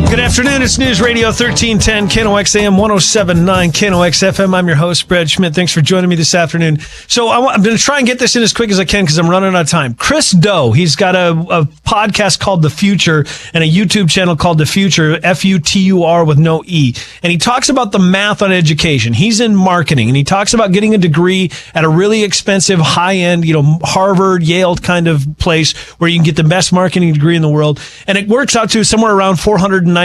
Good afternoon. It's News Radio 1310, KNOX AM 107.9, KNOX FM. I'm your host, Brad Schmidt. Thanks for joining me this afternoon. So I'm going to try and get this in as quick as I can because I'm running out of time. Chris Do, he's got a podcast called The Future and a YouTube channel called The Future, Futur with no E. And he talks about the math on education. He's in marketing, and he talks about getting a degree at a really expensive, high-end, Harvard, Yale kind of place where you can get the best marketing degree in the world. And it works out to somewhere around $496,000.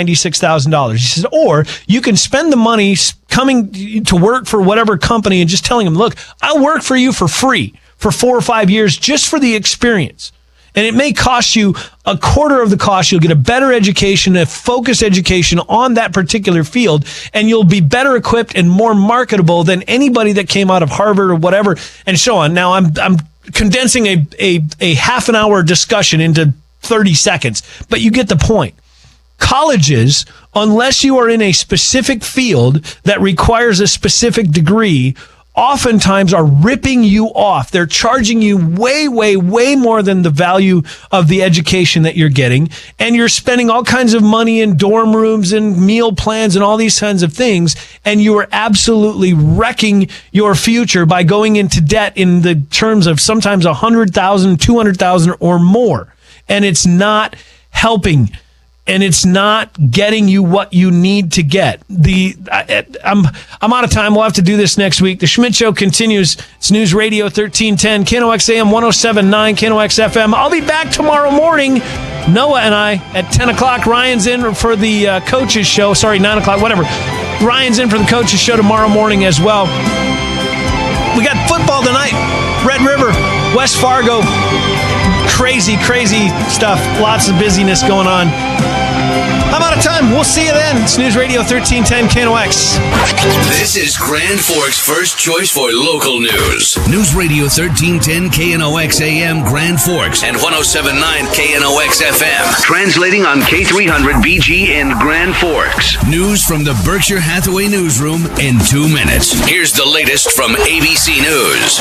He says, or you can spend the money coming to work for whatever company and just telling them, look, I'll work for you for free for 4 or 5 years just for the experience. And it may cost you a quarter of the cost. You'll get a better education, a focused education on that particular field, and you'll be better equipped and more marketable than anybody that came out of Harvard or whatever, and so on. Now, I'm condensing a half an hour discussion into 30 seconds, but you get the point. Colleges, unless you are in a specific field that requires a specific degree, oftentimes are ripping you off. They're charging you way, way, way more than the value of the education that you're getting. And you're spending all kinds of money in dorm rooms and meal plans and all these kinds of things. And you are absolutely wrecking your future by going into debt in the terms of sometimes $100,000, $200,000 or more. And it's not helping. And it's not getting you what you need to get. I'm out of time. We'll have to do this next week. The Schmidt Show continues. It's News Radio 1310, KNOX AM 107.9, KNOX FM. I'll be back tomorrow morning. Noah and I at 10 o'clock. Ryan's in for the coaches show. Sorry, 9 o'clock, whatever. Ryan's in for the coaches show tomorrow morning as well. We got football tonight. Red River, West Fargo. Crazy, crazy stuff. Lots of busyness going on. I'm out of time. We'll see you then. It's News Radio 1310 KNOX. This is Grand Forks' first choice for local news. News Radio 1310 KNOX AM Grand Forks and 107.9 KNOX FM. Translating on K300 BG in Grand Forks. News from the Berkshire Hathaway newsroom in 2 minutes. Here's the latest from ABC News.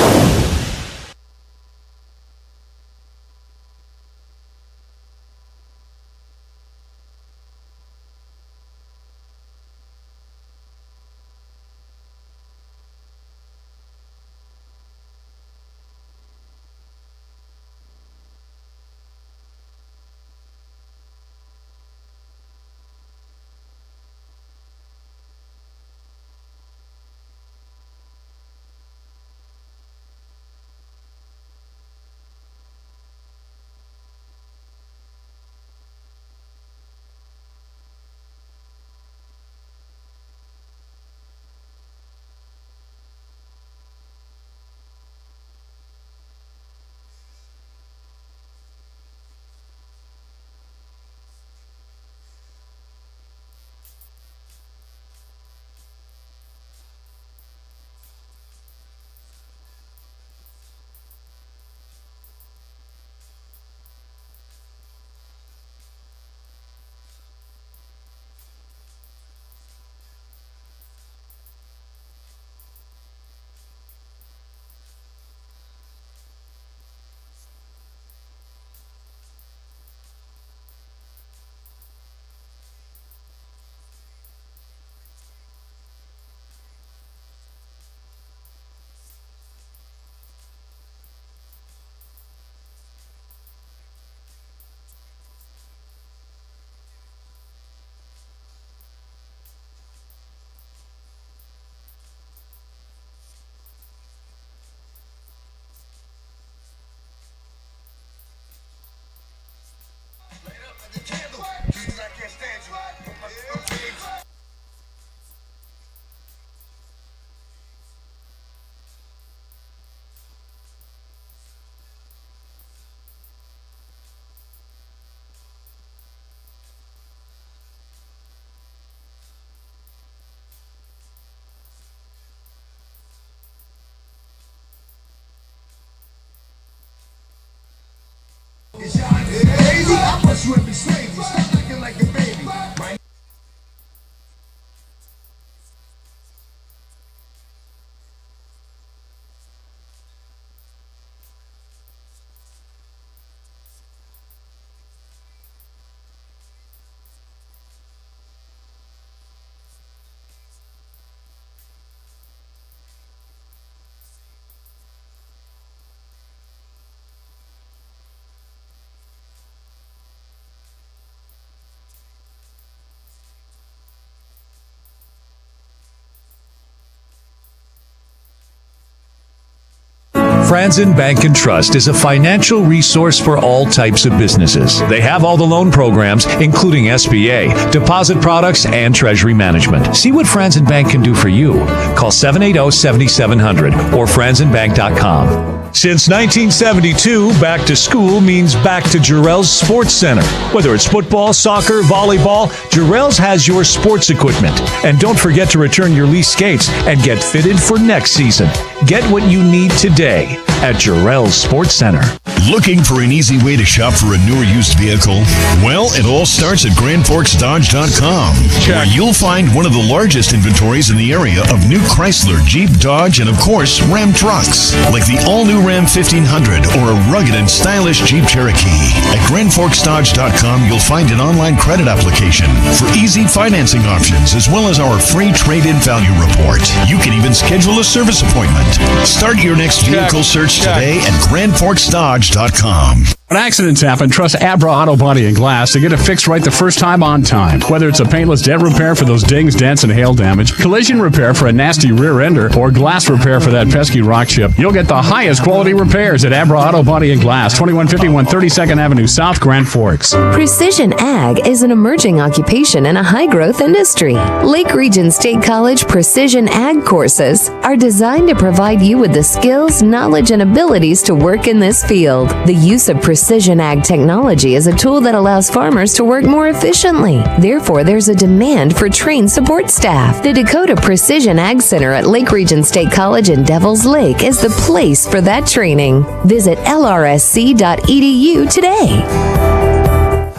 Franzen Bank and Trust is a financial resource for all types of businesses. They have all the loan programs, including SBA, deposit products, and treasury management. See what Franzen Bank can do for you. Call 780-7700 or franzenbank.com. Since 1972, back to school means back to Jarrell's Sports Center. Whether it's football, soccer, volleyball, Jarrell's has your sports equipment. And don't forget to return your leased skates and get fitted for next season. Get what you need today at Jarrell's Sports Center. Looking for an easy way to shop for a new or used vehicle? Well, it all starts at GrandForksDodge.com, where you'll find one of the largest inventories in the area of new Chrysler, Jeep, Dodge, and of course, Ram trucks, like the all-new Ram 1500 or a rugged and stylish Jeep Cherokee. At GrandForksDodge.com, you'll find an online credit application for easy financing options, as well as our free trade-in value report. You can even schedule a service appointment. Start your next vehicle search today at GrandForksDodge.com. When accidents happen, trust Abra Auto Body and Glass to get it fixed right the first time on time. Whether it's a paintless dent repair for those dings, dents, and hail damage, collision repair for a nasty rear ender, or glass repair for that pesky rock chip, you'll get the highest quality repairs at Abra Auto Body and Glass, 2151 32nd Avenue South, Grand Forks. Precision Ag is an emerging occupation in a high-growth industry. Lake Region State College Precision Ag courses are designed to provide you with the skills, knowledge, and abilities to work in this field. The use of Precision Ag technology is a tool that allows farmers to work more efficiently. Therefore, there's a demand for trained support staff. The Dakota Precision Ag Center at Lake Region State College in Devils Lake is the place for that training. Visit lrsc.edu today.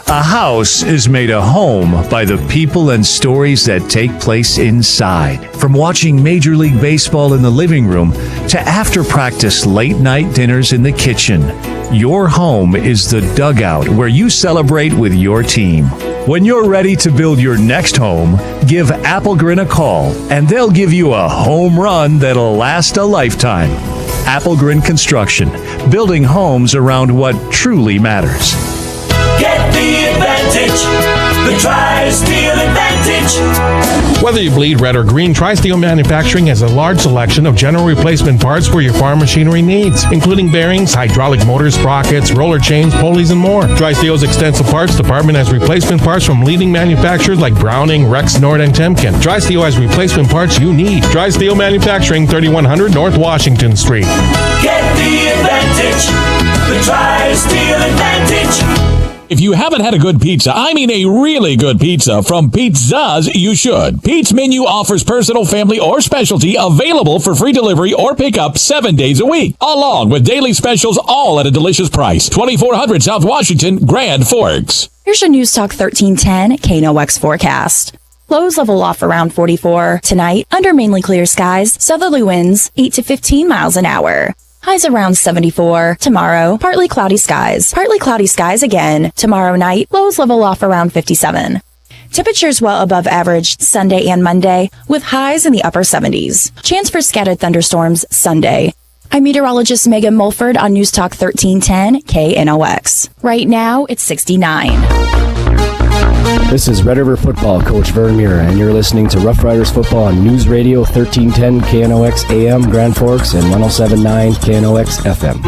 A house is made a home by the people and stories that take place inside. From watching Major League Baseball in the living room to after-practice late-night dinners in the kitchen, your home is the dugout where you celebrate with your team. When you're ready to build your next home, give Applegrin a call, and they'll give you a home run that'll last a lifetime. Applegrin Construction, building homes around what truly matters. Get the advantage, the Tri-Steel advantage. Whether you bleed red or green, Tri-Steel Manufacturing has a large selection of general replacement parts for your farm machinery needs, including bearings, hydraulic motors, sprockets, roller chains, pulleys, and more. Tri-Steel's extensive parts department has replacement parts from leading manufacturers like Browning, Rexnord, and Temkin. Tri-Steel has replacement parts you need. Tri-Steel Manufacturing, 3100 North Washington Street. Get the advantage, the Tri-Steel advantage. If you haven't had a good pizza, I mean a really good pizza from Pizzazz, you should. Pete's Menu offers personal, family, or specialty available for free delivery or pickup 7 days a week, along with daily specials, all at a delicious price. 2400 South Washington, Grand Forks. Here's your News Talk 1310 KNOX forecast. Lows level off around 44 tonight, under mainly clear skies, southerly winds 8 to 15 miles an hour. Highs around 74. Tomorrow, partly cloudy skies again. Tomorrow night, lows level off around 57. Temperatures well above average Sunday and Monday, with highs in the upper 70s. Chance for scattered thunderstorms Sunday. I'm meteorologist Megan Mulford on News Talk 1310 KNOX. Right now, it's 69. This is Red River Football Coach Vern Muir, and you're listening to Roughriders Football on News Radio 1310 KNOX AM Grand Forks and 107.9 KNOX FM.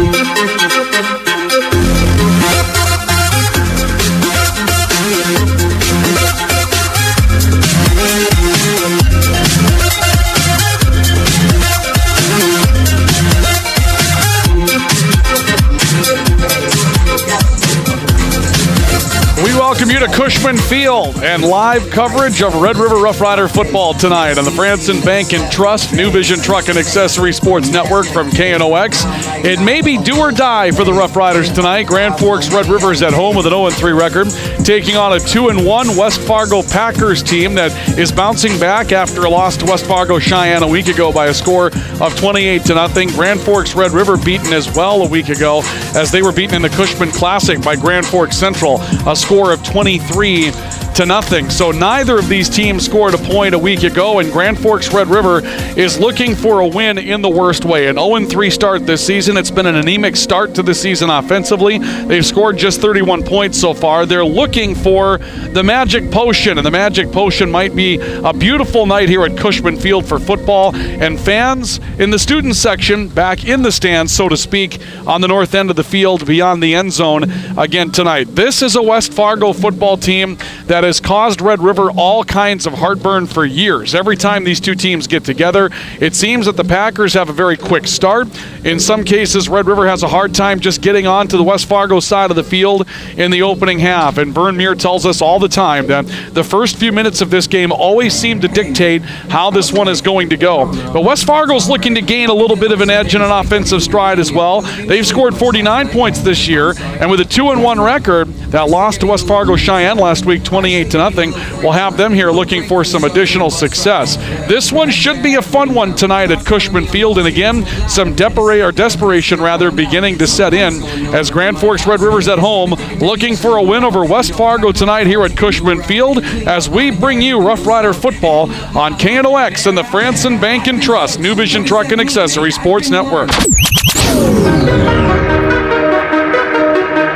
Welcome you to Cushman Field and live coverage of Red River Roughrider football tonight on the Franzen Bank and Trust New Vision Truck and Accessory Sports Network from KNOX. It may be do or die for the Roughriders tonight. Grand Forks Red River is at home with an 0-3 record, taking on a 2-1 West Fargo Packers team that is bouncing back after a loss to West Fargo Cheyenne a week ago by a score of 28-0. Grand Forks Red River beaten as well a week ago as they were beaten in the Cushman Classic by Grand Forks Central, a score of 23 28-0. So neither of these teams scored a point a week ago, and Grand Forks Red River is looking for a win in the worst way. An 0-3 start this season. It's been an anemic start to the season offensively. They've scored just 31 points so far. They're looking for the magic potion, and the magic potion might be a beautiful night here at Cushman Field for football, and fans in the student section back in the stands, so to speak, on the north end of the field beyond the end zone again tonight. This is a West Fargo football team that has caused Red River all kinds of heartburn for years. Every time these two teams get together, it seems that the Packers have a very quick start. In some cases, Red River has a hard time just getting on to the West Fargo side of the field in the opening half. And Vern Muir tells us all the time that the first few minutes of this game always seem to dictate how this one is going to go. But West Fargo's looking to gain a little bit of an edge in an offensive stride as well. They've scored 49 points this year, and with a 2-1 record, that loss to West Fargo Cheyenne last week, 28-0, will have them here looking for some additional success. This one should be a fun one tonight at Cushman Field, and again, some desperation beginning to set in as Grand Forks Red River's at home looking for a win over West Fargo tonight here at Cushman Field as we bring you Roughrider football on KNOX and the Franson Bank and Trust New Vision Truck and Accessory Sports Network.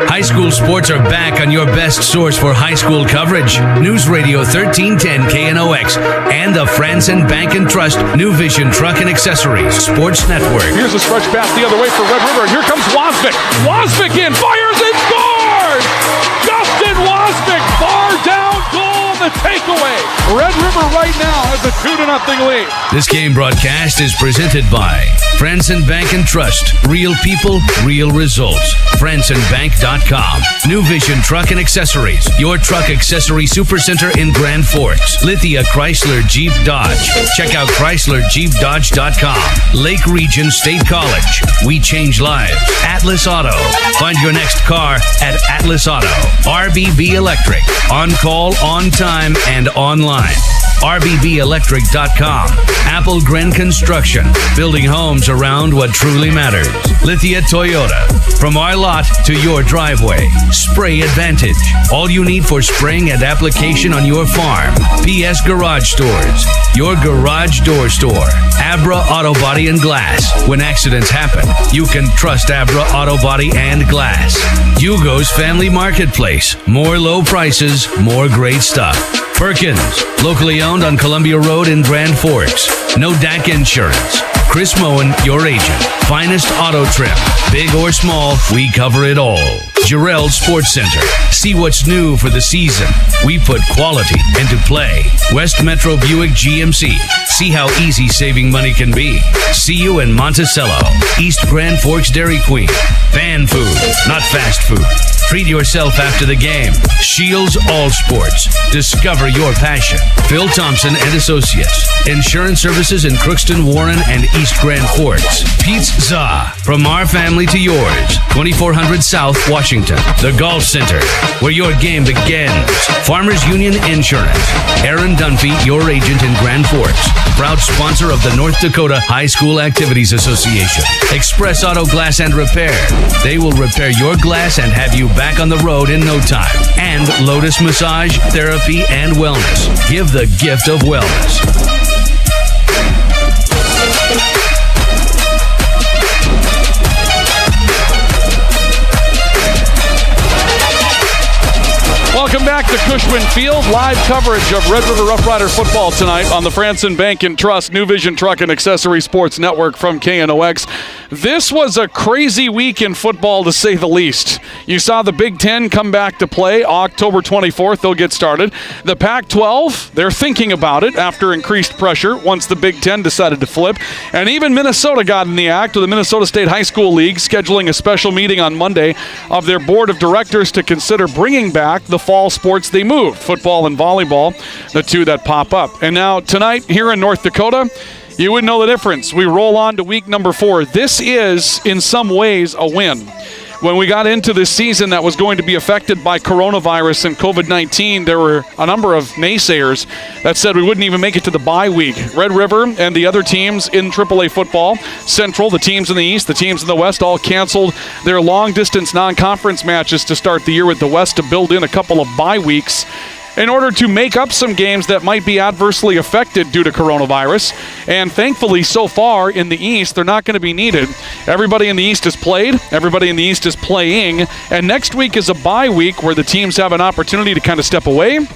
High school sports are back on your best source for high school coverage. News Radio 1310 KNOX and the Franson Bank and Trust New Vision Truck and Accessories Sports Network. Here's a stretch pass the other way for Red River. Here comes Wasvik. Wasvik in, fires and scores! Justin Wasvik, far down goal, the takeaway. Red River right now has a 2-0 lead. This game broadcast is presented by Franson Bank and Trust. Real people, real results. FransonBank.com. New Vision Truck and Accessories. Your truck accessory supercenter in Grand Forks. Lithia Chrysler Jeep Dodge. Check out ChryslerJeepDodge.com. Lake Region State College. We change lives. Atlas Auto. Find your next car at Atlas Auto. RBB Electric. On call, on time, and online. RBBElectric.com. Apple Gren Construction. Building homes around what truly matters. Lithia Toyota. From our lot to your driveway. Spray Advantage. All you need for spraying and application on your farm. PS Garage Stores. Your garage door store. Abra Auto Body and Glass. When accidents happen, you can trust Abra Auto Body and Glass. Hugo's Family Marketplace. More low prices, more great stuff. Perkins, locally owned on Columbia Road in Grand Forks. No DAC insurance. Chris Moen, your agent. Finest auto trim. Big or small, we cover it all. Jarrell Sports Center. See what's new for the season. We put quality into play. West Metro Buick GMC. See how easy saving money can be. See you in Monticello. East Grand Forks Dairy Queen. Fan food, not fast food. Treat yourself after the game. Shields All Sports. Discover your passion. Phil Thompson and Associates. Insurance services in Crookston, Warren, and East Grand Forks. Pizza. From our family to yours. 2400 South Washington. The Golf Center, where your game begins. Farmers Union Insurance. Aaron Dunphy, your agent in Grand Forks. Proud sponsor of the North Dakota High School Activities Association. Express Auto Glass and Repair. They will repair your glass and have you back on the road in no time. And Lotus Massage, Therapy, and Wellness. Give the gift of wellness. Welcome back to Cushman Field. Live coverage of Red River Roughrider football tonight on the Franson Bank and Trust New Vision Truck and Accessory Sports Network from KNOX. This was a crazy week in football, to say the least. You saw the Big Ten come back to play October 24th. They'll get started. The Pac-12, they're thinking about it after increased pressure once the Big Ten decided to flip. And even Minnesota got in the act with the Minnesota State High School League scheduling a special meeting on Monday of their board of directors to consider bringing back the fall sports they moved, football and volleyball, the two that pop up. And now tonight here in North Dakota, you would know the difference. We roll on to week number 4. This is, in some ways, a win. When we got into this season that was going to be affected by coronavirus and COVID-19, there were a number of naysayers that said we wouldn't even make it to the bye week. Red River and the other teams in AAA football, Central, the teams in the East, the teams in the West, all canceled their long-distance non-conference matches to start the year with the West to build in a couple of bye weeks. in order to make up some games that might be adversely affected due to coronavirus. And thankfully, so far in the East, they're not going to be needed. Everybody in the East has played. Everybody in the East is playing. And next week is a bye week where the teams have an opportunity to kind of step away,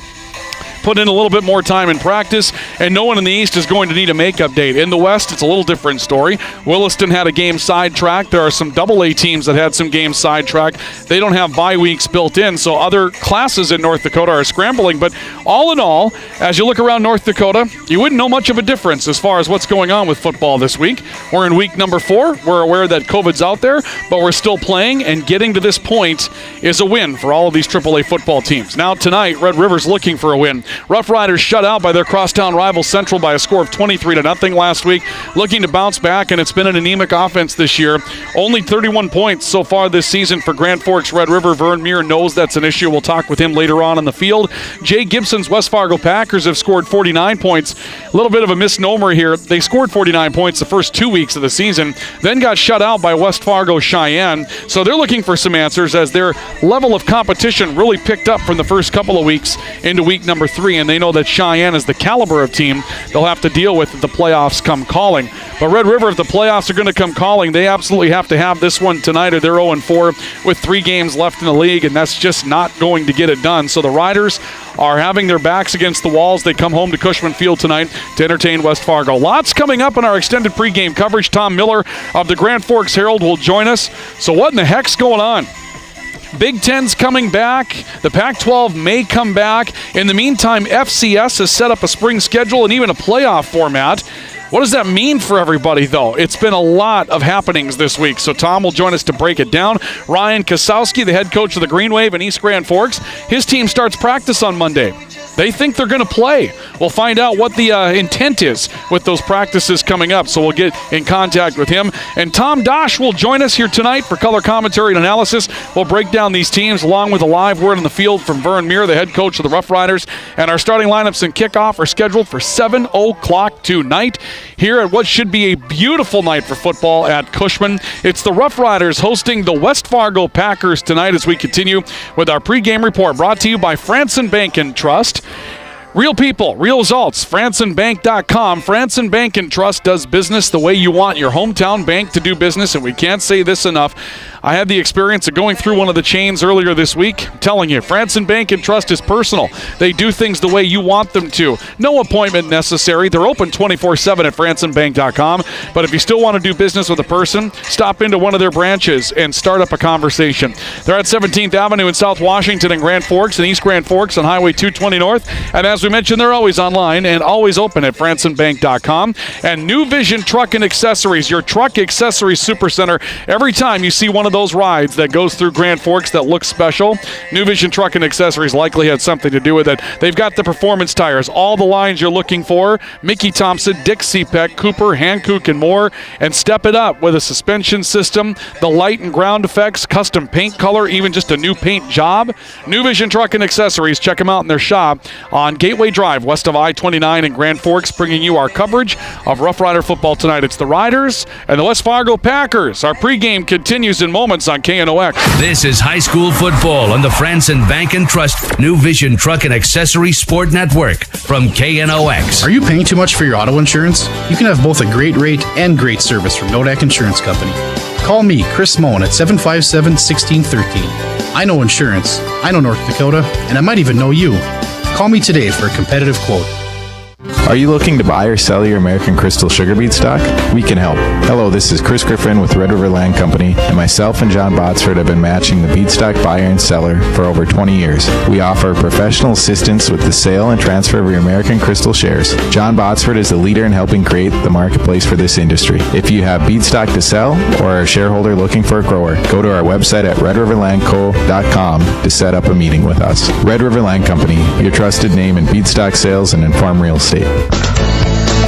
put in a little bit more time in practice, and no one in the East is going to need a makeup date. In the West, it's a little different story. Williston had a game sidetracked. There are some AA teams that had some games sidetracked. They don't have bye weeks built in, so other classes in North Dakota are scrambling. But all in all, as you look around North Dakota, you wouldn't know much of a difference as far as what's going on with football this week. We're in week number 4. We're aware that COVID's out there, but we're still playing, and getting to this point is a win for all of these AAA football teams. Now tonight, Red River's looking for a win. Roughriders shut out by their crosstown rival Central by a score of 23-0 last week, looking to bounce back, and it's been an anemic offense this year. Only 31 points so far this season for Grand Forks Red River. Vern Muir knows that's an issue. We'll talk with him later on in the field. Jay Gibson's West Fargo Packers have scored 49 points. A little bit of a misnomer here. They scored 49 points the first 2 weeks of the season, then got shut out by West Fargo Cheyenne. So they're looking for some answers as their level of competition really picked up from the first couple of weeks into week number 3, and they know that Cheyenne is the caliber of team they'll have to deal with if the playoffs come calling. But Red River, if the playoffs are going to come calling, they absolutely have to have this one tonight, or they're 0-4 with 3 games left in the league, and that's just not going to get it done. So the Riders are having their backs against the walls. They come home to Cushman Field tonight to entertain West Fargo. Lots coming up in our extended pregame coverage. Tom Miller of the Grand Forks Herald will join us. So what in the heck's going on? Big Ten's coming back. The Pac-12 may come back. In the meantime, FCS has set up a spring schedule and even a playoff format. What does that mean for everybody, though? It's been a lot of happenings this week, so Tom will join us to break it down. Ryan Kasowski, the head coach of the Green Wave in East Grand Forks, his team starts practice on Monday. They think they're going to play. We'll find out what the intent is with those practices coming up, so we'll get in contact with him. And Tom Dosh will join us here tonight for color commentary and analysis. We'll break down these teams along with a live word on the field from Vern Muir, the head coach of the Roughriders. And our starting lineups and kickoff are scheduled for 7 o'clock tonight here at what should be a beautiful night for football at Cushman. It's the Roughriders hosting the West Fargo Packers tonight as we continue with our pregame report brought to you by Franson Bank and Trust. Real people, real results. FransonBank.com. Franson Bank and Trust does business the way you want your hometown bank to do business, and we can't say this enough. I had the experience of going through one of the chains earlier this week. I'm telling you, Franson Bank and Trust is personal. They do things the way you want them to. No appointment necessary. They're open 24/7 at FransonBank.com. But if you still want to do business with a person, stop into one of their branches and start up a conversation. They're at 17th Avenue in South Washington and Grand Forks and East Grand Forks on Highway 220 North. And as we mentioned, they're always online and always open at FransonBank.com. And New Vision Truck and Accessories, your truck accessories supercenter. Every time you see one of those rides that goes through Grand Forks that looks special, New Vision Truck and Accessories likely had something to do with it. They've got the performance tires, all the lines you're looking for. Mickey Thompson, Dick Seepeck, Cooper, Hankook, and more. And step it up with a suspension system, the light and ground effects, custom paint color, even just a new paint job. New Vision Truck and Accessories. Check them out in their shop on Gateway Drive, west of I-29 in Grand Forks, bringing you our coverage of Rough Rider football tonight. It's the Riders and the West Fargo Packers. Our pregame continues in moments on KNOX. This is high school football on the Franson Bank and Trust New Vision Truck and Accessory Sport Network from KNOX. Are you paying too much for your auto insurance? You can have both a great rate and great service from Nodak Insurance Company. Call me, Chris Moen, at 757-1613. I know insurance, I know North Dakota, and I might even know you. Call me today for a competitive quote. Are you looking to buy or sell your American Crystal sugar beet stock? We can help. Hello, this is Chris Griffin with Red River Land Company, and myself and John Botsford have been matching the beet stock buyer and seller for over 20 years. We offer professional assistance with the sale and transfer of your American Crystal shares. John Botsford is the leader in helping create the marketplace for this industry. If you have beet stock to sell or are a shareholder looking for a grower, go to our website at redriverlandco.com to set up a meeting with us. Red River Land Company, your trusted name in beet stock sales and in farm real estate.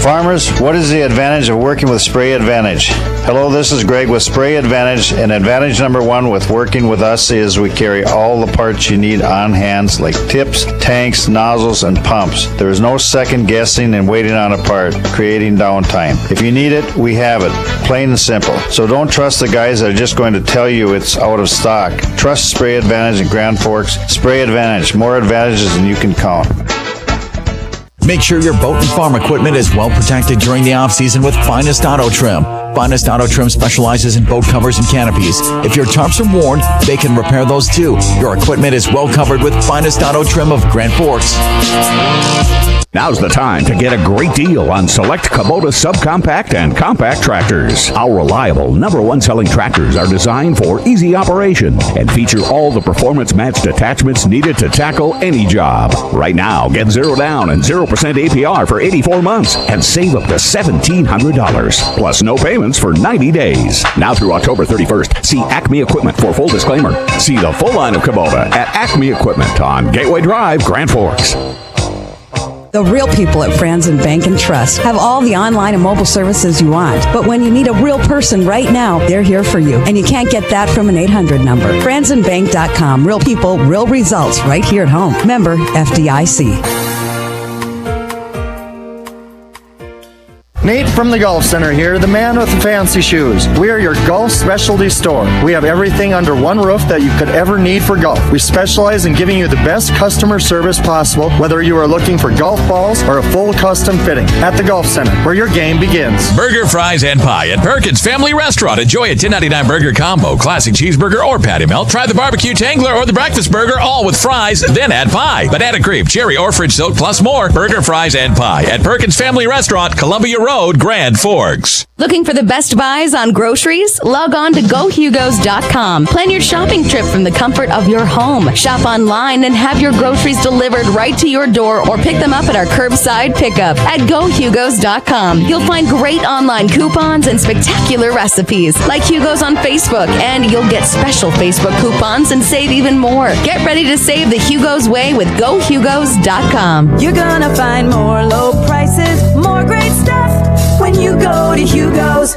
Farmers, what is the advantage of working with Spray Advantage? Hello, this is Greg with Spray Advantage, and advantage number one with working with us is we carry all the parts you need on hand, like tips, tanks, nozzles, and pumps. There is no second guessing and waiting on a part, creating downtime. If you need it, we have it. Plain and simple. So don't trust the guys that are just going to tell you it's out of stock. Trust Spray Advantage in Grand Forks. Spray Advantage, more advantages than you can count. Make sure your boat and farm equipment is well protected during the off-season with Finest Auto Trim. Finest Auto Trim specializes in boat covers and canopies. If your tarps are worn, they can repair those too. Your equipment is well covered with Finest Auto Trim of Grand Forks. Now's the time to get a great deal on select Kubota subcompact and compact tractors. Our reliable #1 selling tractors are designed for easy operation and feature all the performance-matched attachments needed to tackle any job. Right now, get 0 down and 0% APR for 84 months and save up to $1,700. Plus no payments for 90 days. Now through October 31st, see Acme Equipment for full disclaimer. See the full line of Kubota at Acme Equipment on Gateway Drive, Grand Forks. The real people at Franzen Bank and Trust have all the online and mobile services you want. But when you need a real person right now, they're here for you. And you can't get that from an 800 number. FranzenBank.com. Real people, real results right here at home. Member FDIC. Nate from the Golf Center here, the man with the fancy shoes. We are your golf specialty store. We have everything under one roof that you could ever need for golf. We specialize in giving you the best customer service possible, whether you are looking for golf balls or a full custom fitting. At the Golf Center, where your game begins. Burger, fries, and pie at Perkins Family Restaurant. Enjoy a $10.99 burger combo, classic cheeseburger or patty melt. Try the barbecue tangler or the breakfast burger, all with fries, then add pie. Banana crepe, cherry or fridge soak, plus more. Burger, fries, and pie at Perkins Family Restaurant, Columbia Road, Grand Forks. Looking for the best buys on groceries? Log on to GoHugos.com. Plan your shopping trip from the comfort of your home. Shop online and have your groceries delivered right to your door or pick them up at our curbside pickup at GoHugos.com. You'll find great online coupons and spectacular recipes like Hugo's on Facebook, and you'll get special Facebook coupons and save even more. Get ready to save the Hugo's way with GoHugos.com. You're gonna find more low prices, more great stuff when you go to Hugo's.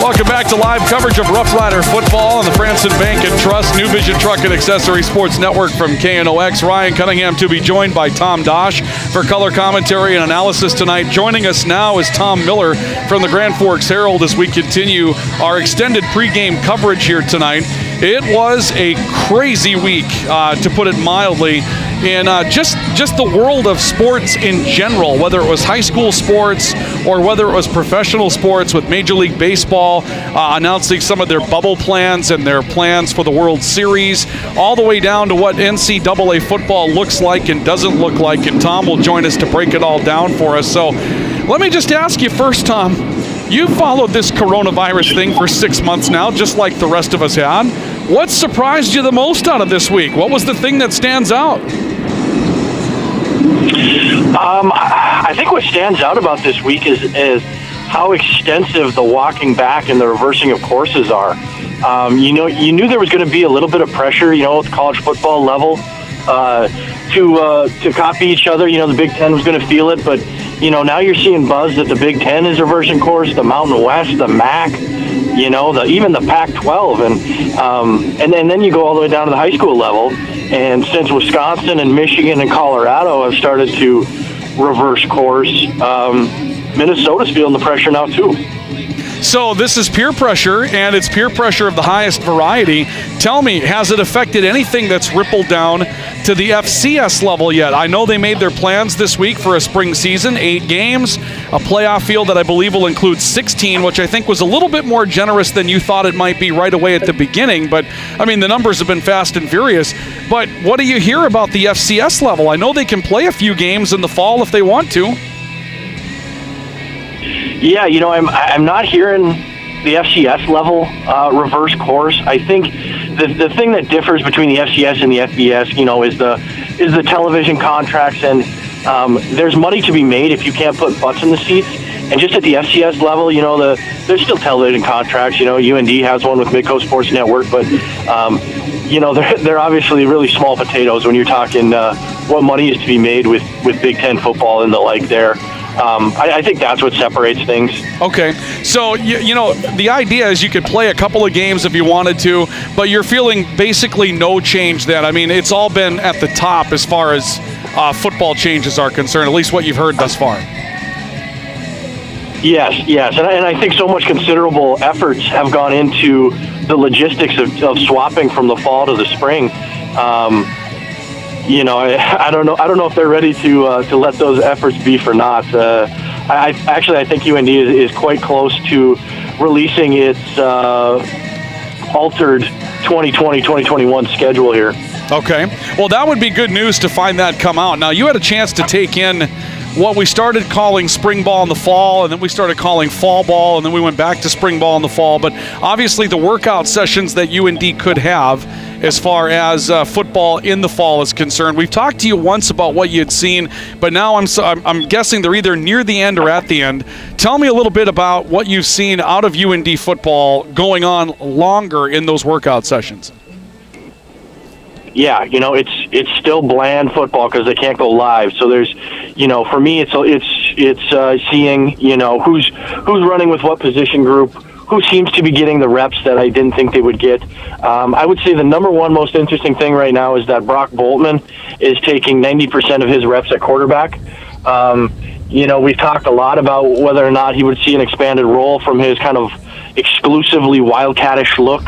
Welcome back to live coverage of Roughrider football on the Franzen Bank and Trust New Vision Truck and Accessory Sports Network from KNOX. Ryan Cunningham to be joined by Tom Dosh for color commentary and analysis tonight. Joining us now is Tom Miller from the Grand Forks Herald as we continue our extended pregame coverage here tonight. It was a crazy week, to put it mildly, in just the world of sports in general, whether it was high school sports or whether it was professional sports, with Major League Baseball announcing some of their bubble plans and their plans for the World Series, all the way down to what NCAA football looks like and doesn't look like, and Tom will join us to break it all down for us. So let me just ask you first, Tom, you followed this coronavirus thing for 6 months now, just like the rest of us had. What surprised you the most out of this week? What was the thing that stands out? I think what stands out about this week is how extensive the walking back and the reversing of courses are. You knew there was going to be a little bit of pressure, at the college football level to copy each other. The Big Ten was going to feel it, but now you're seeing buzz that the Big Ten is reversing course, the Mountain West, the MAC, even the Pac-12, and then you go all the way down to the high school level. And since Wisconsin and Michigan and Colorado have started to reverse course, Minnesota's feeling the pressure now too. So this is peer pressure, and it's peer pressure of the highest variety. Tell me, has it affected anything that's rippled down to the FCS level yet? I know they made their plans this week for a spring season, 8 games, a playoff field that I believe will include 16, which I think was a little bit more generous than you thought it might be right away at the beginning. But, the numbers have been fast and furious. But what do you hear about the FCS level? I know they can play a few games in the fall if they want to. Yeah, I'm not hearing the FCS level reverse course. I think the thing that differs between the FCS and the FBS, is the television contracts, and there's money to be made if you can't put butts in the seats. And just at the FCS level, you know, there's still television contracts. You know, UND has one with Midcoast Sports Network, but you know, they're obviously really small potatoes when you're talking what money is to be made with Big Ten football and the like there. I think that's what separates things. Okay, so you know, the idea is you could play a couple of games if you wanted to, but you're feeling basically no change then. I mean, it's all been at the top as far as football changes are concerned, at least what you've heard thus far. Yes, and I think so much considerable efforts have gone into the logistics of swapping from the fall to the spring. You know, I don't know if they're ready to let those efforts be for naught. I think UND is quite close to releasing its altered 2020-2021 schedule here. Okay, well, that would be good news to find that come out. Now, you had a chance to take in what we started calling spring ball in the fall, and then we started calling fall ball, and then we went back to spring ball in the fall. But obviously the workout sessions that UND could have as far as football in the fall is concerned. We've talked to you once about what you had seen, but now I'm guessing they're either near the end or at the end. Tell me a little bit about what you've seen out of UND football going on longer in those workout sessions. Yeah, you know, it's still bland football because they can't go live. So there's, you know, for me, it's seeing, you know, who's running with what position group, who seems to be getting the reps that I didn't think they would get. I would say the number one most interesting thing right now is that Brock Boltman is taking 90% of his reps at quarterback. You know, we've talked a lot about whether or not he would see an expanded role from his kind of exclusively Wildcatish look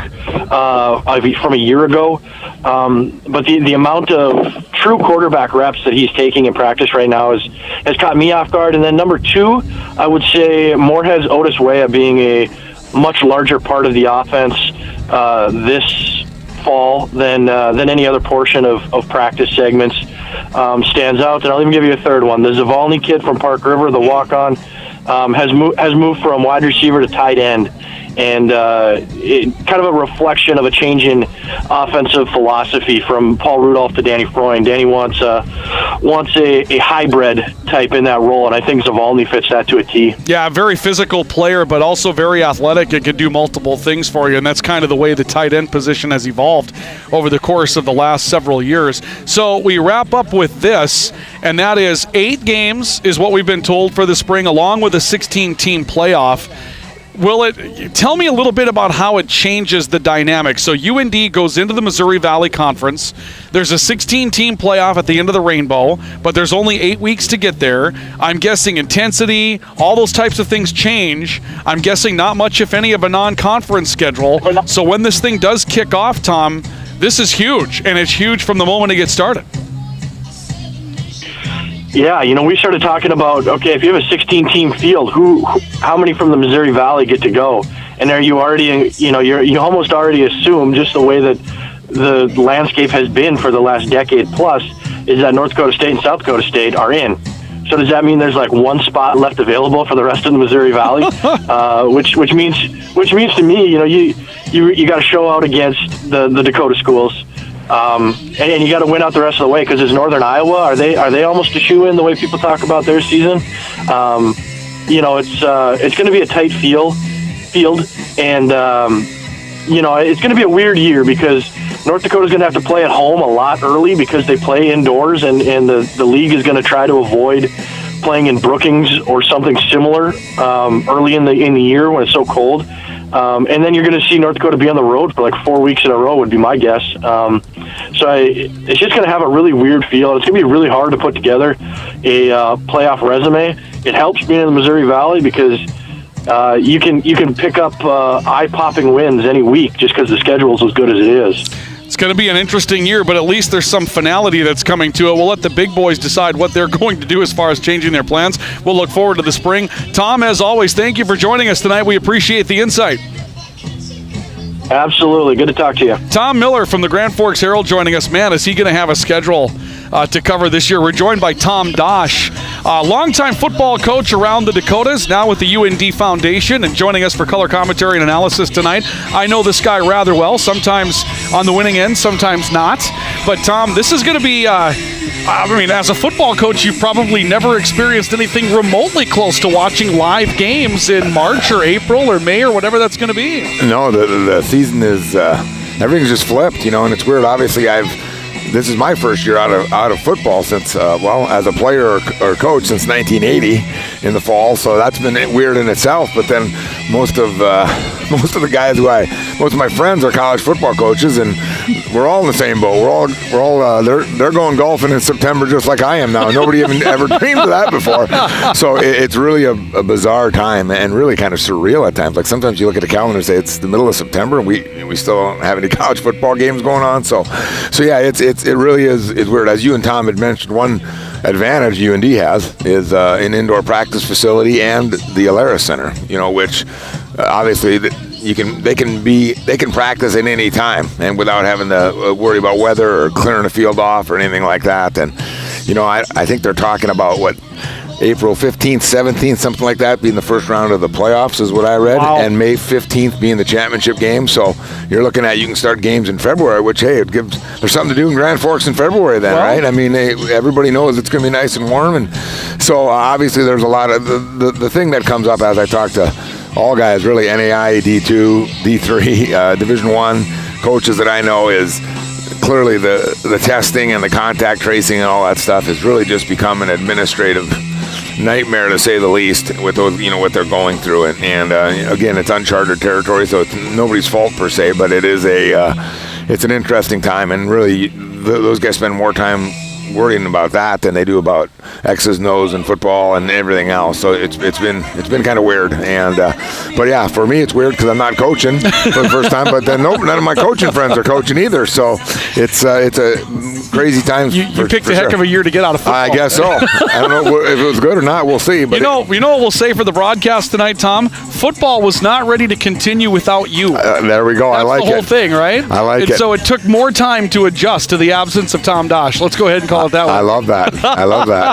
from a year ago. But the amount of true quarterback reps that he's taking in practice right now has caught me off guard. And then number two, I would say Moorhead's Otis Weah being a much larger part of the offense this fall than any other portion of practice segments stands out. And I'll even give you a third one. The Zavalny kid from Park River, the walk-on, has moved from wide receiver to tight end. And kind of a reflection of a change in offensive philosophy from Paul Rudolph to Danny Freund. Danny wants a hybrid type in that role, and I think Zavalny fits that to a T. Yeah, a very physical player, but also very athletic and can do multiple things for you, and that's kind of the way the tight end position has evolved over the course of the last several years. So we wrap up with this, and that is 8 games is what we've been told for the spring, along with a 16-team playoff. Tell me a little bit about how it changes the dynamic. So UND goes into the Missouri Valley Conference. There's a 16-team playoff at the end of the rainbow, but there's only 8 weeks to get there. I'm guessing intensity, all those types of things change. I'm guessing not much, if any, of a non-conference schedule. So when this thing does kick off, Tom, this is huge, and it's huge from the moment it gets started. Yeah, you know, we started talking about, okay, if you have a 16-team field, how many from the Missouri Valley get to go? And there you already, you know, you almost already assume, just the way that the landscape has been for the last decade plus, is that North Dakota State and South Dakota State are in. So does that mean there's like one spot left available for the rest of the Missouri Valley? which means to me, you know, you got to show out against the Dakota schools. And you got to win out the rest of the way, because it's Northern Iowa. Are they almost a shoe-in the way people talk about their season? You know, it's going to be a tight field, and you know, it's going to be a weird year because North Dakota's going to have to play at home a lot early because they play indoors, and the league is going to try to avoid playing in Brookings or something similar early in the year when it's so cold. And then you're going to see North Dakota be on the road for like 4 weeks in a row, would be my guess. It's just going to have a really weird feel. It's going to be really hard to put together a playoff resume. It helps being in the Missouri Valley because you can pick up eye-popping wins any week just because the schedule is as good as it is. It's going to be an interesting year, but at least there's some finality that's coming to it. We'll let the big boys decide what they're going to do as far as changing their plans. We'll look forward to the spring. Tom, as always, thank you for joining us tonight. We appreciate the insight. Absolutely. Good to talk to you. Tom Miller from the Grand Forks Herald joining us. Man, is he going to have a schedule to cover this year. We're joined by Tom Dosh, longtime football coach around the Dakotas, now with the UND Foundation, and joining us for color commentary and analysis tonight. I know this guy rather well, sometimes on the winning end, sometimes not. But, Tom, this is going to be, as a football coach, you've probably never experienced anything remotely close to watching live games in March or April or May or whatever that's going to be. No, the season is, everything's just flipped, and it's weird. Obviously, this is my first year out of football since, as a player or coach since 1980 in the fall. So that's been weird in itself. But then most of the guys most of my friends are college football coaches, and we're all in the same boat. They're going golfing in September just like I am now. Nobody even ever dreamed of that before. So it's really a bizarre time and really kind of surreal at times. Like sometimes you look at the calendar and say it's the middle of September and we still don't have any college football games going on. So yeah, it really is weird. As you and Tom had mentioned, one advantage UND has is an indoor practice facility and the Alaris Center, which obviously they can practice at any time and without having to worry about weather or clearing the field off or anything like that. And I think they're talking about April 15th, 17th, something like that, being the first round of the playoffs is what I read. Wow. And May 15th being the championship game. So you're looking at, you can start games in February, which, hey, there's something to do in Grand Forks in February then, right? I mean, everybody knows it's going to be nice and warm. And so obviously there's a lot of, the thing that comes up as I talk to all guys, really NAI, D2, D3, Division I coaches that I know is clearly the testing and the contact tracing and all that stuff has really just become an administrative nightmare, to say the least, with those, what they're going through. And again, it's uncharted territory, so it's nobody's fault per se, but it is it's an interesting time, and really those guys spend more time worrying about that than they do about X's and O's and football and everything else. So it's been kind of weird. And but yeah, for me it's weird because I'm not coaching for the first time. But then none of my coaching friends are coaching either. So it's a crazy time. You picked a heck of a year to get out of football. I guess so. I don't know if it was good or not. We'll see. But what we'll say for the broadcast tonight, Tom? Football was not ready to continue without you. There we go. That's I like the whole thing, right? I like it. So it took more time to adjust to the absence of Tom Dosh. Let's go ahead and call it that way. I love that.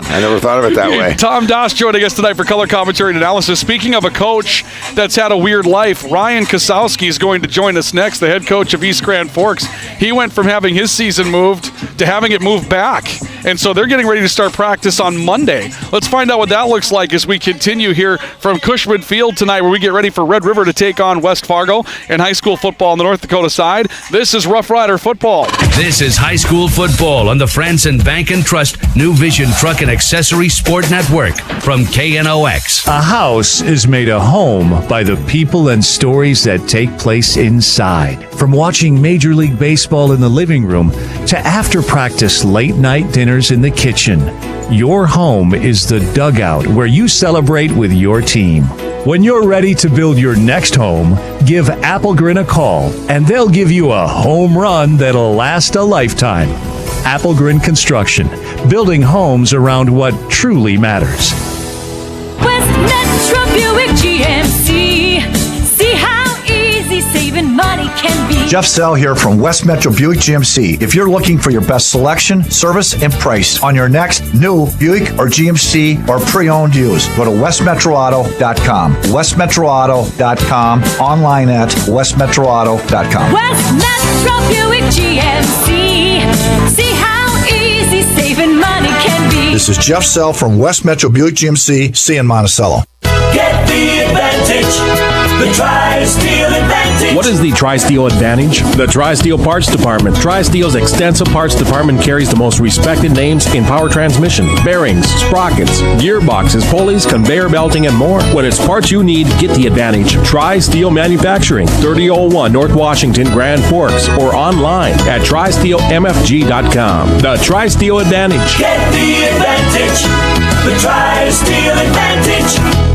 I never thought of it that way. Tom Dosh joining us tonight for color commentary and analysis. Speaking of a coach that's had a weird life, Ryan Kasowski is going to join us next, the head coach of East Grand Forks. He went from having his season moved to having it moved back. And so they're getting ready to start practice on Monday. Let's find out what that looks like as we continue here from Cushman Field tonight, where we get ready for Red River to take on West Fargo and high school football on the North Dakota side. This is Roughrider football. This is high school football on the Franson Bank and Trust New Vision Truck and Accessory Sport Network from KNOX. A house is made a home by the people and stories that take place inside. From watching Major League Baseball in the living room to after practice late night dinners in the kitchen, your home is the dugout where you celebrate with your team. When you're ready to build your next home, give Applegren a call and they'll give you a home run that'll last a lifetime. Applegren Construction, building homes around what truly matters. West Metro Buick GMC. See how easy saving money can be. Jeff Sell here from West Metro Buick GMC. If you're looking for your best selection, service, and price on your next new Buick or GMC or pre-owned used, go to westmetroauto.com. westmetroauto.com, online at westmetroauto.com. West Metro Buick GMC. See how easy saving money can be. This is Jeff Sell from West Metro Buick GMC, C in Monticello. Get the advantage. The Tri-Steel Advantage. What is the Tri-Steel Advantage? The Tri-Steel Parts Department. Tri-Steel's extensive parts department carries the most respected names in power transmission, bearings, sprockets, gearboxes, pulleys, conveyor belting, and more. When it's parts you need, get the advantage. Tri-Steel Manufacturing, 3001 North Washington, Grand Forks, or online at tristeelmfg.com. The Tri-Steel Advantage. Get the advantage. The Tri-Steel Advantage.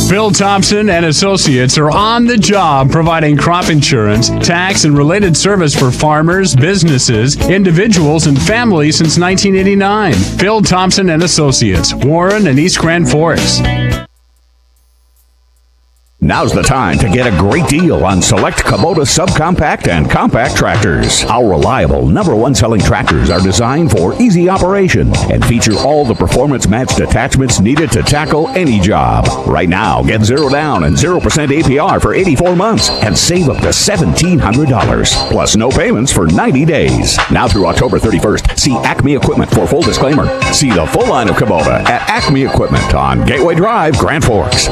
Phil Thompson and Associates are on the job providing crop insurance, tax, and related service for farmers, businesses, individuals, and families since 1989. Phil Thompson and Associates, Warren and East Grand Forks. Now's the time to get a great deal on select Kubota subcompact and compact tractors. Our reliable #1 selling tractors are designed for easy operation and feature all the performance-matched attachments needed to tackle any job. Right now, get 0 down and 0% APR for 84 months and save up to $1,700, plus no payments for 90 days. Now through October 31st, see Acme Equipment for full disclaimer. See the full line of Kubota at Acme Equipment on Gateway Drive, Grand Forks.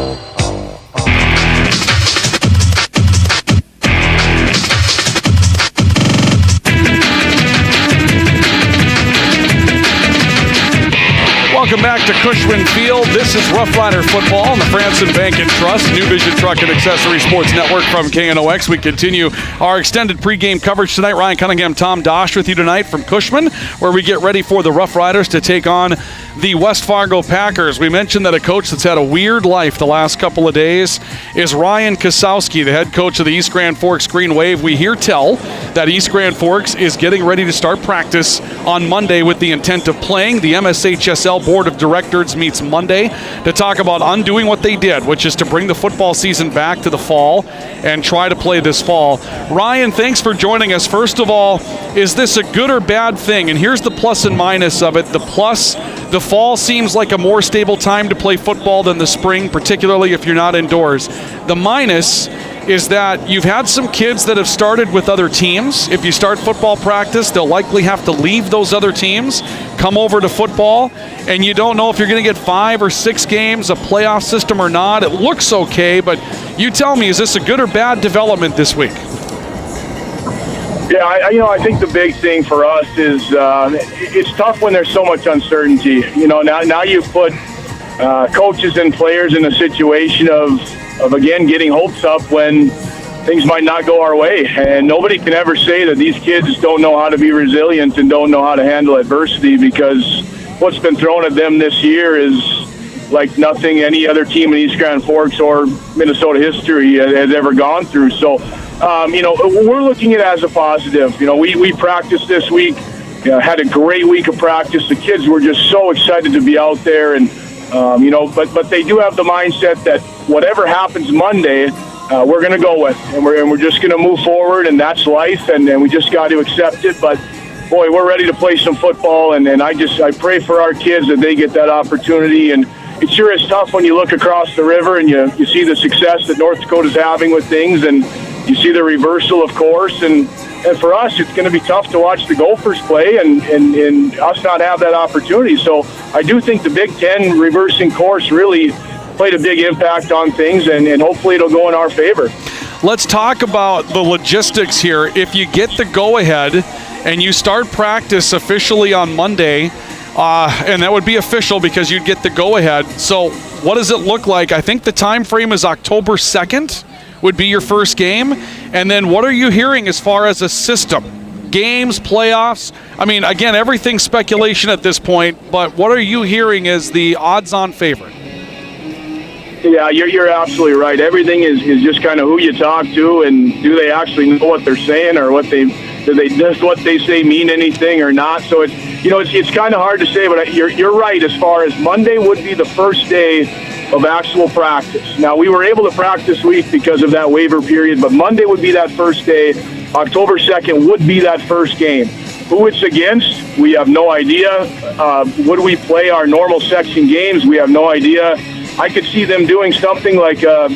Welcome back to Cushman Field. This is Roughrider football on the Franson Bank and Trust New Vision Truck and Accessory Sports Network from KNOX. We continue our extended pregame coverage tonight. Ryan Cunningham, Tom Dosh with you tonight from Cushman, where we get ready for the Roughriders to take on the West Fargo Packers. We mentioned that a coach that's had a weird life the last couple of days is Ryan Kasowski, the head coach of the East Grand Forks Green Wave. We hear tell that East Grand Forks is getting ready to start practice on Monday with the intent of playing. The MSHSL Board of Directors meets Monday to talk about undoing what they did, which is to bring the football season back to the fall and try to play this fall. Ryan, thanks for joining us. First of all, is this a good or bad thing? And here's the plus and minus of it. The plus, the fall seems like a more stable time to play football than the spring, particularly if you're not indoors. The minus is that you've had some kids that have started with other teams. If you start football practice, they'll likely have to leave those other teams, come over to football, and you don't know if you're going to get 5 or 6 games, a playoff system or not. It looks okay, but you tell me, is this a good or bad development this week? Yeah, I think the big thing for us is it's tough when there's so much uncertainty. Now you've put coaches and players in a situation of again getting hopes up when things might not go our way, and nobody can ever say that these kids don't know how to be resilient and don't know how to handle adversity, because what's been thrown at them this year is like nothing any other team in East Grand Forks or Minnesota history has ever gone through. So we're looking at it as a positive. We practiced this week, had a great week of practice. The kids were just so excited to be out there, and but they do have the mindset that whatever happens Monday, we're going to go with, and we're just going to move forward, and that's life, and we just got to accept it. But boy, we're ready to play some football, and I pray for our kids that they get that opportunity. And it sure is tough when you look across the river and you see the success that North Dakota's having with things, and you see the reversal, of course, and for us, it's going to be tough to watch the Gophers play and us not have that opportunity. So I do think the Big Ten reversing course really played a big impact on things, and hopefully it'll go in our favor. Let's talk about the logistics here. If you get the go-ahead and you start practice officially on Monday, and that would be official because you'd get the go-ahead. So what does it look like? I think the time frame is October 2nd would be your first game. And then what are you hearing as far as a system? Games, playoffs? I mean, again, everything's speculation at this point, but what are you hearing as the odds-on favorite? Yeah, you're absolutely right. Everything is just kind of who you talk to, and do they actually know what they're saying, or does what they say mean anything or not? So it's kind of hard to say, but you're right as far as Monday would be the first day of actual practice. Now, we were able to practice week because of that waiver period, but Monday would be that first day. October 2nd would be that first game. Who it's against, we have no idea. Would we play our normal section games? We have no idea. I could see them doing something like a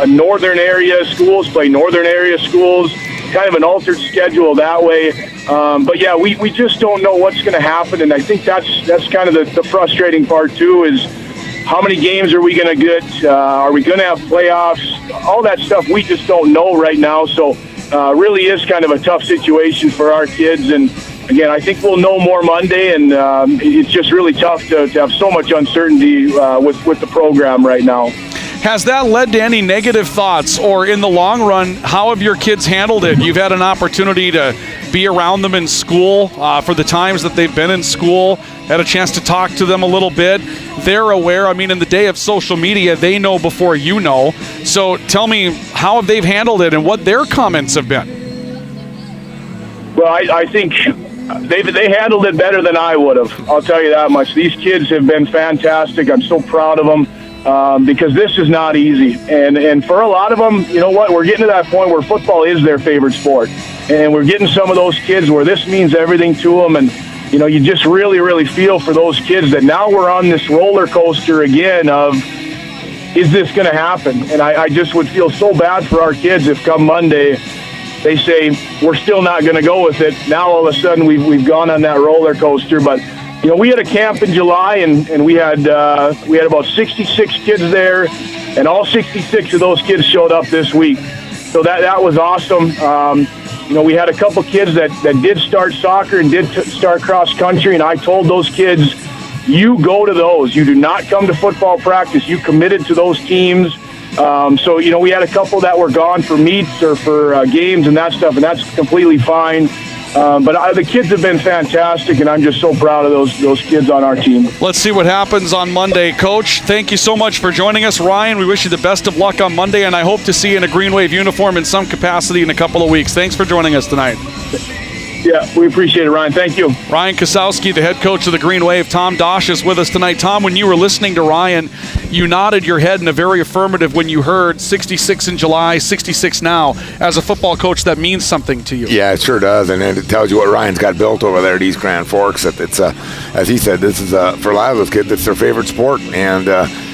northern area schools, play northern area schools, kind of an altered schedule that way. But yeah, we just don't know what's going to happen, and I think that's kind of the frustrating part too, is how many games are we going to get? Are we going to have playoffs? All that stuff we just don't know right now. So really is kind of a tough situation for our kids. And again, I think we'll know more Monday, and it's just really tough to have so much uncertainty with the program right now. Has that led to any negative thoughts, or in the long run, how have your kids handled it? You've had an opportunity to be around them in school for the times that they've been in school, had a chance to talk to them a little bit. They're aware. I mean, in the day of social media, they know before you know. So tell me, how have they handled it and what their comments have been? Well, I think they handled it better than I would have. I'll tell you that much. These kids have been fantastic. I'm so proud of them. because this is not easy. And for a lot of them, you know what, we're getting to that point where football is their favorite sport. And we're getting some of those kids where this means everything to them. And, you know, you just really, really feel for those kids that now we're on this roller coaster again of, is this going to happen? And I just would feel so bad for our kids if come Monday they say, we're still not going to go with it. Now all of a sudden we've gone on that roller coaster. But, you know, we had a camp in July, and we had about 66 kids there, and all 66 of those kids showed up this week. So that was awesome. You know, we had a couple kids that did start soccer and did start cross country, and I told those kids, you go to those. You do not come to football practice. You committed to those teams. So, you know, we had a couple that were gone for meets or for games and that stuff, and that's completely fine. But the kids have been fantastic, and I'm just so proud of those kids on our team. Let's see what happens on Monday. Coach, thank you so much for joining us. Ryan, we wish you the best of luck on Monday, and I hope to see you in a Green Wave uniform in some capacity in a couple of weeks. Thanks for joining us tonight. Yeah, we appreciate it, Ryan. Thank you. Ryan Kasowski, the head coach of the Green Wave. Tom Dosh is with us tonight. Tom, when you were listening to Ryan, you nodded your head in a very affirmative when you heard 66 in July, 66 now. As a football coach, that means something to you. Yeah, it sure does, and it tells you what Ryan's got built over there at East Grand Forks. It's as he said, this is for a lot of those kids, it's their favorite sport, and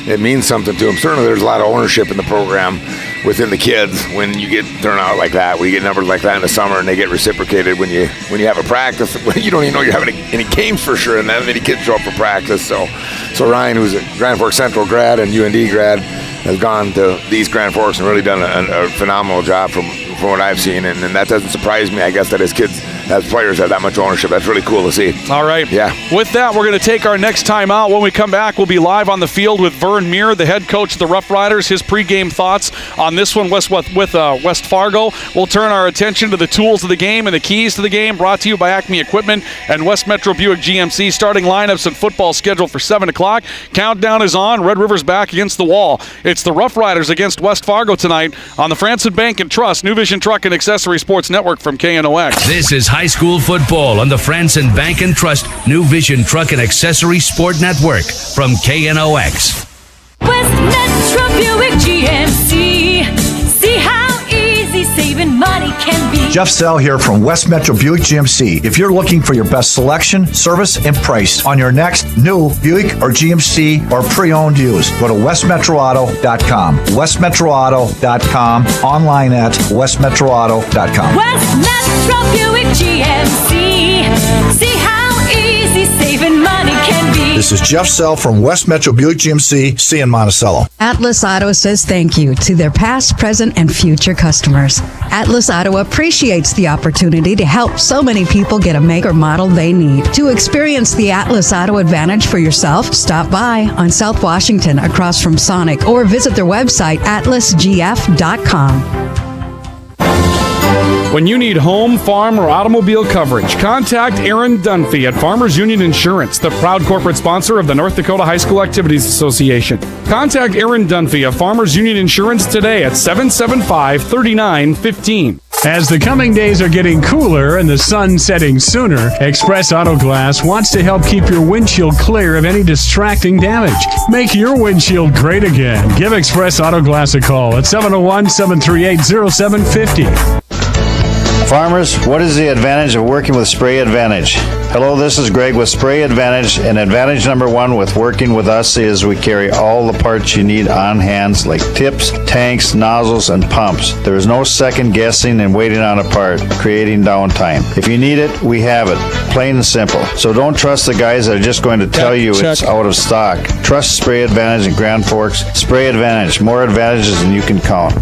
it means something to them. Certainly, there's a lot of ownership in the program within the kids when you get turnout like that, when you get numbers like that in the summer, and they get reciprocated when you have a practice. You don't even know you're having any games for sure, and that many kids show up for practice. So Ryan, who's a Grand Forks Central grad and UND grad, has gone to the East Grand Forks and really done a phenomenal job from what I've seen, and that doesn't surprise me. I guess that his kids, as players, have that much ownership. That's really cool to see. All right. Yeah. With that, we're going to take our next time out. When we come back, we'll be live on the field with Vern Muir, the head coach of the Roughriders. His pregame thoughts on this one with West Fargo. We'll turn our attention to the tools of the game and the keys to the game, brought to you by Acme Equipment and West Metro Buick GMC. Starting lineups and football scheduled for 7 o'clock. Countdown is on. Red River's back against the wall. It's the Roughriders against West Fargo tonight on the Franson Bank and Trust New Vision Truck and Accessory Sports Network from KNOX. This is high school football on the Franson Bank and Trust New Vision Truck and Accessory Sport Network from KNOX. West Metro Buick GMC. See how easy saving money can be. Jeff Sell here from West Metro Buick GMC. If you're looking for your best selection, service, and price on your next new Buick or GMC or pre-owned used, go to westmetroauto.com. westmetroauto.com, online at westmetroauto.com. West Metro Buick GMC. See how easy saving money can be. This is Jeff Sell from West Metro Buick GMC, C in Monticello. Atlas Auto says thank you to their past, present, and future customers. Atlas Auto appreciates the opportunity to help so many people get a make or model they need. To experience the Atlas Auto advantage for yourself, stop by on South Washington across from Sonic or visit their website, atlasgf.com. When you need home, farm, or automobile coverage, contact Aaron Dunphy at Farmers Union Insurance, the proud corporate sponsor of the North Dakota High School Activities Association. Contact Aaron Dunphy of Farmers Union Insurance today at 775-3915. As the coming days are getting cooler and the sun setting sooner, Express Auto Glass wants to help keep your windshield clear of any distracting damage. Make your windshield great again. Give Express Auto Glass a call at 701-738-0750. Farmers, what is the advantage of working with Spray Advantage? Hello, this is Greg with Spray Advantage, and advantage number one with working with us is we carry all the parts you need on hand, like tips, tanks, nozzles, and pumps. There is no second guessing and waiting on a part, creating downtime. If you need it, we have it, plain and simple. So don't trust the guys that are just going to tell you it's out of stock. Trust Spray Advantage in Grand Forks. Spray Advantage, more advantages than you can count.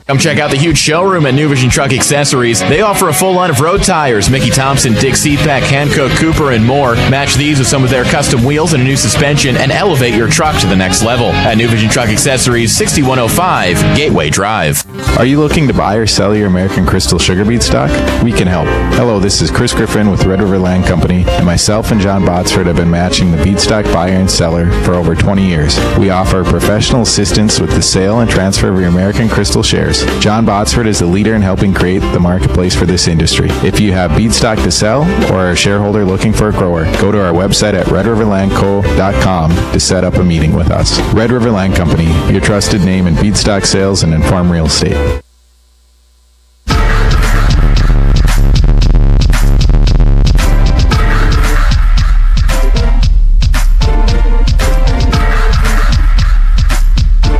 Come check out the huge showroom at New Vision Truck Accessories. They offer a full line of road tires, Mickey Thompson, Dick Seatback, Hankook, Cooper, and more. Match these with some of their custom wheels and a new suspension and elevate your truck to the next level. At New Vision Truck Accessories, 6105 Gateway Drive. Are you looking to buy or sell your American Crystal sugar beet stock? We can help. Hello, this is Chris Griffin with Red River Land Company, and myself and John Botsford have been matching the beet stock buyer and seller for over 20 years. We offer professional assistance with the sale and transfer of your American Crystal shares. ourselves. John Botsford is the leader in helping create the marketplace for this industry. If you have bead stock to sell or are a shareholder looking for a grower, go to our website at redriverlandco.com to set up a meeting with us. Red River Land Company, your trusted name in bead stock sales and in farm real estate.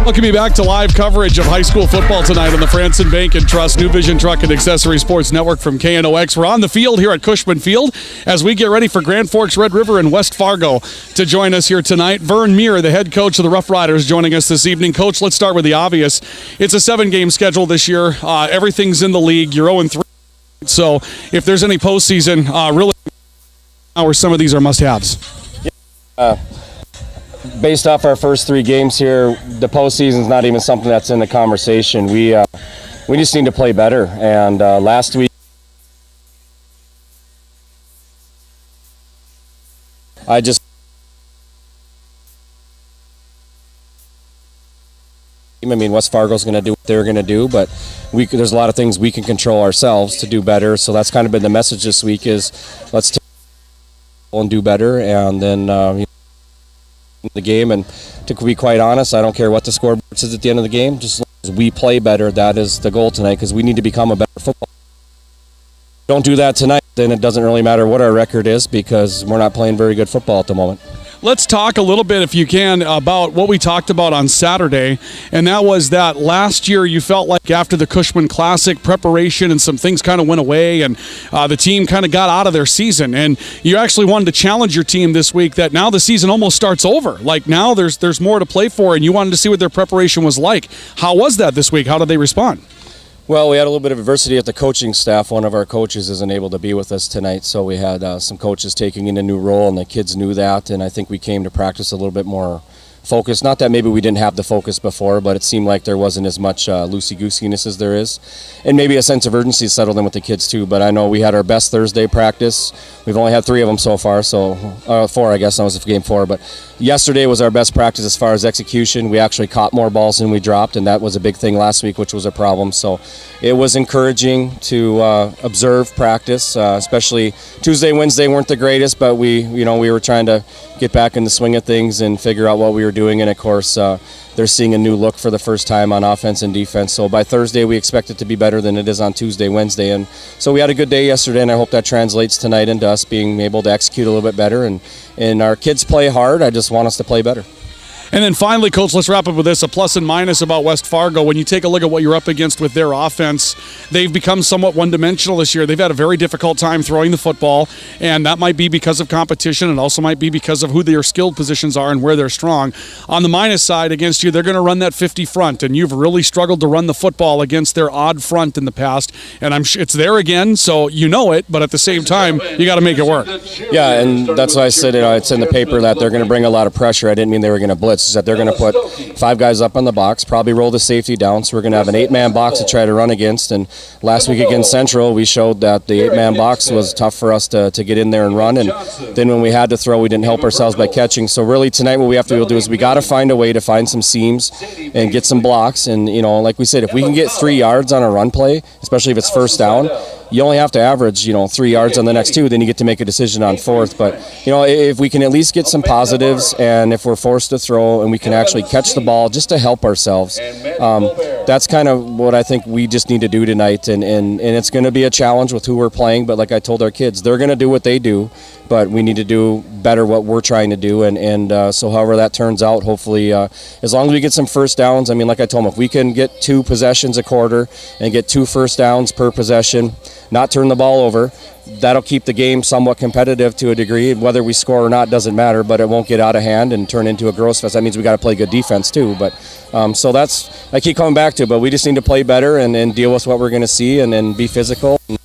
Welcome you back to live coverage of high school football tonight on the Franson Bank and Trust New Vision Truck and Accessory Sports Network from KNOX. We're on the field here at Cushman Field as we get ready for Grand Forks, Red River, and West Fargo to join us here tonight. Vern Muir, the head coach of the Roughriders, joining us this evening. Coach, let's start with the obvious. It's a 7-game schedule this year. Everything's in the league. You're 0-3. So if there's any postseason, really, or some of these are must-haves. Based off our first 3 games here, the postseason's not even something that's in the conversation. We just need to play better. And last week, I mean, West Fargo's going to do what they're going to do, but there's a lot of things we can control ourselves to do better. So that's kind of been the message this week is let's take and do better, and then the game. And to be quite honest, I don't care what the scoreboard says at the end of the game, just as we play better, that is the goal tonight, because we need to become a better football. Don't do that tonight, then it doesn't really matter what our record is, because we're not playing very good football at the moment. Let's talk a little bit, if you can, about what we talked about on Saturday, and that was that last year you felt like after the Cushman Classic preparation and some things kind of went away, and the team kind of got out of their season, and you actually wanted to challenge your team this week that now the season almost starts over. Like now there's more to play for, and you wanted to see what their preparation was like. How was that this week? How did they respond? Well, we had a little bit of adversity at the coaching staff. One of our coaches isn't able to be with us tonight, so we had some coaches taking in a new role, and the kids knew that, and I think we came to practice a little bit more focused. Not that maybe we didn't have the focus before, but it seemed like there wasn't as much loosey-goosiness as there is, and maybe a sense of urgency settled in with the kids too. But I know we had our best Thursday practice. We've only had 3 of them so far, so 4, I guess. That was game 4, but yesterday was our best practice as far as execution. We actually caught more balls than we dropped, and that was a big thing last week, which was a problem. So it was encouraging to observe practice, especially Tuesday, Wednesday weren't the greatest, but we were trying to get back in the swing of things and figure out what we were doing. And of course, they're seeing a new look for the first time on offense and defense. So by Thursday, we expect it to be better than it is on Tuesday, Wednesday. And so we had a good day yesterday, and I hope that translates tonight into us being able to execute a little bit better. And our kids play hard. I just want us to play better. And then finally, Coach, let's wrap up with this, a plus and minus about West Fargo. When you take a look at what you're up against with their offense, they've become somewhat one-dimensional this year. They've had a very difficult time throwing the football, and that might be because of competition. It also might be because of who their skilled positions are and where they're strong. On the minus side against you, they're going to run that 50 front, and you've really struggled to run the football against their odd front in the past. And I'm sure it's there again, so you know it, but at the same time, you got to make it work. Yeah, and that's why I said it's in the paper that they're going to bring a lot of pressure. I didn't mean they were going to blitz. Is that they're going to put 5 guys up on the box, probably roll the safety down, so we're going to have an 8-man box to try to run against. And last week against Central, we showed that the 8-man box was tough for us to get in there and run, and then when we had to throw, we didn't help ourselves by catching. So really tonight what we have to do is we got to find a way to find some seams and get some blocks. And like we said, if we can get 3 yards on a run play, especially if it's first down, you only have to average 3 yards on the next 2, then you get to make a decision on 4th. But if we can at least get some positives, and if we're forced to throw and we can actually catch the ball just to help ourselves, that's kind of what I think we just need to do tonight. And it's going to be a challenge with who we're playing, but like I told our kids, they're going to do what they do, but we need to do better what we're trying to do. And so however that turns out, hopefully, as long as we get some first downs, I mean, like I told them, if we can get 2 possessions a quarter and get 2 first downs per possession, not turn the ball over, that'll keep the game somewhat competitive to a degree. Whether we score or not doesn't matter, but it won't get out of hand and turn into a gross fest. That means we got to play good defense too. But so that's, I keep coming back to, but we just need to play better and deal with what we're going to see and be physical and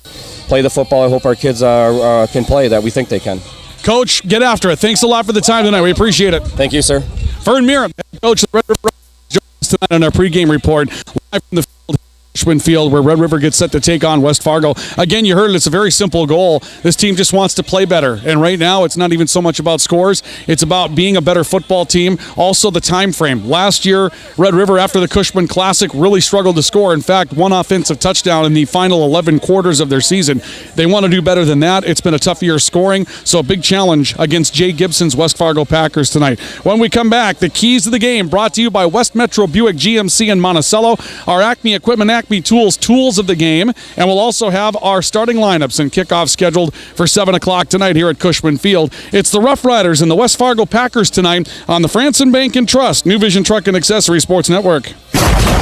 play the football I hope our kids can play that we think they can. Coach, get after it. Thanks a lot for the time tonight. We appreciate it. Thank you, sir. Vern Muir, coach of the Red River, joins us tonight on our pregame report live from the field. Cushman Field, where Red River gets set to take on West Fargo. Again, you heard it. It's a very simple goal. This team just wants to play better. And right now, it's not even so much about scores. It's about being a better football team. Also, the time frame. Last year, Red River, after the Cushman Classic, really struggled to score. In fact, one offensive touchdown in the final 11 quarters of their season. They want to do better than that. It's been a tough year scoring, so a big challenge against Jay Gibson's West Fargo Packers tonight. When we come back, the keys to the game brought to you by West Metro Buick GMC in Monticello, our Acme Equipment, Acme Tools of the game, and we'll also have our starting lineups and kickoff scheduled for 7 o'clock tonight here at Cushman Field. It's the Roughriders and the West Fargo Packers tonight on the Franson Bank and Trust New Vision Truck and Accessory Sports Network.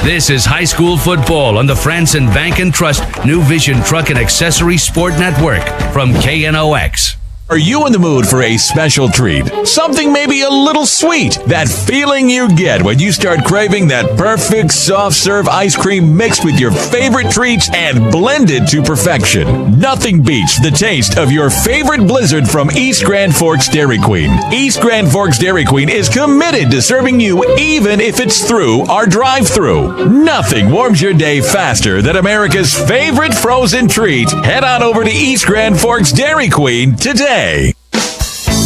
This is high school football on the Franson Bank and Trust New Vision Truck and Accessory Sport Network from KNOX. Are you in the mood for a special treat? Something maybe a little sweet. That feeling you get when you start craving that perfect soft serve ice cream mixed with your favorite treats and blended to perfection. Nothing beats the taste of your favorite blizzard from East Grand Forks Dairy Queen. East Grand Forks Dairy Queen is committed to serving you even if it's through our drive-thru. Nothing warms your day faster than America's favorite frozen treat. Head on over to East Grand Forks Dairy Queen today.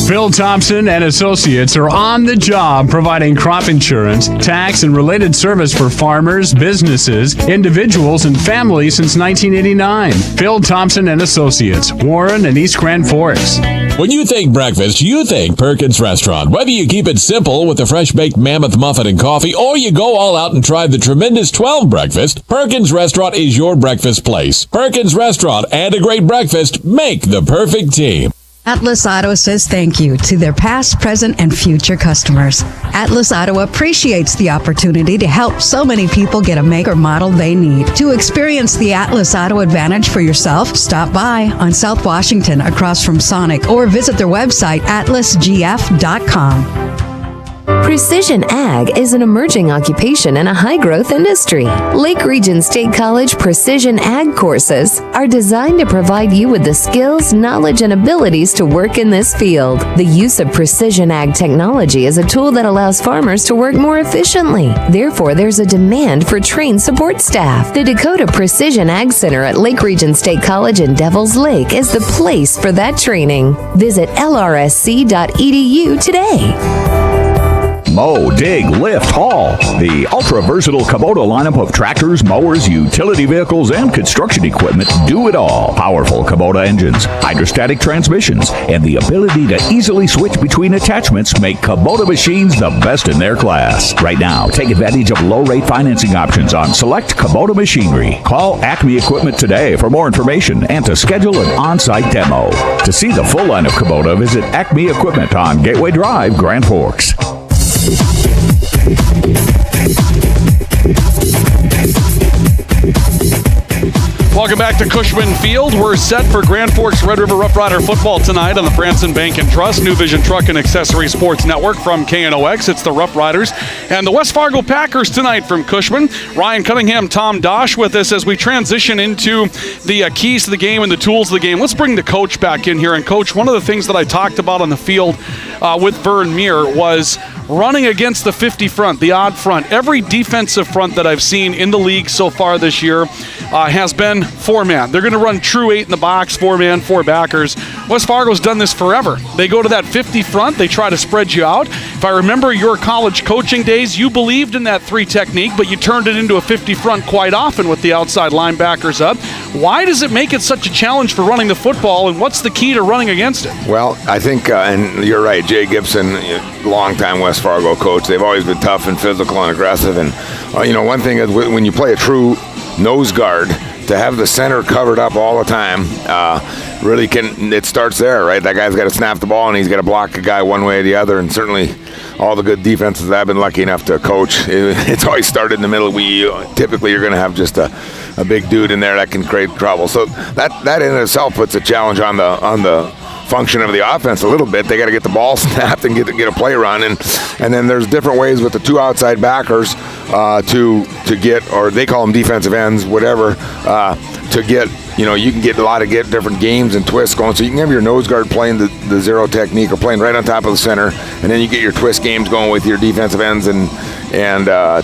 Phil Thompson and Associates are on the job providing crop insurance, tax, and related service for farmers, businesses, individuals, and families since 1989. Phil Thompson and Associates, Warren and East Grand Forks. When you think breakfast, you think Perkins Restaurant. Whether you keep it simple with the fresh-baked mammoth muffin and coffee, or you go all out and try the tremendous 12 breakfast, Perkins Restaurant is your breakfast place. Perkins Restaurant and a great breakfast make the perfect team. Atlas Auto says thank you to their past, present, and future customers. Atlas Auto appreciates the opportunity to help so many people get a make or model they need. To experience the Atlas Auto advantage for yourself, stop by on South Washington across from Sonic or visit their website atlasgf.com. Precision Ag is an emerging occupation in a high-growth industry. Lake Region State College Precision Ag courses are designed to provide you with the skills, knowledge, and abilities to work in this field. The use of Precision Ag technology is a tool that allows farmers to work more efficiently. Therefore, there's a demand for trained support staff. The Dakota Precision Ag Center at Lake Region State College in Devils Lake is the place for that training. Visit lrsc.edu today. Mow, dig, lift, haul. The ultra-versatile Kubota lineup of tractors, mowers, utility vehicles, and construction equipment do it all. Powerful Kubota engines, hydrostatic transmissions, and the ability to easily switch between attachments make Kubota machines the best in their class. Right now, take advantage of low-rate financing options on select Kubota machinery. Call Acme Equipment today for more information and to schedule an on-site demo. To see the full line of Kubota, visit Acme Equipment on Gateway Drive, Grand Forks. Welcome back to Cushman Field. We're set for Grand Forks Red River Roughrider football tonight on the Franson Bank and Trust New Vision Truck and Accessory Sports Network from KNOX. It's the Roughriders and the West Fargo Packers tonight from Cushman. Ryan Cunningham, Tom Dosh with us as we transition into the keys to the game and the tools of the game. Let's bring the coach back in here. And Coach, one of the things that I talked about on the field with Vern Muir was running against the 50 front, the odd front. Every defensive front that I've seen in the league so far this year has been four-man. They're going to run true 8 in the box, four-man, four backers. West Fargo's done this forever. They go to that 50 front. They try to spread you out. If I remember your college coaching days, you believed in that 3 technique, but you turned it into a 50 front quite often with the outside linebackers up. Why does it make it such a challenge for running the football, and what's the key to running against it? Well, I think, and you're right, Jay Gibson, longtime West Fargo coach, they've always been tough and physical and aggressive. And, one thing is when you play a true nose guard, to have the center covered up all the time really it starts there, right? That guy's got to snap the ball and he's got to block a guy one way or the other. And certainly all the good defenses that I've been lucky enough to coach, it's always started in the middle. Typically you're going to have just a big dude in there that can create trouble. So that in itself puts a challenge on the function of the offense a little bit. They got to get the ball snapped and get a play run, and then there's different ways with the two outside backers to get, or they call them defensive ends, whatever, to get. You can get different games and twists going. So you can have your nose guard playing the zero technique or playing right on top of the center, and then you get your twist games going with your defensive ends and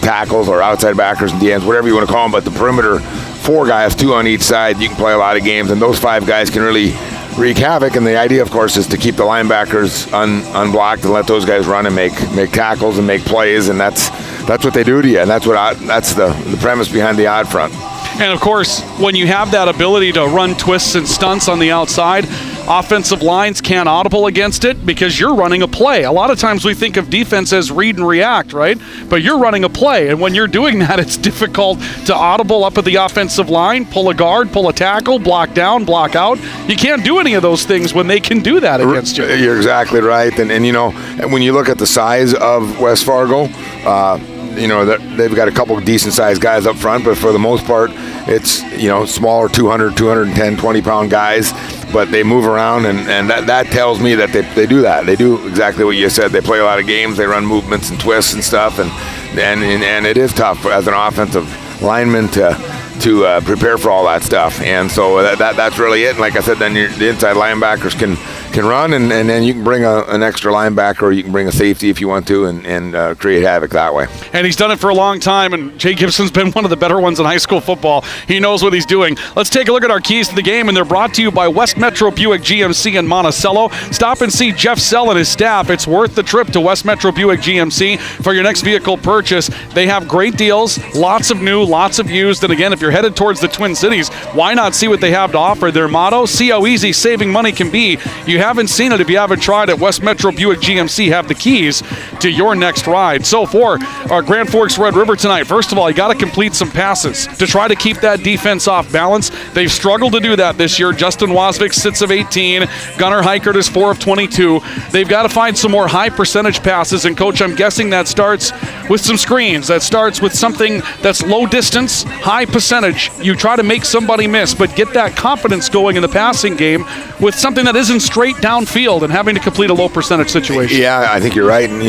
tackles or outside backers and DNs, whatever you want to call them. But the perimeter, 4 guys, 2 on each side, you can play a lot of games, and those 5 guys can really wreak havoc. And the idea, of course, is to keep the linebackers unblocked and let those guys run and make tackles and make plays, and that's what they do to you, and that's the premise behind the odd front. And, of course, when you have that ability to run twists and stunts on the outside, offensive lines can't audible against it because you're running a play. A lot of times we think of defense as read and react, right? But you're running a play, and when you're doing that, it's difficult to audible up at the offensive line, pull a guard, pull a tackle, block down, block out. You can't do any of those things when they can do that against you. You're exactly right. And when you look at the size of West Fargo, they've got a couple of decent-sized guys up front, but for the most part, it's, smaller 200, 210, 20-pound guys, but they move around, and that tells me that they do that. They do exactly what you said. They play a lot of games. They run movements and twists and stuff, and it is tough as an offensive lineman to prepare for all that stuff. And so that's really it. And like I said, then the inside linebackers can run, and then you can bring an extra linebacker, or you can bring a safety if you want to, and create havoc that way. And he's done it for a long time, and Jay Gibson's been one of the better ones in high school football. He knows what he's doing. Let's take a look at our keys to the game, and they're brought to you by West Metro Buick GMC in Monticello. Stop and see Jeff Sell and his staff. It's worth the trip to West Metro Buick GMC for your next vehicle purchase. They have great deals, lots of new, lots of used, and again, if you're headed towards the Twin Cities, why not see what they have to offer? Their motto, see how easy saving money can be. You haven't seen it if you haven't tried it. West Metro Buick GMC have the keys to your next ride. So for our Grand Forks Red River tonight, first of all, you got to complete some passes to try to keep that defense off balance. They've struggled to do that this year. Justin Wasvik, 6 of 18. Gunnar Heikert is 4 of 22. They've got to find some more high percentage passes, and Coach, I'm guessing that starts with some screens. That starts with something that's low distance, high percentage. You try to make somebody miss, but get that confidence going in the passing game with something that isn't straight downfield and having to complete a low percentage situation. Yeah, I think you're right. And,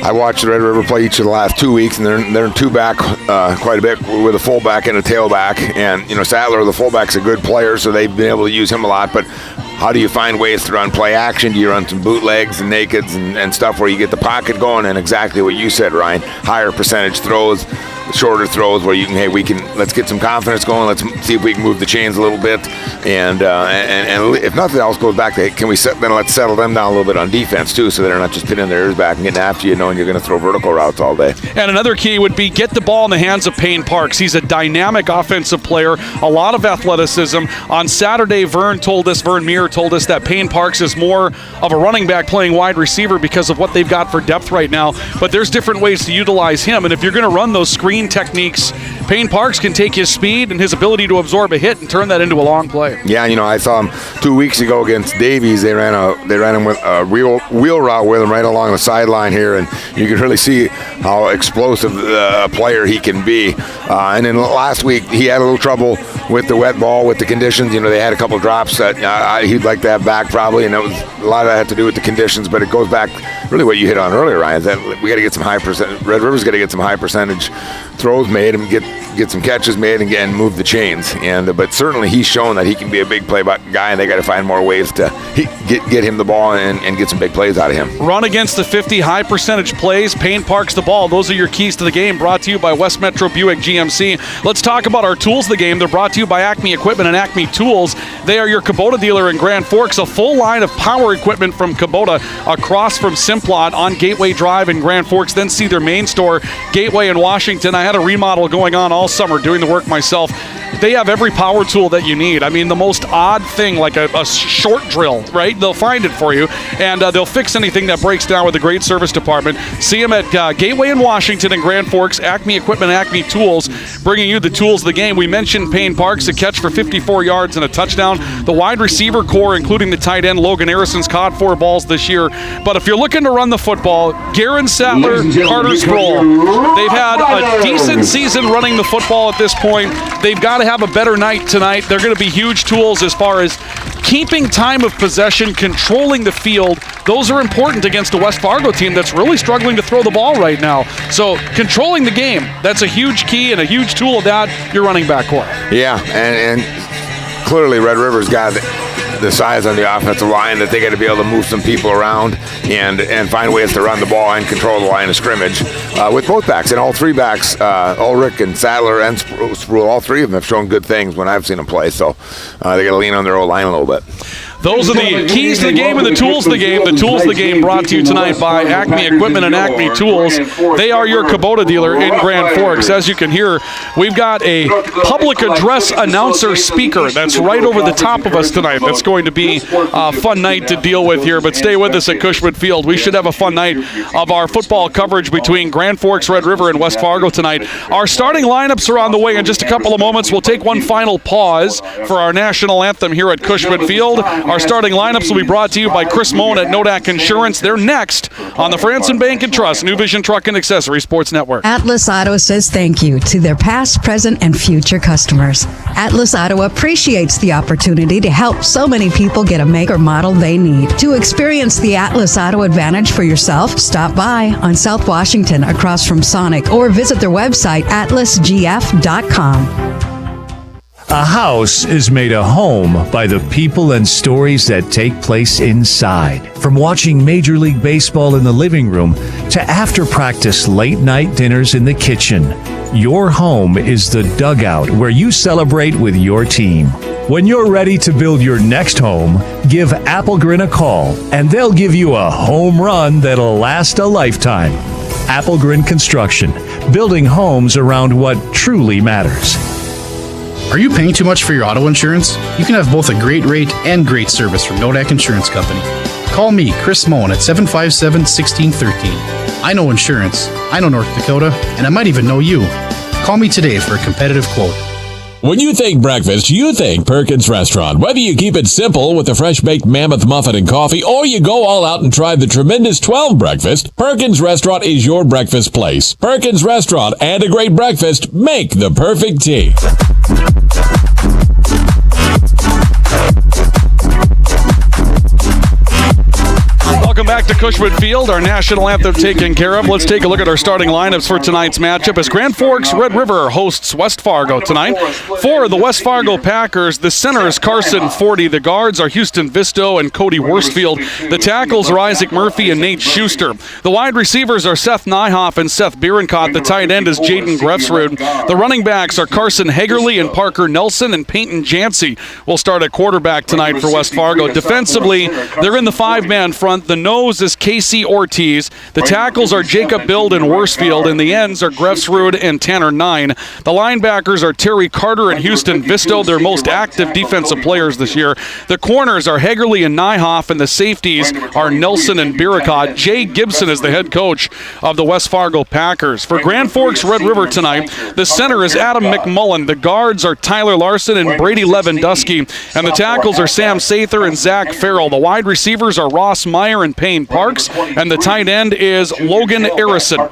I watched the Red River play each of the last 2 weeks, and they're in two-back quite a bit with a fullback and a tailback. And, Sattler, the fullback's a good player, so they've been able to use him a lot. But how do you find ways to run play action? Do you run some bootlegs and nakeds and stuff where you get the pocket going? And exactly what you said, Ryan, higher percentage throws, shorter throws where you can, let's get some confidence going. Let's see if we can move the chains a little bit. And if nothing else goes back to, let's settle them down a little bit on defense too, so they're not just pinning their ears back and getting after you, knowing you're going to throw vertical routes all day. And another key would be get the ball in the hands of Payne Parks. He's a dynamic offensive player, a lot of athleticism. On Saturday, Vern Muir told us that Payne Parks is more of a running back playing wide receiver because of what they've got for depth right now. But there's different ways to utilize him. And if you're going to run those screen techniques, Payne Parks can take his speed and his ability to absorb a hit and turn that into a long play. Yeah, I saw him 2 weeks ago against Davies. They ran him with a wheel route with him right along the sideline here, and you can really see how explosive a player he can be. And then last week he had a little trouble with the wet ball, with the conditions. They had a couple drops that he'd like to have back probably, and a lot of that had to do with the conditions. But it goes back really what you hit on earlier, Ryan, is that we got to get some high percent. Red River's got to get some high percentage throws made and get some catches made and move the chains. But certainly he's shown that he can be a big play guy, and they got to find more ways to get him the ball and get some big plays out of him. Run against the 50 high percentage plays. Payne Parks the ball. Those are your keys to the game, brought to you by West Metro Buick GMC. Let's talk about our tools of the game. They're brought to you by Acme Equipment and Acme Tools. They are your Kubota dealer in Grand Forks. A full line of power equipment from Kubota across from Simplot on Gateway Drive in Grand Forks. Then see their main store, Gateway in Washington. I had a remodel going on all summer doing the work myself. They have every power tool that you need. I mean, the most odd thing, like a short drill, right? They'll find it for you, and they'll fix anything that breaks down with a great service department. See them at Gateway in Washington and Grand Forks. Acme Equipment, Acme Tools, bringing you the tools of the game. We mentioned Payne Parks, a catch for 54 yards and a touchdown. The wide receiver core, including the tight end, Logan Harrison's caught 4 balls this year. But if you're looking to run the football, Garen Sattler, Carter Sproul, they've had a decent season running the football at this point. They've got to have a better night tonight. They're going to be huge tools as far as keeping time of possession, controlling the field. Those are important against a West Fargo team that's really struggling to throw the ball right now. So controlling the game, that's a huge key and a huge tool of that, your running back core. Yeah, and clearly Red River's got the size on the offensive line that they got to be able to move some people around and find ways to run the ball and control the line of scrimmage with both backs. And all three backs, Ulrich and Sadler and Sproul, all three of them have shown good things when I've seen them play. So they got to lean on their O-line a little bit. Those are the keys to the game and the tools of the game. The tools of the game brought to you tonight by Acme Equipment and Acme Tools. They are your Kubota dealer in Grand Forks. As you can hear, we've got a public address announcer speaker that's right over the top of us tonight. That's going to be a fun night to deal with here, but stay with us at Cushman Field. We should have a fun night of our football coverage between Grand Forks, Red River, and West Fargo tonight. Our starting lineups are on the way in just a couple of moments. We'll take one final pause for our national anthem here at Cushman Field. Our starting lineups will be brought to you by Chris Moen at Nodak Insurance. They're next on the Franson Bank and Trust New Vision Truck and Accessory Sports Network. Atlas Auto says thank you to their past, present, and future customers. Atlas Auto appreciates the opportunity to help so many people get a make or model they need. To experience the Atlas Auto advantage for yourself, stop by on South Washington across from Sonic or visit their website atlasgf.com. A house is made a home by the people and stories that take place inside. From watching Major League Baseball in the living room to after-practice late-night dinners in the kitchen, your home is the dugout where you celebrate with your team. When you're ready to build your next home, give Applegren a call, and they'll give you a home run that'll last a lifetime. Applegren Construction, building homes around what truly matters. Are you paying too much for your auto insurance? You can have both a great rate and great service from Nodak Insurance Company. Call me, Chris Moen, at 757-1613. I know insurance, I know North Dakota, and I might even know you. Call me today for a competitive quote. When you think breakfast, you think Perkins Restaurant. Whether you keep it simple with the fresh-baked mammoth muffin and coffee, or you go all out and try the tremendous 12 breakfast, Perkins Restaurant is your breakfast place. Perkins Restaurant and a great breakfast make the perfect tea. Welcome back to Cushman Field, our national anthem taken care of. Let's take a look at our starting lineups for tonight's matchup as Grand Forks Red River hosts West Fargo tonight. For the West Fargo Packers, the center is Carson 40. The guards are Houston Visto and Cody Worstfield. The tackles are Isaac Murphy and Nate Schuster. The wide receivers are Seth Nyhoff and Seth Bierenkott. The tight end is Jaden Grefsrud. The running backs are Carson Hagerly and Parker Nelson, and Peyton Jancy will start at quarterback tonight for West Fargo. Defensively, they're in the five-man front. The nose is Casey Ortiz. The tackles are Jacob Bild and Worsfield, and the ends are Grefsrud and Tanner Nine. The linebackers are Terry Carter and Houston Visto, their most active defensive players this year. The corners are Hagerly and Nyhoff, and the safeties are Nelson and Bierenkott. Jay Gibson is the head coach of the West Fargo Packers. For Grand Forks Red River tonight, the center is Adam McMullen. The guards are Tyler Larson and Brady Lewandowski, and the tackles are Sam Sather and Zach Farrell. The wide receivers are Ross Meyer and Payne Parks, and the tight end is Logan Arison.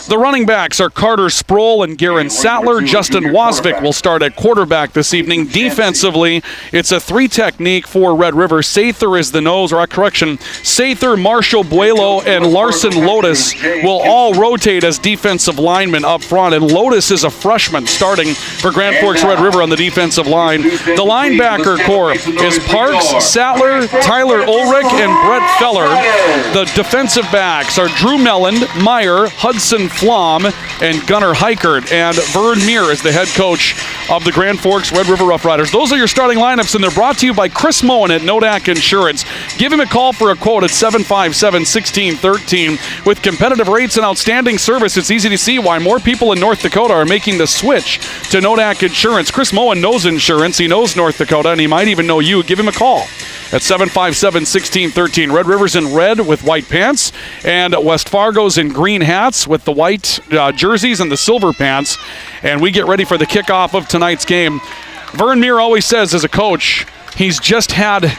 The running backs are Carter Sproul and Garen Sattler. Justin Wasvik will start at quarterback this evening. Defensively, it's a three technique for Red River. Sather is the nose, or correction, Sather, Marshall Buelo, and Larson Lotus will all rotate as defensive linemen up front, and Lotus is a freshman starting for Grand Forks Red River on the defensive line. The linebacker core is Parks, Sattler, Tyler Ulrich, and Brett Feller. The defensive backs are Drew Melland, Meyer, Hudson Flom, and Gunnar Heikert. And Vern Muir is the head coach of the Grand Forks Red River Roughriders. Those are your starting lineups, and they're brought to you by Chris Moen at Nodak Insurance. Give him a call for a quote at 757-1613. With competitive rates and outstanding service, it's easy to see why more people in North Dakota are making the switch to Nodak Insurance. Chris Moen knows insurance. He knows North Dakota, and he might even know you. Give him a call at 757-1613. Red River's in red with white pants, and West Fargo's in green hats with the white jerseys and the silver pants. And we get ready for the kickoff of tonight's game. Vern Muir always says, as a coach, he's just had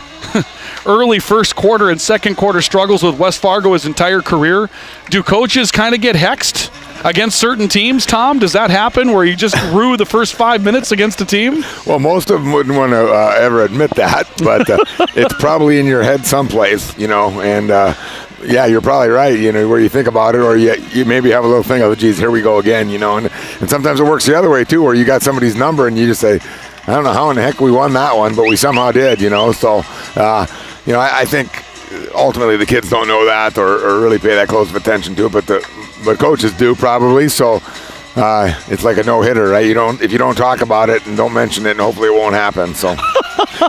early first quarter and second quarter struggles with West Fargo his entire career. Do coaches kind of get hexed against certain teams, Tom? Does that happen where you just rue the first 5 minutes against a team? Well, most of them wouldn't want to ever admit that, but it's probably in your head someplace, and yeah, you're probably right, where you think about it, or you maybe have a little thing of, geez, here we go again, and sometimes it works the other way, too, where you got somebody's number and you just say, I don't know how in the heck we won that one, but we somehow did, so, I think ultimately the kids don't know that or really pay that close of attention to it, but coaches do probably, so it's like a no-hitter, right? If you don't talk about it and don't mention it, and hopefully it won't happen, so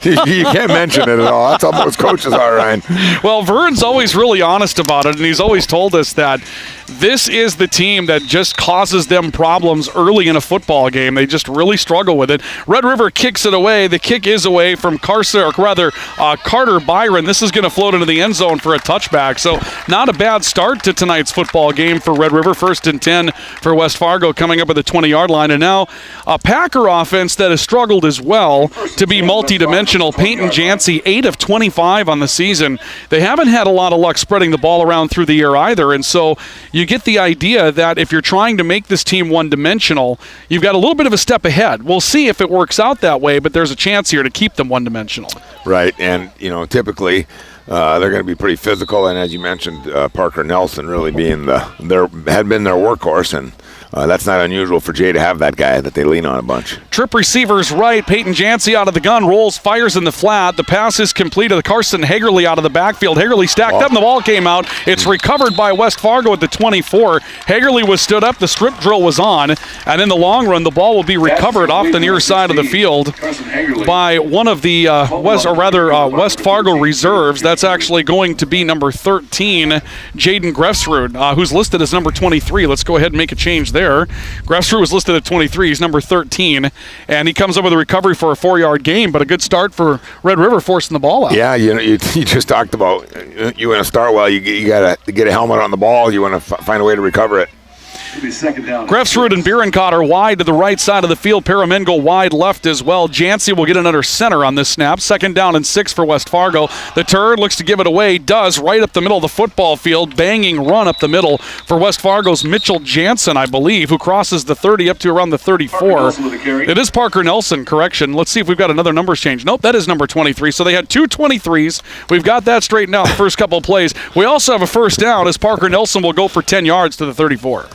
you can't mention it at all. That's how most coaches are, Ryan. Well, Vern's always really honest about it, and he's always told us that this is the team that just causes them problems early in a football game. They just really struggle with it. Red River kicks it away. The kick is away from Carter Byron. This is going to float into the end zone for a touchback. So not a bad start to tonight's football game for Red River. 1st and 10 for West Fargo coming up at the 20-yard line. And now a Packer offense that has struggled as well to be multi-dimensional. Peyton Jancy, 8 of 25 on the season. They haven't had a lot of luck spreading the ball around through the air either. And so you get the idea that if you're trying to make this team one-dimensional, you've got a little bit of a step ahead. We'll see if it works out that way, but there's a chance here to keep them one-dimensional. Right, and, typically they're going to be pretty physical, and as you mentioned, Parker Nelson really being had been their workhorse, and that's not unusual for Jay to have that guy that they lean on a bunch. Trip receivers right. Peyton Jancy out of the gun, rolls, fires in the flat. The pass is complete to Carson Hagerly out of the backfield. Hagerly stacked up, and the ball came out. It's recovered by West Fargo at the 24. Hagerly was stood up. The strip drill was on, and in the long run, the ball will be recovered off the near side of the field by one of the West Fargo reserves. That's actually going to be number 13, Jaden Grefsrud, who's listed as number 23. Let's go ahead and make a change there. Grefsrud was listed at 23. He's number 13, and he comes up with a recovery for a 4-yard gain, but a good start for Red River forcing the ball out. Yeah, you just talked about you want to start well. You got to get a helmet on the ball. You want to find a way to recover it. Grefsrud and Bierenkot wide to the right side of the field. Paramingo wide left as well. Jancy will get another center on this snap. 2nd down and 6 for West Fargo. The turn looks to give it away. Does right up the middle of the football field. Banging run up the middle for West Fargo's Mitchell Jansen, I believe, who crosses the 30 up to around the 34. It is Parker Nelson, correction. Let's see if we've got another numbers change. Nope, that is number 23. So they had 2 23s. We've got that straightened out the first couple of plays. We also have a 1st down as Parker Nelson will go for 10 yards to the 34.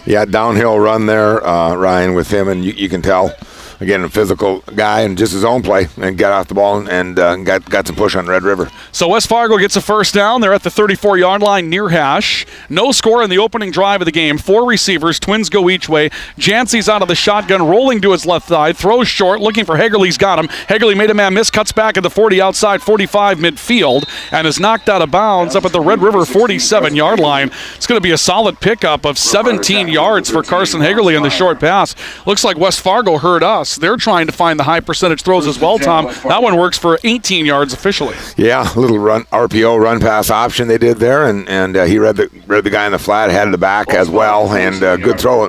Yeah, downhill run there, Ryan, with him, and you can tell, again, a physical guy and just his own play, and got off the ball and got some push on Red River. So West Fargo gets a 1st down. They're at the 34-yard line near hash. No score in the opening drive of the game. 4 receivers. Twins go each way. Jancy's out of the shotgun, rolling to his left side. Throws short, looking for Hagerly's got him. Hagerly made a man miss, cuts back at the 40 outside, 45 midfield, and is knocked out of bounds up at the Red River 47-yard line. It's going to be a solid pickup of 17 yards for Carson Hagerly in the short pass. Looks like West Fargo heard us. They're trying to find the high percentage throws as well, Tom. That one works for 18 yards officially. Yeah, a little RPO run pass option they did there, and he read the guy in the flat, had the back as well, and good throw.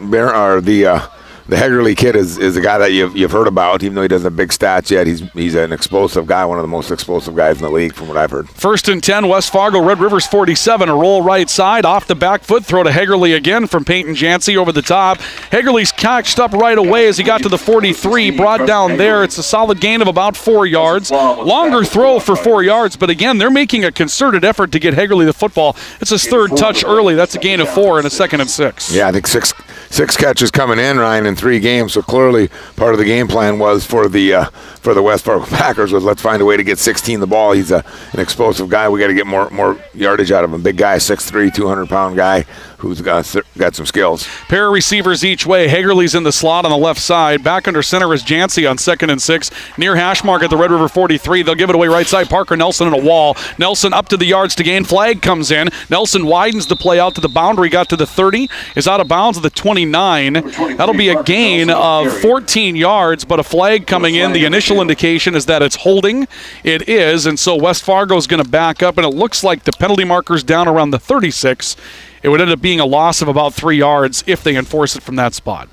The Hagerly kid is a guy that you've heard about, even though he doesn't have big stats yet. He's an explosive guy, one of the most explosive guys in the league from what I've heard. 1st and 10, West Fargo, Red River's 47. A roll right side, off the back foot, throw to Hagerly again from Peyton Jancy over the top. Hagerly's catched up right away as he got to the 43, brought down there. It's a solid gain of about 4 yards. Longer throw for 4 yards, but again, they're making a concerted effort to get Hagerly the football. It's his 3rd touch early. That's a gain of 4 and a 2nd and 6. Yeah, I think six catches coming in, Ryan, in 3 games. So clearly, part of the game plan was for the West Fargo Packers was let's find a way to get 16 the ball. He's an explosive guy. We got to get more yardage out of him. Big guy, 6'3", 200-pound guy who's got some skills. Pair of receivers each way. Hagerly's in the slot on the left side. Back under center is Jancy on 2nd and 6. Near hash mark at the Red River 43. They'll give it away right side. Parker Nelson in a wall. Nelson up to the yards to gain. Flag comes in. Nelson widens the play out to the boundary. Got to the 30. Is out of bounds at the 29. That'll be a gain of 14 yards, but a flag coming in. The initial indication is that it's holding. It is, and so West Fargo's going to back up, and it looks like the penalty marker's down around the 36. It would end up being a loss of about 3 yards if they enforce it from that spot.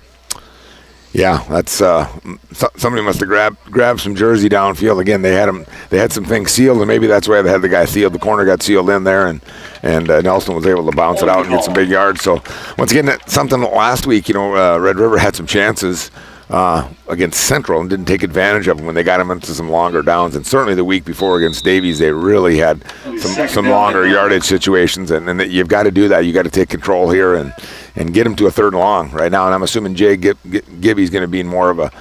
Yeah, that's somebody must have grabbed some jersey downfield. Again, they had some things sealed, and maybe that's why they had the guy sealed. The corner got sealed in there, and Nelson was able to bounce it out and get some big yards. So once again, that's something last week, Red River had some chances against Central and didn't take advantage of them when they got them into some longer downs. And certainly the week before against Davies, they really had some longer yardage situations. And you've got to do that. You got to take control here and get them to a 3rd and long right now. And I'm assuming Jay Gibby's going to be more of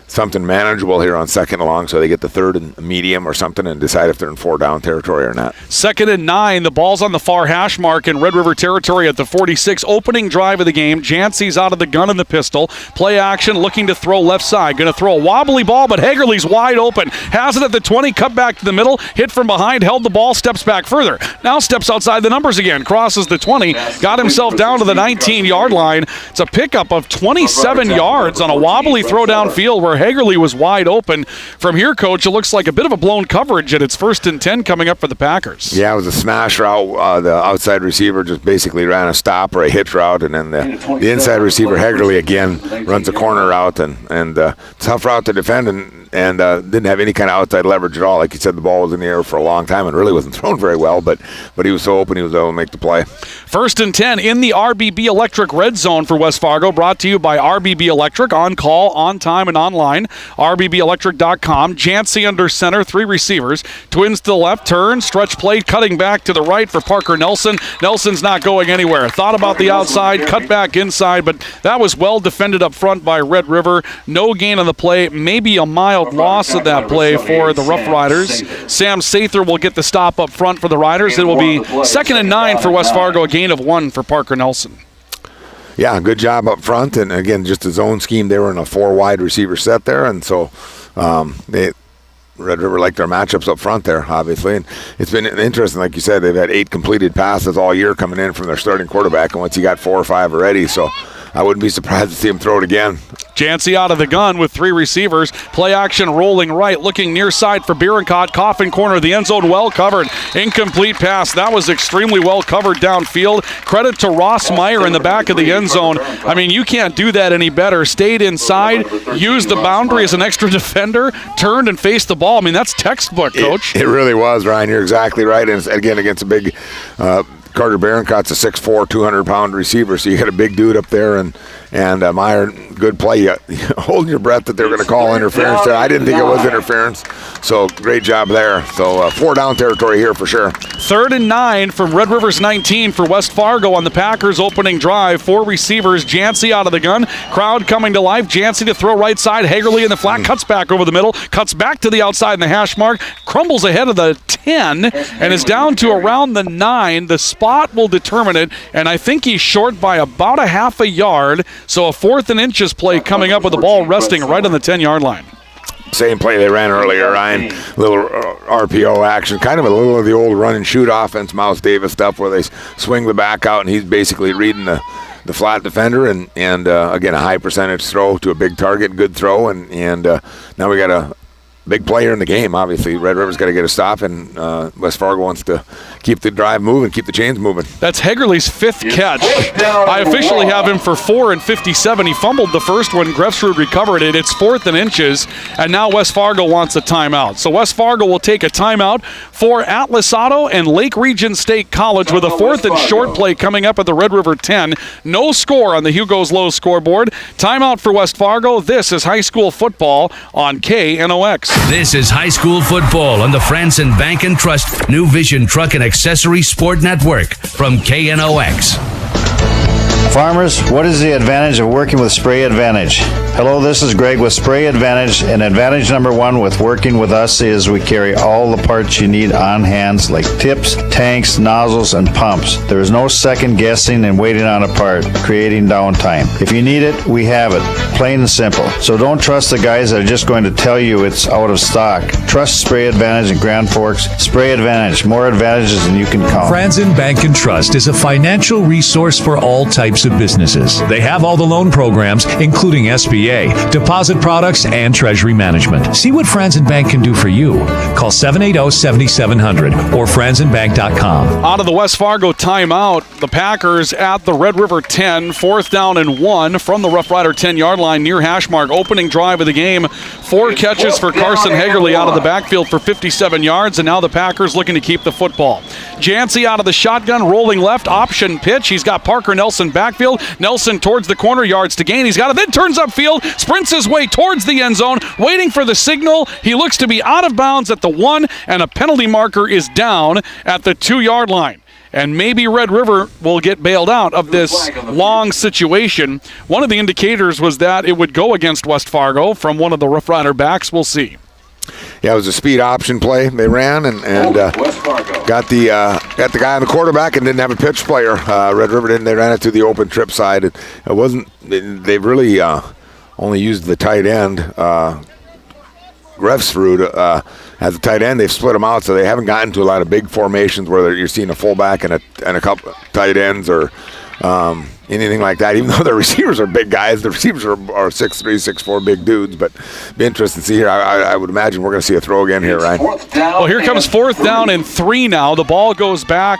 something manageable here on 2nd and long, so they get the 3rd and medium or something and decide if they're in 4 down territory or not. 2nd and 9, the ball's on the far hash mark in Red River territory at the 46. Opening drive of the game. Jancy's out of the gun and the pistol. Play action, looking to throw left side. Going to throw a wobbly ball, but Hagerly's wide open. Has it at the 20, cut back to the middle, hit from behind, held the ball, steps back further. Now steps outside the numbers again, crosses the 20, got himself down to the 19-yard line. It's a pickup of 27 yards on a wobbly throw downfield where Hagerly was wide open. From here, Coach, it looks like a bit of a blown coverage, and it's 1st and 10 coming up for the Packers. Yeah, it was a smash route. The outside receiver just basically ran a stop or a hitch route, and then the inside receiver, Hagerly, again, runs a corner route, and tough route to defend, and didn't have any kind of outside leverage at all. Like you said, the ball was in the air for a long time and really wasn't thrown very well, but he was so open he was able to make the play. 1st and 10 in the RBB Electric red zone for West Fargo, brought to you by RBB Electric, on call, on time, and online. RBBelectric.com. Jancy under center, 3 receivers. Twins to the left, turn, stretch play, cutting back to the right for Parker Nelson. Nelson's not going anywhere. Thought about the outside, cut back inside, but that was well defended up front by Red River. No gain on the play, maybe a mild loss of that play for the Roughriders. Sam Sather will get the stop up front for the Riders. It will be 2nd and 9 for West Fargo, a gain of 1 for Parker Nelson. Yeah, good job up front, and again, just a zone scheme. They were in a 4 wide receiver set there, and so Red River liked their matchups up front there, obviously. And it's been interesting, like you said, they've had 8 completed passes all year coming in from their starting quarterback, and once you got 4 or 5 already, so I wouldn't be surprised to see him throw it again. Jancy out of the gun with 3 receivers. Play action rolling right, looking near side for Bierencott. Coffin corner of the end zone, well covered. Incomplete pass. That was extremely well covered downfield. Credit to Ross Meyer in the back of the end zone. I mean, you can't do that any better. Stayed inside, used the boundary as an extra defender, turned and faced the ball. I mean, that's textbook, Coach. It really was, Ryan. You're exactly right. And again, against a big Carter Bierencott's a 6'4", 200-pound receiver, so you got a big dude up there, and Meyer, good play. You holding your breath that they're going to call interference there. I didn't think it was interference, so great job there. So 4 down territory here for sure. 3rd and 9 from Red River's 19 for West Fargo on the Packers' opening drive. 4 receivers, Jancy out of the gun. Crowd coming to life. Jancy to throw right side. Hagerly in the flat, cuts back over the middle, cuts back to the outside in the hash mark, crumbles ahead of the 10, and is down to around the 9. The spot will determine it, and I think he's short by about a half a yard. So a 4th and inches play coming up with the ball resting right on the 10-yard line. Same play they ran earlier, Ryan. Little RPO action, kind of a little of the old run and shoot offense, Miles Davis stuff, where they swing the back out and he's basically reading the flat defender, and again, a high percentage throw to a big target, good throw, and now we got a big player in the game. Obviously, Red River's got to get a stop, and West Fargo wants to keep the drive moving, keep the chains moving. That's Hagerly's 5th catch. I officially have him for 4 and 57. He fumbled the first one. Grefsrud recovered it. It's 4th and inches, and now West Fargo wants a timeout. So West Fargo will take a timeout for Atlas Auto and Lake Region State College with a 4th and short play coming up at the Red River 10. No score on the Hugo's Low scoreboard. Timeout for West Fargo. This is high school football on KNOX. This is high school football on the Franson Bank and Trust New Vision Truck and Accessory Sport Network from KNOX. Farmers, what is the advantage of working with Spray Advantage? Hello, this is Greg with Spray Advantage, and advantage number 1 with working with us is we carry all the parts you need on hands, like tips, tanks, nozzles, and pumps. There is no second guessing and waiting on a part, creating downtime. If you need it, we have it, plain and simple. So don't trust the guys that are just going to tell you it's out of stock. Trust Spray Advantage in Grand Forks. Spray Advantage, more advantages than you can count. Franson Bank and Trust is a financial resource for all types types of businesses. They have all the loan programs, including SBA, deposit products, and treasury management. See what Franzen Bank can do for you. Call 780-7700 or franzenbank.com. Out of the West Fargo timeout, the Packers at the Red River 10, 4th down and 1 from the Roughrider 10-yard line near hash mark. Opening drive of the game, 4 catches for Carson Hagerly out of the backfield for 57 yards, and now the Packers looking to keep the football. Jancy out of the shotgun, rolling left, option pitch. He's got Parker Nelson backfield. Nelson towards the corner, yards to gain. He's got it, then turns upfield, sprints his way towards the end zone, waiting for the signal. He looks to be out of bounds at the 1, and a penalty marker is down at the 2-yard line. And maybe Red River will get bailed out of this long situation. One of the indicators was that it would go against West Fargo from one of the Roughrider backs. We'll see. Yeah, it was a speed option play they ran, and got the guy on the quarterback and didn't have a pitch player. Red River didn't. They ran it to the open trip side. It wasn't. They really only used the tight end. Grefsrud as a tight end. They've split them out, so they haven't gotten to a lot of big formations where you're seeing a fullback and a couple tight ends or anything like that. Even though the receivers are big guys, the receivers are 6'3", 6'4", big dudes. But be interested to see here. I would imagine we're going to see a throw again here, Ryan. Well, here comes 4th down and 3 now. The ball goes back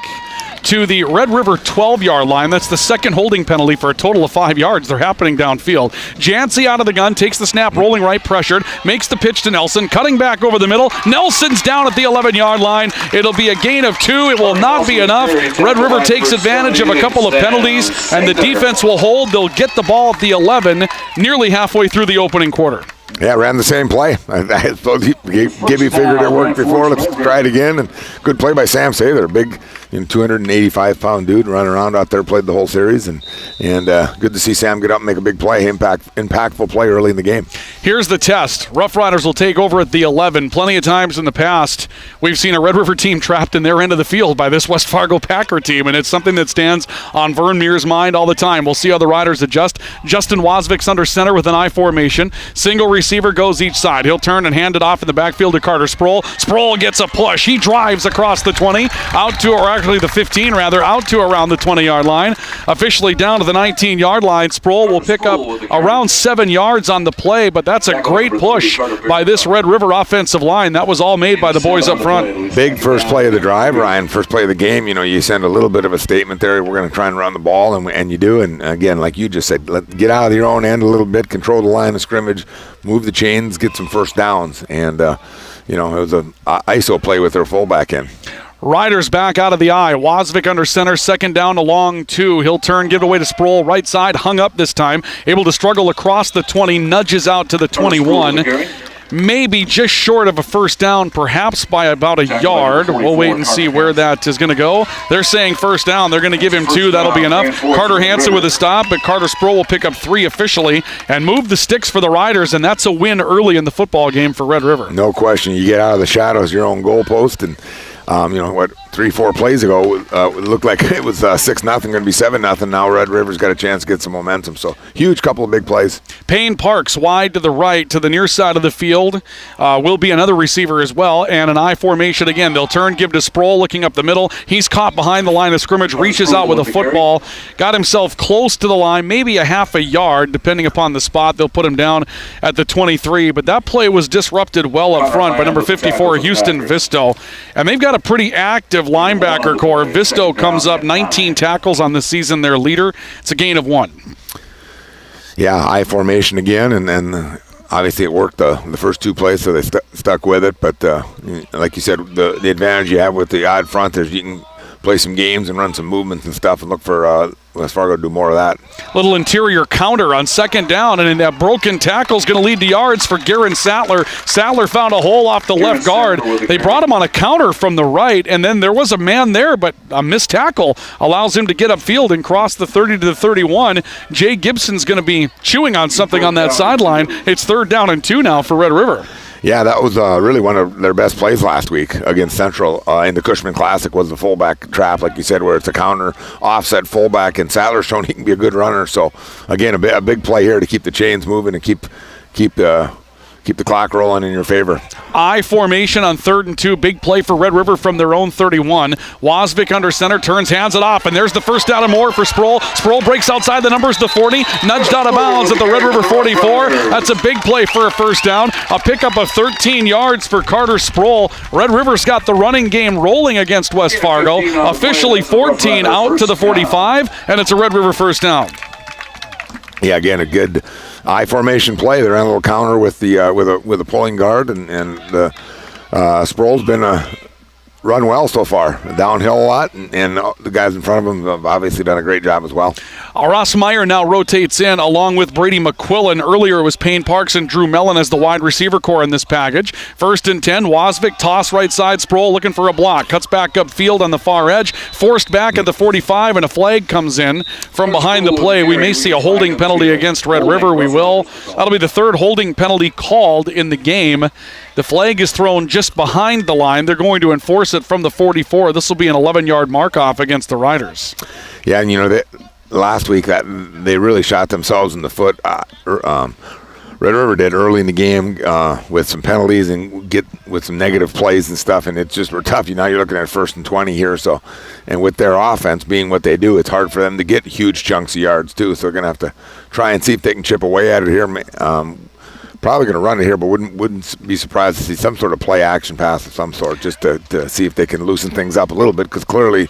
to the Red River 12-yard line. That's the second holding penalty for a total of 5 yards. They're happening downfield. Jancy out of the gun, takes the snap, rolling right, pressured, makes the pitch to Nelson, cutting back over the middle. Nelson's down at the 11-yard line. It'll be a gain of 2. It will not be enough. Red River takes advantage of a couple of penalties, and the defense will hold. They'll get the ball at the 11, nearly halfway through the opening quarter. Yeah, ran the same play. I suppose Gibby figured it worked before. Let's try it again. And good play by Sam Sather, big 285-pound dude running around out there, played the whole series. And good to see Sam get up and make a big play, impactful play early in the game. Here's the test. Roughriders will take over at the 11. Plenty of times in the past, we've seen a Red River team trapped in their end of the field by this West Fargo Packer team, and it's something that stands on Vern Muir's mind all the time. We'll see how the Riders adjust. Justin Wozvik's under center with an I formation. Single receiver goes each side. He'll turn and hand it off in the backfield to Carter Sproul. Sproul gets a push. He drives across the 20, the 15, out to around the 20-yard line. Officially down to the 19-yard line. Sproul will pick up around 7 yards on the play, but that's a great push by this Red River offensive line. That was all made by the boys up front. Big first play of the drive, Ryan. First play of the game. You send a little bit of a statement there. We're going to try and run the ball, and you do. And again, like you just said, get out of your own end a little bit, control the line of scrimmage, move the chains, get some first downs. And, it was an ISO play with their fullback in. Riders back out of the eye. Wozvik under center, second down along 2. He'll turn, give it away to Sproul. Right side, hung up this time. Able to struggle across the 20, nudges out to the 21. Maybe just short of a first down, perhaps by about a yard. We'll wait and see where that is going to go. They're saying first down. They're going to give him 2. That'll be enough. Carter Hansen with a stop, but Carter Sproul will pick up 3 officially and move the sticks for the Riders, and that's a win early in the football game for Red River. No question. You get out of the shadows, your own goalpost, and 3-4 plays ago, it looked like it was 6-0, going to be 7-0. Now Red River's got a chance to get some momentum. So huge couple of big plays. Payne Parks wide to the right, to the near side of the field. Will be another receiver as well, and an I formation again. They'll turn, give to Sproul, looking up the middle. He's caught behind the line of scrimmage, reaches out with a football, got himself close to the line, maybe a half a yard, depending upon the spot. They'll put him down at the 23, but that play was disrupted well up front by number 54, Houston Visto, and they've got a pretty active linebacker core. Visto comes up 19 tackles on the season, their leader. It's a gain of 1. Yeah, I formation again, and obviously it worked the first 2 plays, so they stuck with it. But like you said, the advantage you have with the odd front is you can play some games and run some movements and stuff and look for West Fargo to do more of that. Little interior counter on second down, and in that broken tackle is going to lead to yards for Garen Sattler. Sattler found a hole off the left guard. They brought him on a counter from the right, and then there was a man there, but a missed tackle allows him to get upfield and cross the 30 to the 31. Jay Gibson's going to be chewing on something on that sideline. It's 3rd down and 2 now for Red River. Yeah, that was really one of their best plays last week against Central in the Cushman Classic was the fullback trap, like you said, where it's a counter offset fullback, and Sattler's shown he can be a good runner. So, again, a big play here to keep the chains moving and keep keep the clock rolling in your favor. I formation on 3rd and 2. Big play for Red River from their own 31. Wasvik under center, turns, hands it off, and there's the first down and more for Sproul. Sproul breaks outside the numbers to 40, nudged out of bounds at the Red River 44. That's a big play for a first down. A pickup of 13 yards for Carter Sproul. Red River's got the running game rolling against West Fargo. Officially 14 out to the 45, and it's a Red River first down. Yeah, again, a good I formation play. They're on a little counter with the with a pulling guard, and Sproul's been run well so far. Downhill a lot, and the guys in front of him have obviously done a great job as well. Ross Meyer now rotates in along with Brady McQuillan. Earlier it was Payne Parks and Drew Mellon as the wide receiver core in this package. 1st and 10, Wasvik, toss right side, Sproul looking for a block. Cuts back upfield on the far edge, forced back at the 45, and a flag comes in from behind the play. We may see a holding penalty against Red River. We will. That'll be the 3rd holding penalty called in the game. The flag is thrown just behind the line. They're going to enforce it from the 44. This will be an 11-yard mark-off against the Riders. Yeah, and last week that they really shot themselves in the foot. Red River did early in the game with some penalties and with some negative plays and stuff, and it's just were tough. Now you're looking at 1st and 20 here, so and with their offense being what they do, it's hard for them to get huge chunks of yards too. So they're going to have to try and see if they can chip away at it here. Probably going to run it here, but wouldn't be surprised to see some sort of play action pass of some sort, just to see if they can loosen things up a little bit, because clearly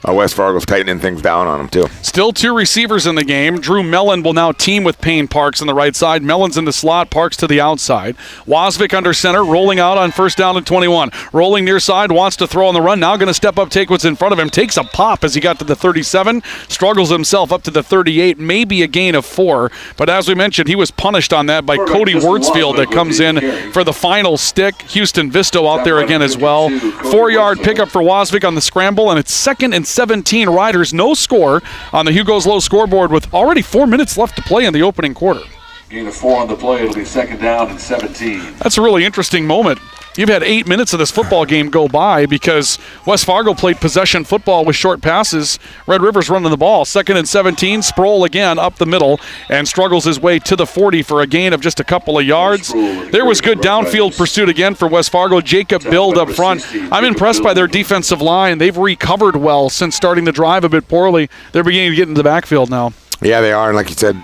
West Fargo's tightening things down on them too. Still 2 receivers in the game. Drew Mellon will now team with Payne Parks on the right side. Mellon's in the slot, Parks to the outside. Wasvik under center, rolling out on 1st down and 21. Rolling near side, wants to throw on the run. Now going to step up, take what's in front of him. Takes a pop as he got to the 37. Struggles himself up to the 38. Maybe a gain of 4. But as we mentioned, he was punished on that by Cody Wurtzfield that comes in for the final stick. Houston Visto out there again as well. 4-yard pickup for Wasvik on the scramble, and it's 2nd and 17. Riders, no score on the Hugo's Low scoreboard with already 4 minutes left to play in the opening quarter. Gain of 4 on the play. It'll be 2nd down and 17. That's a really interesting moment. You've had 8 minutes of this football game go by because West Fargo played possession football with short passes. Red River's running the ball. 2nd and 17. Sproul again up the middle and struggles his way to the 40 for a gain of just a couple of yards. There was good downfield pursuit again for West Fargo. Jacob Bild up front. I'm impressed by their defensive line. They've recovered well since starting the drive a bit poorly. They're beginning to get into the backfield now. Yeah, they are. And like you said,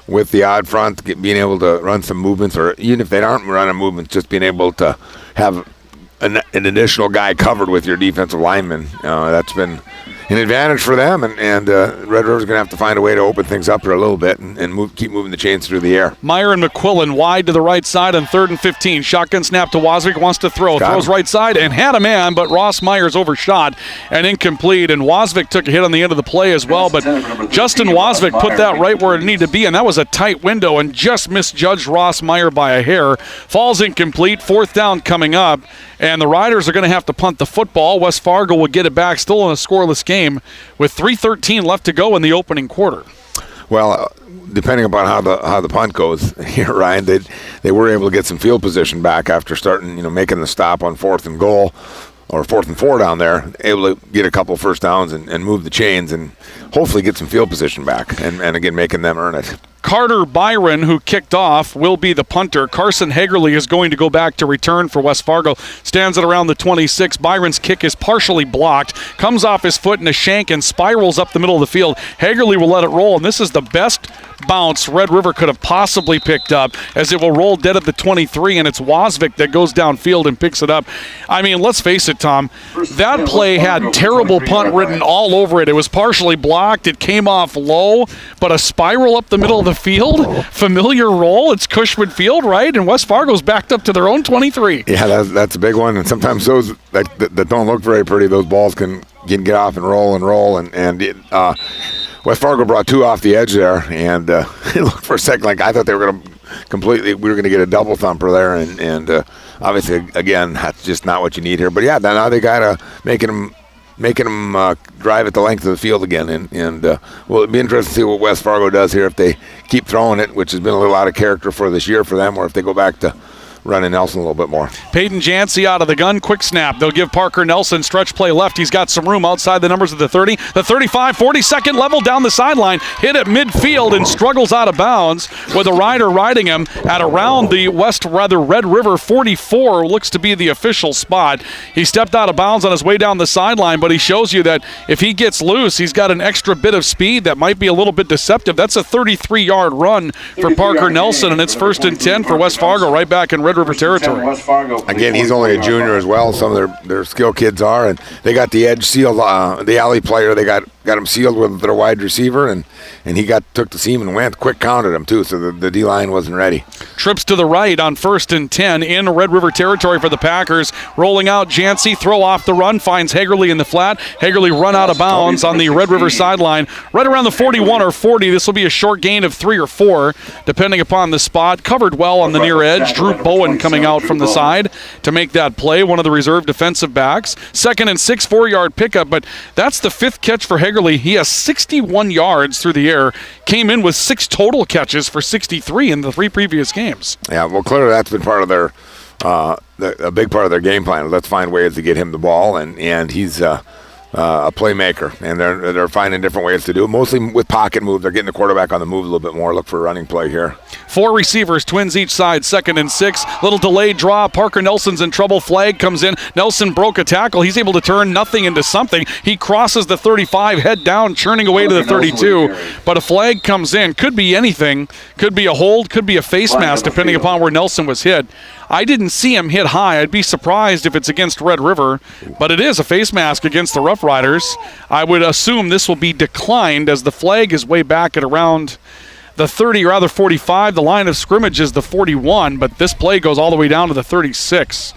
with the odd front, being able to run some movements, or even if they aren't running movements, just being able to have an additional guy covered with your defensive lineman, that's been an advantage for them, and Red River's going to have to find a way to open things up here a little bit and keep moving the chains through the air. Meyer and McQuillan wide to the right side on 3rd and 15. Shotgun snap to Wasvik, wants to throw. Throws right side and had a man, but Ross Meyer's overshot and incomplete, and Wasvik took a hit on the end of the play as well, but Justin Wasvik put that right where it needed to be, and that was a tight window and just misjudged Ross Meyer by a hair. Falls incomplete, 4th down coming up, and the Riders are going to have to punt the football. West Fargo will get it back, still in a scoreless game with 3:13 left to go in the opening quarter. Well, depending upon how the punt goes here, Ryan, they were able to get some field position back after starting, making the stop on 4th and goal or 4th and 4 down there, able to get a couple first downs and move the chains and hopefully get some field position back and again making them earn it. Carter Byron, who kicked off, will be the punter. Carson Hagerly is going to go back to return for West Fargo. Stands at around the 26. Byron's kick is partially blocked. Comes off his foot in a shank and spirals up the middle of the field. Hagerly will let it roll, and this is the best bounce Red River could have possibly picked up, as it will roll dead at the 23, and it's Wasvik that goes downfield and picks it up. I mean, let's face it, Tom. That play had terrible punt written all over it. It was partially blocked. It came off low, but a spiral up the middle of the field, familiar roll. It's Cushman Field, right? And West Fargo's backed up to their own 23. Yeah, that's a big one. And sometimes those that don't look very pretty, those balls can get off and roll. And West Fargo brought 2 off the edge there, and it looked for a second like I thought they were going to we were going to get a double thumper there, and obviously again that's just not what you need here. But yeah, now they got to making them drive at the length of the field again, and well, it'd be interesting to see what West Fargo does here if they keep throwing it, which has been a little out of character for this year for them, or if they go back to run in Nelson a little bit more. Peyton Jancy out of the gun, quick snap. They'll give Parker Nelson stretch play left. He's got some room outside the numbers of the 30, the 35, 42nd level down the sideline, hit at midfield and struggles out of bounds with a rider riding him at around the Red River 44, looks to be the official spot. He stepped out of bounds on his way down the sideline, but he shows you that if he gets loose, he's got an extra bit of speed that might be a little bit deceptive. That's a 33-yard run for Parker Nelson, and it's 1st and 10 for West Fargo right back in Red River territory. Again, he's only a junior as well. Some of their skill kids are, and they got the edge sealed. The alley player, they got him sealed with their wide receiver, and he took the seam and went. Quick counted him, too, so the D-line wasn't ready. Trips to the right on 1st and 10 in Red River territory for the Packers. Rolling out Jancy, throw off the run, finds Hagerly in the flat. Hagerly run out of bounds on the Red River sideline, right around the 41 or 40. This will be a short gain of 3 or 4, depending upon the spot. Covered well on the near edge. Drew Bowen coming out from the side to make that play, one of the reserve defensive backs. 2nd and 6, 4-yard pickup, but that's the 5th catch for Hagerly. He has 61 yards through the air, came in with 6 total catches for 63 in the 3 previous games. Yeah, well, clearly that's been part of their a big part of their game plan. Let's find ways to get him the ball, and he's a playmaker, and they're finding different ways to do it, mostly with pocket moves. They're getting the quarterback on the move a little bit more. Look for a running play here. 4 receivers, twins each side, 2nd and 6. Little delayed draw. Parker Nelson's in trouble. Flag comes in. Nelson broke a tackle. He's able to turn nothing into something. He crosses the 35, head down, churning away to the 32. But a flag comes in. Could be anything. Could be a hold. Could be a face mask, depending upon where Nelson was hit. I didn't see him hit high. I'd be surprised if it's against Red River, but it is a face mask against the Roughriders. I would assume this will be declined as the flag is way back at around the 30, or rather 45. The line of scrimmage is the 41, but this play goes all the way down to the 36.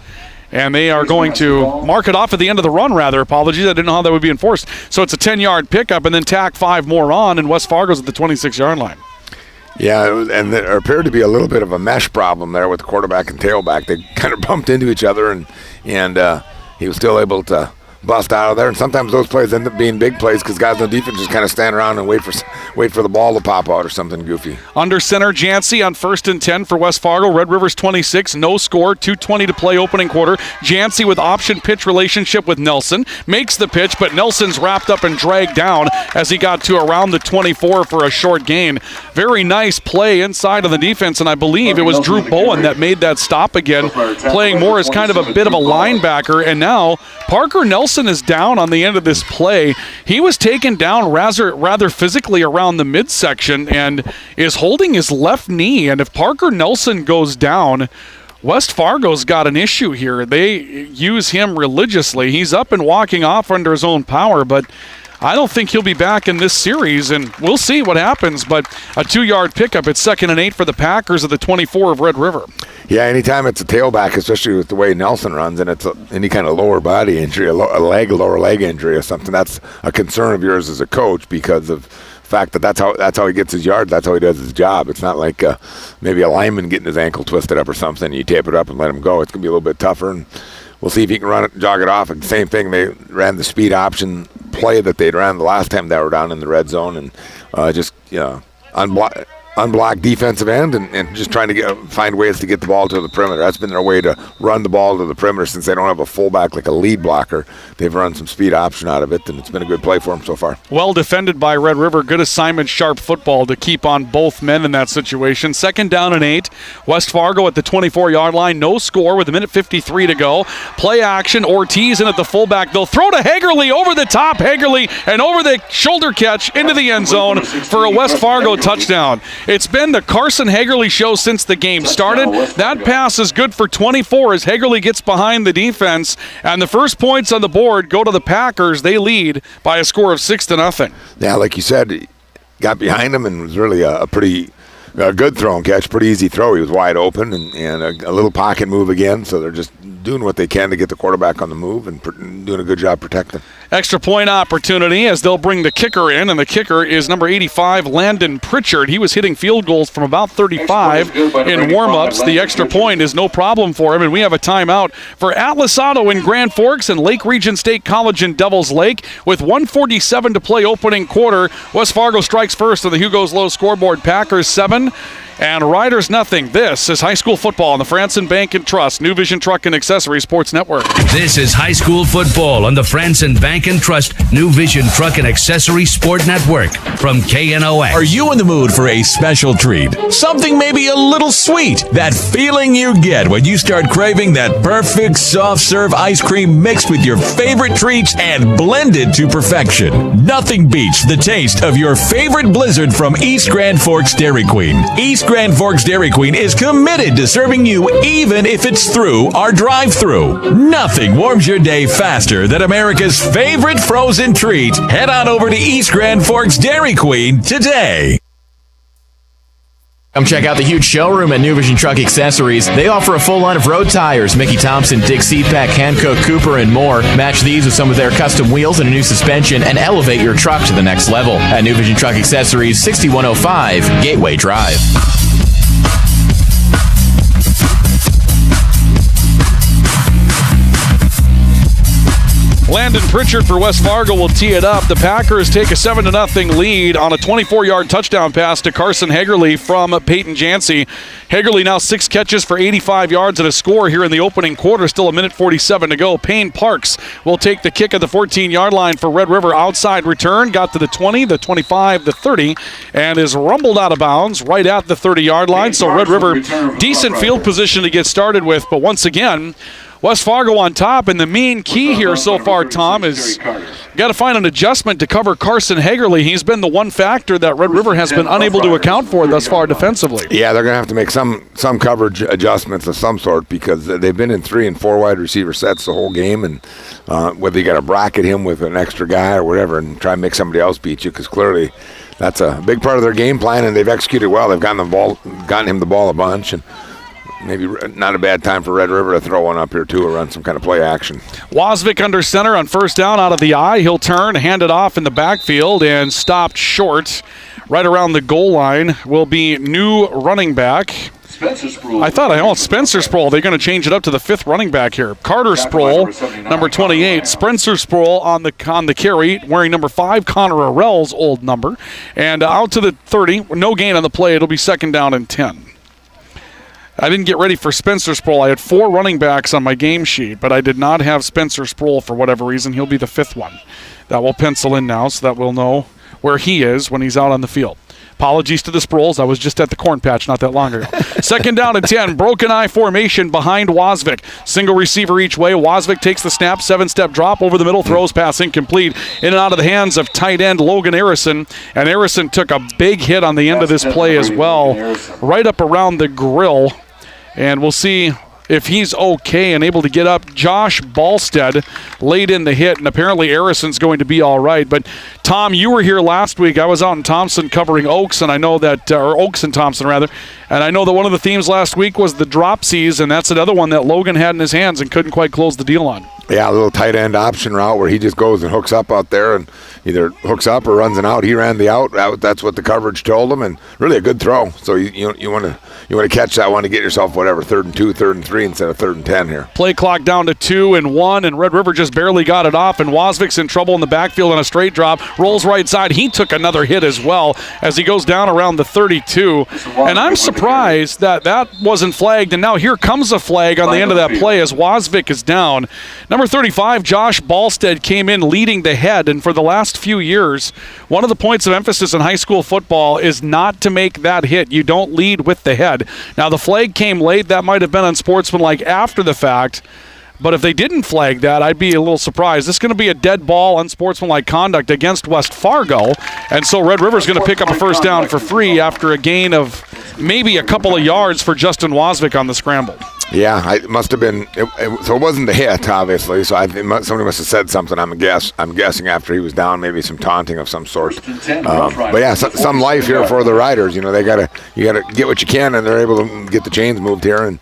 And they are going to mark it off at the end of the run, rather. Apologies, I didn't know how that would be enforced. So it's a 10-yard pickup and then tack 5 more on, and West Fargo's at the 26-yard line. Yeah, and there appeared to be a little bit of a mesh problem there with the quarterback and tailback. They kind of bumped into each other, and he was still able to bust out of there. And sometimes those plays end up being big plays because guys on defense just kind of stand around and wait for the ball to pop out or something goofy. Under center, Jancy on 1st and 10 for West Fargo. Red River's 26, no score, 2:20 to play opening quarter. Jancy with option pitch relationship with Nelson. Makes the pitch, but Nelson's wrapped up and dragged down as he got to around the 24 for a short gain. Very nice play inside of the defense, and I believe it was Drew Bowen that made that stop again, playing more as kind of a bit of a linebacker. And now Parker Nelson is down on the end of this play. He was taken down rather physically around the midsection and is holding his left knee. And if Parker Nelson goes down, West Fargo's got an issue here. They use him religiously. He's up and walking off under his own power, but I don't think he'll be back in this series, and we'll see what happens. But a 2-yard pickup. It's 2nd and 8 for the Packers at the 24 of Red River. Yeah, anytime it's a tailback, especially with the way Nelson runs, and it's any kind of lower body injury, lower leg injury or something, that's a concern of yours as a coach because of the fact that that's how he gets his yards. That's how he does his job. It's not like maybe a lineman getting his ankle twisted up or something. You tape it up and let him go. It's going to be a little bit tougher, and we'll see if he can jog it off. And the same thing, they ran the speed option play that they'd ran the last time they were down in the red zone, and just unblocked defensive end and just trying to find ways to get the ball to the perimeter. That's been their way to run the ball to the perimeter since they don't have a fullback like a lead blocker. They've run some speed option out of it, and it's been a good play for them so far. Well defended by Red River. Good assignment, sharp football to keep on both men in that situation. 2nd down and 8. West Fargo at the 24-yard line. No score with 1:53 to go. Play action. Ortiz in at the fullback. They'll throw to Hagerly over the top. Hagerly and over the shoulder catch into the end zone for a West Fargo touchdown. It's been the Carson Hagerly show since the game started. That pass is good for 24 as Hagerly gets behind the defense, and the first points on the board go to the Packers. They lead by a score of 6-0. Yeah, like you said, got behind him and was really a pretty good throw and catch, pretty easy throw. He was wide open and a little pocket move again, so they're just doing what they can to get the quarterback on the move and doing a good job protecting. Extra point opportunity as they'll bring the kicker in, and the kicker is number 85, Landon Pritchard. He was hitting field goals from about 35 in warm-ups. The extra point is no problem for him, and we have a timeout for Atlas Auto in Grand Forks and Lake Region State College in Devils Lake. With 1:47 to play opening quarter, West Fargo strikes first on the Hugo's Low scoreboard. Packers 7 And Riders nothing. This is high school football on the Franson Bank and Trust New Vision Truck and Accessory Sports Network. This is high school football on the Franson Bank and Trust New Vision Truck and Accessory Sport Network from KNOX. Are you in the mood for a special treat? Something maybe a little sweet. That feeling you get when you start craving that perfect soft serve ice cream mixed with your favorite treats and blended to perfection. Nothing beats the taste of your favorite blizzard from East Grand Forks Dairy Queen. East Grand Forks Dairy Queen is committed to serving you even if it's through our drive-thru. Nothing warms your day faster than America's favorite frozen treat. Head on over to East Grand Forks Dairy Queen today. Come check out the huge showroom at New Vision Truck Accessories. They offer a full line of road tires, Mickey Thompson, Dick Seatback, Hankook, Cooper, and more. Match these with some of their custom wheels and a new suspension and elevate your truck to the next level. At New Vision Truck Accessories, 6105 Gateway Drive. Landon Pritchard for West Fargo will tee it up. The Packers take a 7-0 lead on a 24-yard touchdown pass to Carson Hagerly from Peyton Jancy. Hagerly now 6 catches for 85 yards and a score here in the opening quarter. Still a minute 47 to go. Payne Parks will take the kick at the 14-yard line for Red River. Outside return, got to the 20, the 25, the 30, and is rumbled out of bounds right at the 30-yard line. So Red River, decent field position to get started with, but once again, West Fargo on top, and the main key here so far, Tom, is got to find an adjustment to cover Carson Hagerly. He's been the one factor that Red River has been unable to account for thus far defensively. Yeah, they're going to have to make some coverage adjustments of some sort because they've been in 3 and 4 wide receiver sets the whole game, and whether you got to bracket him with an extra guy or whatever and try and make somebody else beat you, because clearly that's a big part of their game plan, and they've executed well. They've gotten him the ball a bunch, and maybe not a bad time for Red River to throw one up here, too, or run some kind of play action. Wasvik under center on first down out of the eye. He'll turn, hand it off in the backfield, and stopped short. Right around the goal line will be new running back. Spencer Sproul. I thought, Spencer Sproul. They're going to change it up to the 5th running back here. Carter Sproul, number 28. Spencer Sproul on the carry, wearing number 5, Connor Arell's old number. And out to the 30. No gain on the play. It'll be 2nd down and 10. I didn't get ready for Spencer Sproul. I had 4 running backs on my game sheet, but I did not have Spencer Sproul for whatever reason. He'll be the 5th one. That will pencil in now so that we'll know where he is when he's out on the field. Apologies to the Sproles. I was just at the corn patch not that long ago. 2nd down and 10. Broken eye formation behind Wasvik. Single receiver each way. Wasvik takes the snap. 7-step drop over the middle. Throws pass incomplete. In and out of the hands of tight end Logan Arison. And Arison took a big hit on the end of this play as well. Right up around the grill. And we'll see if he's okay and able to get up. Josh Balstead laid in the hit, and apparently Arison's going to be all right. But, Tom, you were here last week. I was out in Thompson covering Oaks, and I know that, or Oaks and Thompson, rather. And I know that one of the themes last week was the dropsies, and that's another one that Logan had in his hands and couldn't quite close the deal on. Yeah, a little tight end option route where he just goes and hooks up out there and either hooks up or runs an out. He ran the out. That's what the coverage told him, and really a good throw. So you want to catch that one to get yourself 3rd and 2, 3rd and 3 instead of 3rd and 10 here. Play clock down to 2 and 1, and Red River just barely got it off, and Wasvik's in trouble in the backfield on a straight drop. Rolls right side. He took another hit as well as he goes down around the 32. And I'm surprised that wasn't flagged, and now here comes a flag on the end of that play as Wasvik is down. Number 35, Josh Balstead, came in leading the head, and for the last few years, one of the points of emphasis in high school football is not to make that hit. You don't lead with the head. Now, the flag came late. That might have been unsportsmanlike after the fact, but if they didn't flag that, I'd be a little surprised. This is going to be a dead ball, unsportsmanlike conduct against West Fargo, and so Red River's going to pick up a 1st down for free after a gain of maybe a couple of yards for Justin Wasvik on the scramble. Yeah, it must have been. So it wasn't the hit, obviously. So somebody must have said something. I'm guessing after he was down, maybe some taunting of some sort. But yeah, some life here for the Riders. You know, you gotta get what you can, and they're able to get the chains moved here and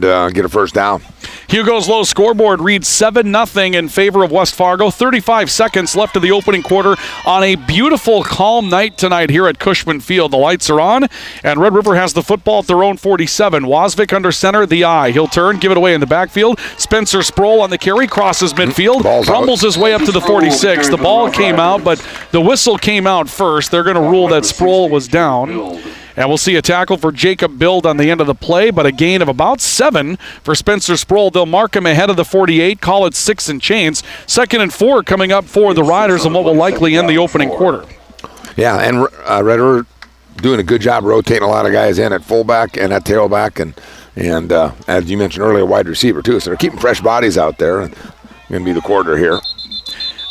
get a 1st down. Hugo's Low scoreboard reads 7-0 in favor of West Fargo. 35 seconds left of the opening quarter on a beautiful, calm night tonight here at Cushman Field. The lights are on, and Red River has the football at their own 47. Wasvik under center, the eye. He'll turn, give it away in the backfield. Spencer Sproul on the carry, crosses midfield, rumbles his way up to the 46. The ball came out, but the whistle came out first. They're going to rule that Sproul was down. And we'll see a tackle for Jacob Bild on the end of the play, but a gain of about 7 for Spencer Sproul. They'll mark him ahead of the 48, call it 6 and chains. 2nd and 4 coming up for the Riders in what will likely end the opening quarter. Yeah, and Red River doing a good job rotating a lot of guys in at fullback and at tailback, and as you mentioned earlier, wide receiver too. So they're keeping fresh bodies out there. And going to be the quarter here.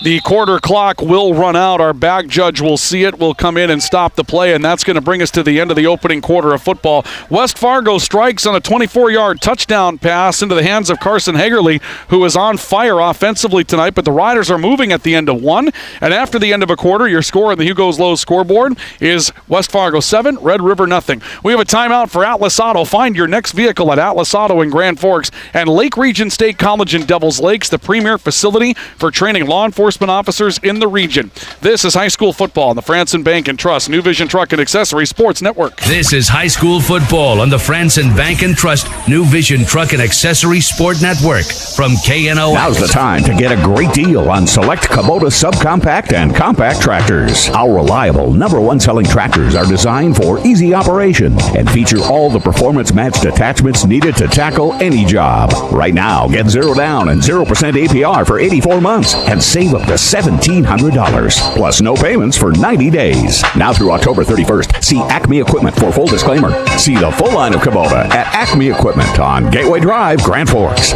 The quarter clock will run out. Our back judge will see it, will come in and stop the play, and that's going to bring us to the end of the opening quarter of football. West Fargo strikes on a 24-yard touchdown pass into the hands of Carson Hagerly, who is on fire offensively tonight, but the Riders are moving at the end of 1. And after the end of a quarter, your score on the Hugo's Lowe's scoreboard is West Fargo 7, Red River nothing. We have a timeout for Atlas Auto. Find your next vehicle at Atlas Auto in Grand Forks and Lake Region State College in Devils Lakes, the premier facility for training law enforcement officers in the region. This is high school football on the Franson Bank and Trust New Vision Truck and Accessory Sports Network. This is high school football on the Franson Bank and Trust New Vision Truck and Accessory Sport Network from KNOX. Now's the time to get a great deal on select Kubota subcompact and compact tractors. Our reliable #1 selling tractors are designed for easy operation and feature all the performance-matched attachments needed to tackle any job. Right now, get 0 down and 0% APR for 84 months and save up to $1,700, plus no payments for 90 days. Now through October 31st, see Acme Equipment for full disclaimer. See the full line of Kubota at Acme Equipment on Gateway Drive, Grand Forks.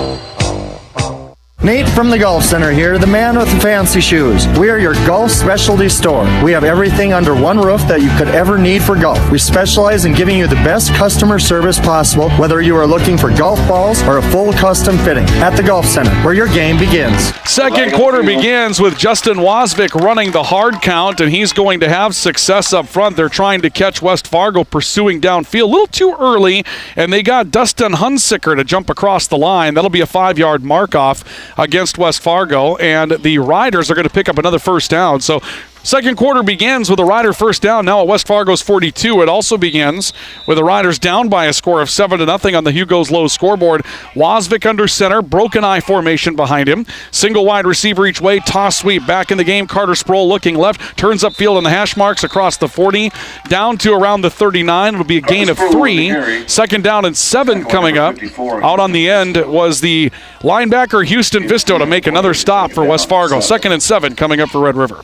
Nate from the Golf Center here, the man with the fancy shoes. We are your golf specialty store. We have everything under one roof that you could ever need for golf. We specialize in giving you the best customer service possible, whether you are looking for golf balls or a full custom fitting. At the Golf Center, where your game begins. Second quarter begins with Justin Wasvik running the hard count, and he's going to have success up front. They're trying to catch West Fargo pursuing downfield a little too early, and they got Dustin Hunsicker to jump across the line. That'll be a 5-yard mark-off against West Fargo, and the Riders are going to pick up another first down. So second quarter begins with a Rider first down now at West Fargo's 42. It also begins with the Riders down by a score of 7-0 on the Hugo's Lowe's scoreboard. Wasvik under center, broken eye formation behind him. Single wide receiver each way, toss sweep. Back in the game, Carter Sproul looking left, turns upfield on the hash marks across the 40, down to around the 39. It'll be a gain of 3. Second down and 7 coming up. Out on the end was the linebacker Houston Visto to make another stop for West Fargo. 2nd and 7 coming up for Red River.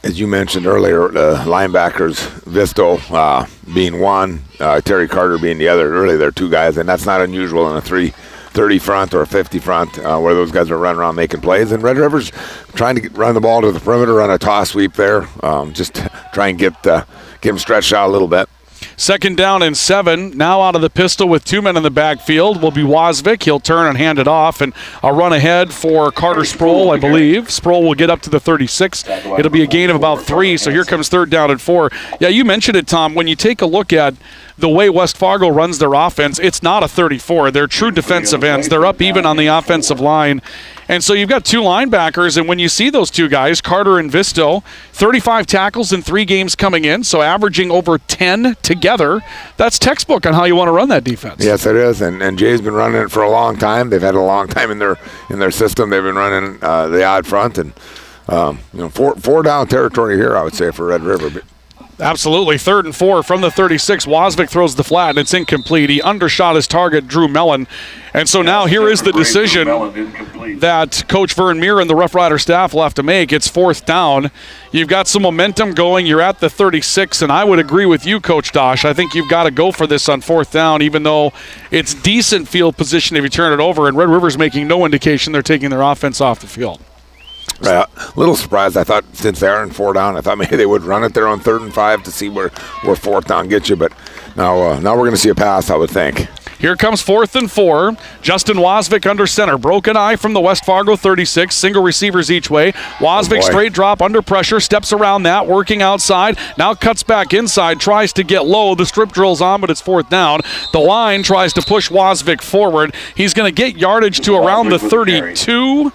As you mentioned earlier, the linebackers, Visto being one, Terry Carter being the other. Really, they're 2 guys, and that's not unusual in a 3-30 front or a 50 front where those guys are running around making plays. And Red River's trying to run the ball to the perimeter, run a toss sweep there, just try and get them stretched out a little bit. Second down and 7. Now out of the pistol with 2 men in the backfield will be Wasvik. He'll turn and hand it off, and a run ahead for Carter Sproul, I believe. Sproul will get up to the 36. It'll be a gain of about 3, so here comes 3rd down and 4. Yeah, you mentioned it, Tom. When you take a look at the way West Fargo runs their offense, it's not a 34. They're true defensive ends. They're up even on the offensive line. And so you've got 2 linebackers, and when you see those 2 guys, Carter and Visto, 35 tackles in 3 games coming in, so averaging over 10 together. That's textbook on how you want to run that defense. Yes, it is, and Jay's been running it for a long time. They've had a long time in their system. They've been running the odd front, and 4 down territory here, I would say, for Red River. Absolutely. 3rd and 4 from the 36. Wasvik throws the flat, and it's incomplete. He undershot his target, Drew Mellon. And so now here is the decision that Coach Vern Muir and the Roughrider staff will have to make. It's 4th down. You've got some momentum going. You're at the 36, and I would agree with you, Coach Dosh. I think you've got to go for this on 4th down, even though it's decent field position if you turn it over, and Red River's making no indication they're taking their offense off the field. A little surprised. I thought since they're in 4 down, I thought maybe they would run it there on 3rd and 5 to see where 4th down gets you. But now we're going to see a pass, I would think. Here comes 4th and 4. Justin Wasvik under center. Broken eye from the West Fargo 36. Single receivers each way. Wasvik straight drop under pressure. Steps around that. Working outside. Now cuts back inside. Tries to get low. The strip drill's on, but it's 4th down. The line tries to push Wasvik forward. He's going to get yardage to around the 32.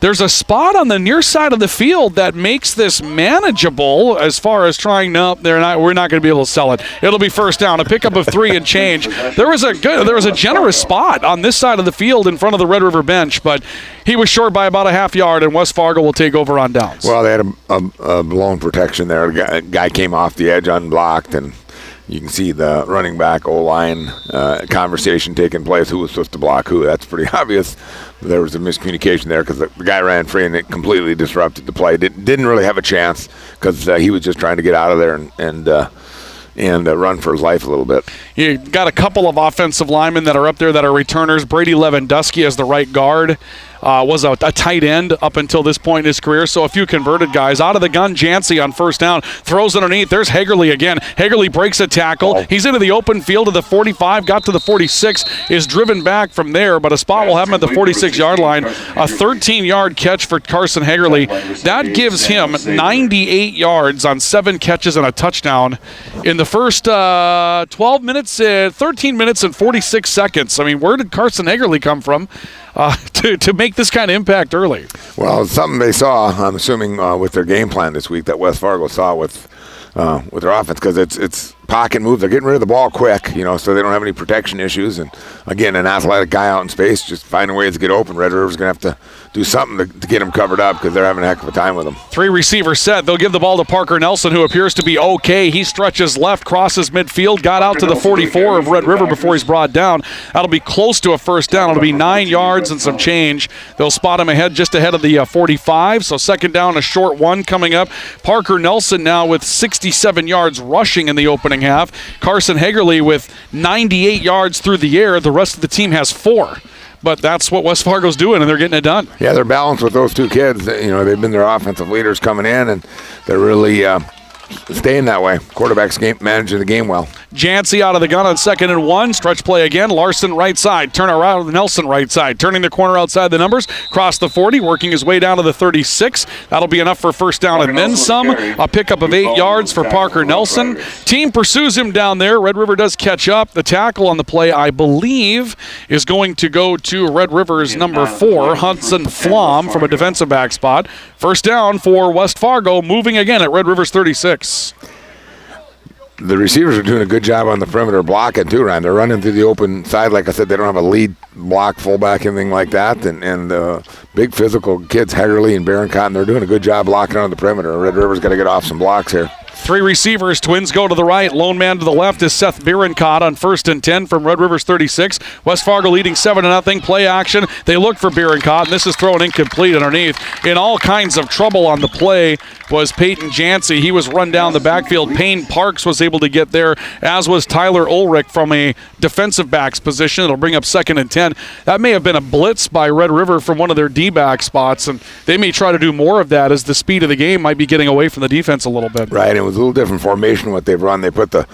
there's a spot on the near side of the field that makes this manageable as far as trying. No, we're not going to be able to sell it. It'll be first down, a pickup of 3 and change. There was a generous spot on this side of the field in front of the Red River bench, but he was short by about a half yard, and West Fargo will take over on downs. Well, they had a blown protection there. A guy came off the edge unblocked, and you can see the running back O-line conversation taking place. Who was supposed to block who? That's pretty obvious. There was a miscommunication there because the guy ran free and it completely disrupted the play. Didn't really have a chance because he was just trying to get out of there and run for his life a little bit. You got a couple of offensive linemen that are up there that are returners. Brady Lewandowski as the right guard. Was a tight end up until this point in his career, so a few converted guys. Out of the gun, Jancy on first down, throws underneath. There's Hagerly again. Hagerly breaks a tackle. He's into the open field to the 45, got to the 46, is driven back from there, but a spot will have him at the 46-yard line. A 13-yard catch for Carson Hagerly. That gives him 98 yards on 7 catches and a touchdown in the first 13 minutes and 46 seconds. I mean, where did Carson Hagerly come from to make this kind of impact early? Well, it's something they saw, I'm assuming, with their game plan this week that West Fargo saw with their offense, because it's pocket move. They're getting rid of the ball quick, so they don't have any protection issues. And, again, an athletic guy out in space, just finding ways to get open. Red River's going to have to do something to get him covered up because they're having a heck of a time with him. 3 receiver set. They'll give the ball to Parker Nelson, who appears to be okay. He stretches left, crosses midfield, got out to the 44 of Red River before he's brought down. That'll be close to a first down. It'll be 9 yards and some change. They'll spot him just ahead of the 45, so second down, a short one coming up. Parker Nelson now with 67 yards rushing in the opening half. Carson Hagerly with 98 yards through the air. The rest of the team has 4. But that's what West Fargo's doing, and they're getting it done. Yeah, they're balanced with those two kids. They've been their offensive leaders coming in, and they're really staying that way. Quarterback's managing the game well. Jancy out of the gun on 2nd and 1. Stretch play again. Larson right side. Turn around. Nelson right side. Turning the corner outside the numbers. Cross the 40. Working his way down to the 36. That'll be enough for first down and then some. A pickup of 8 yards for Parker Nelson. Team pursues him down there. Red River does catch up. The tackle on the play, I believe, is going to go to Red River's number 4, Hudson Flom, from a defensive back spot. First down for West Fargo, moving again at Red River's 36. The receivers are doing a good job on the perimeter blocking too, Ryan. They're running through the open side. Like I said, they don't have a lead block, fullback, anything like that. And big physical kids, Hagerly and Barron Cotton, they're doing a good job blocking on the perimeter. Red River's got to get off some blocks here. 3 receivers. Twins go to the right. Lone man to the left is Seth Bierencott on 1st and 10 from Red River's 36. West Fargo leading 7-0. Play action. They look for Bierencott, and this is thrown incomplete underneath. In all kinds of trouble on the play was Peyton Jancy. He was run down the backfield. Payne Parks was able to get there, as was Tyler Ulrich from a defensive backs position. It'll bring up 2nd and 10. That may have been a blitz by Red River from one of their D-back spots, and they may try to do more of that as the speed of the game might be getting away from the defense a little bit. Right, it was a little different formation what they've run. They put the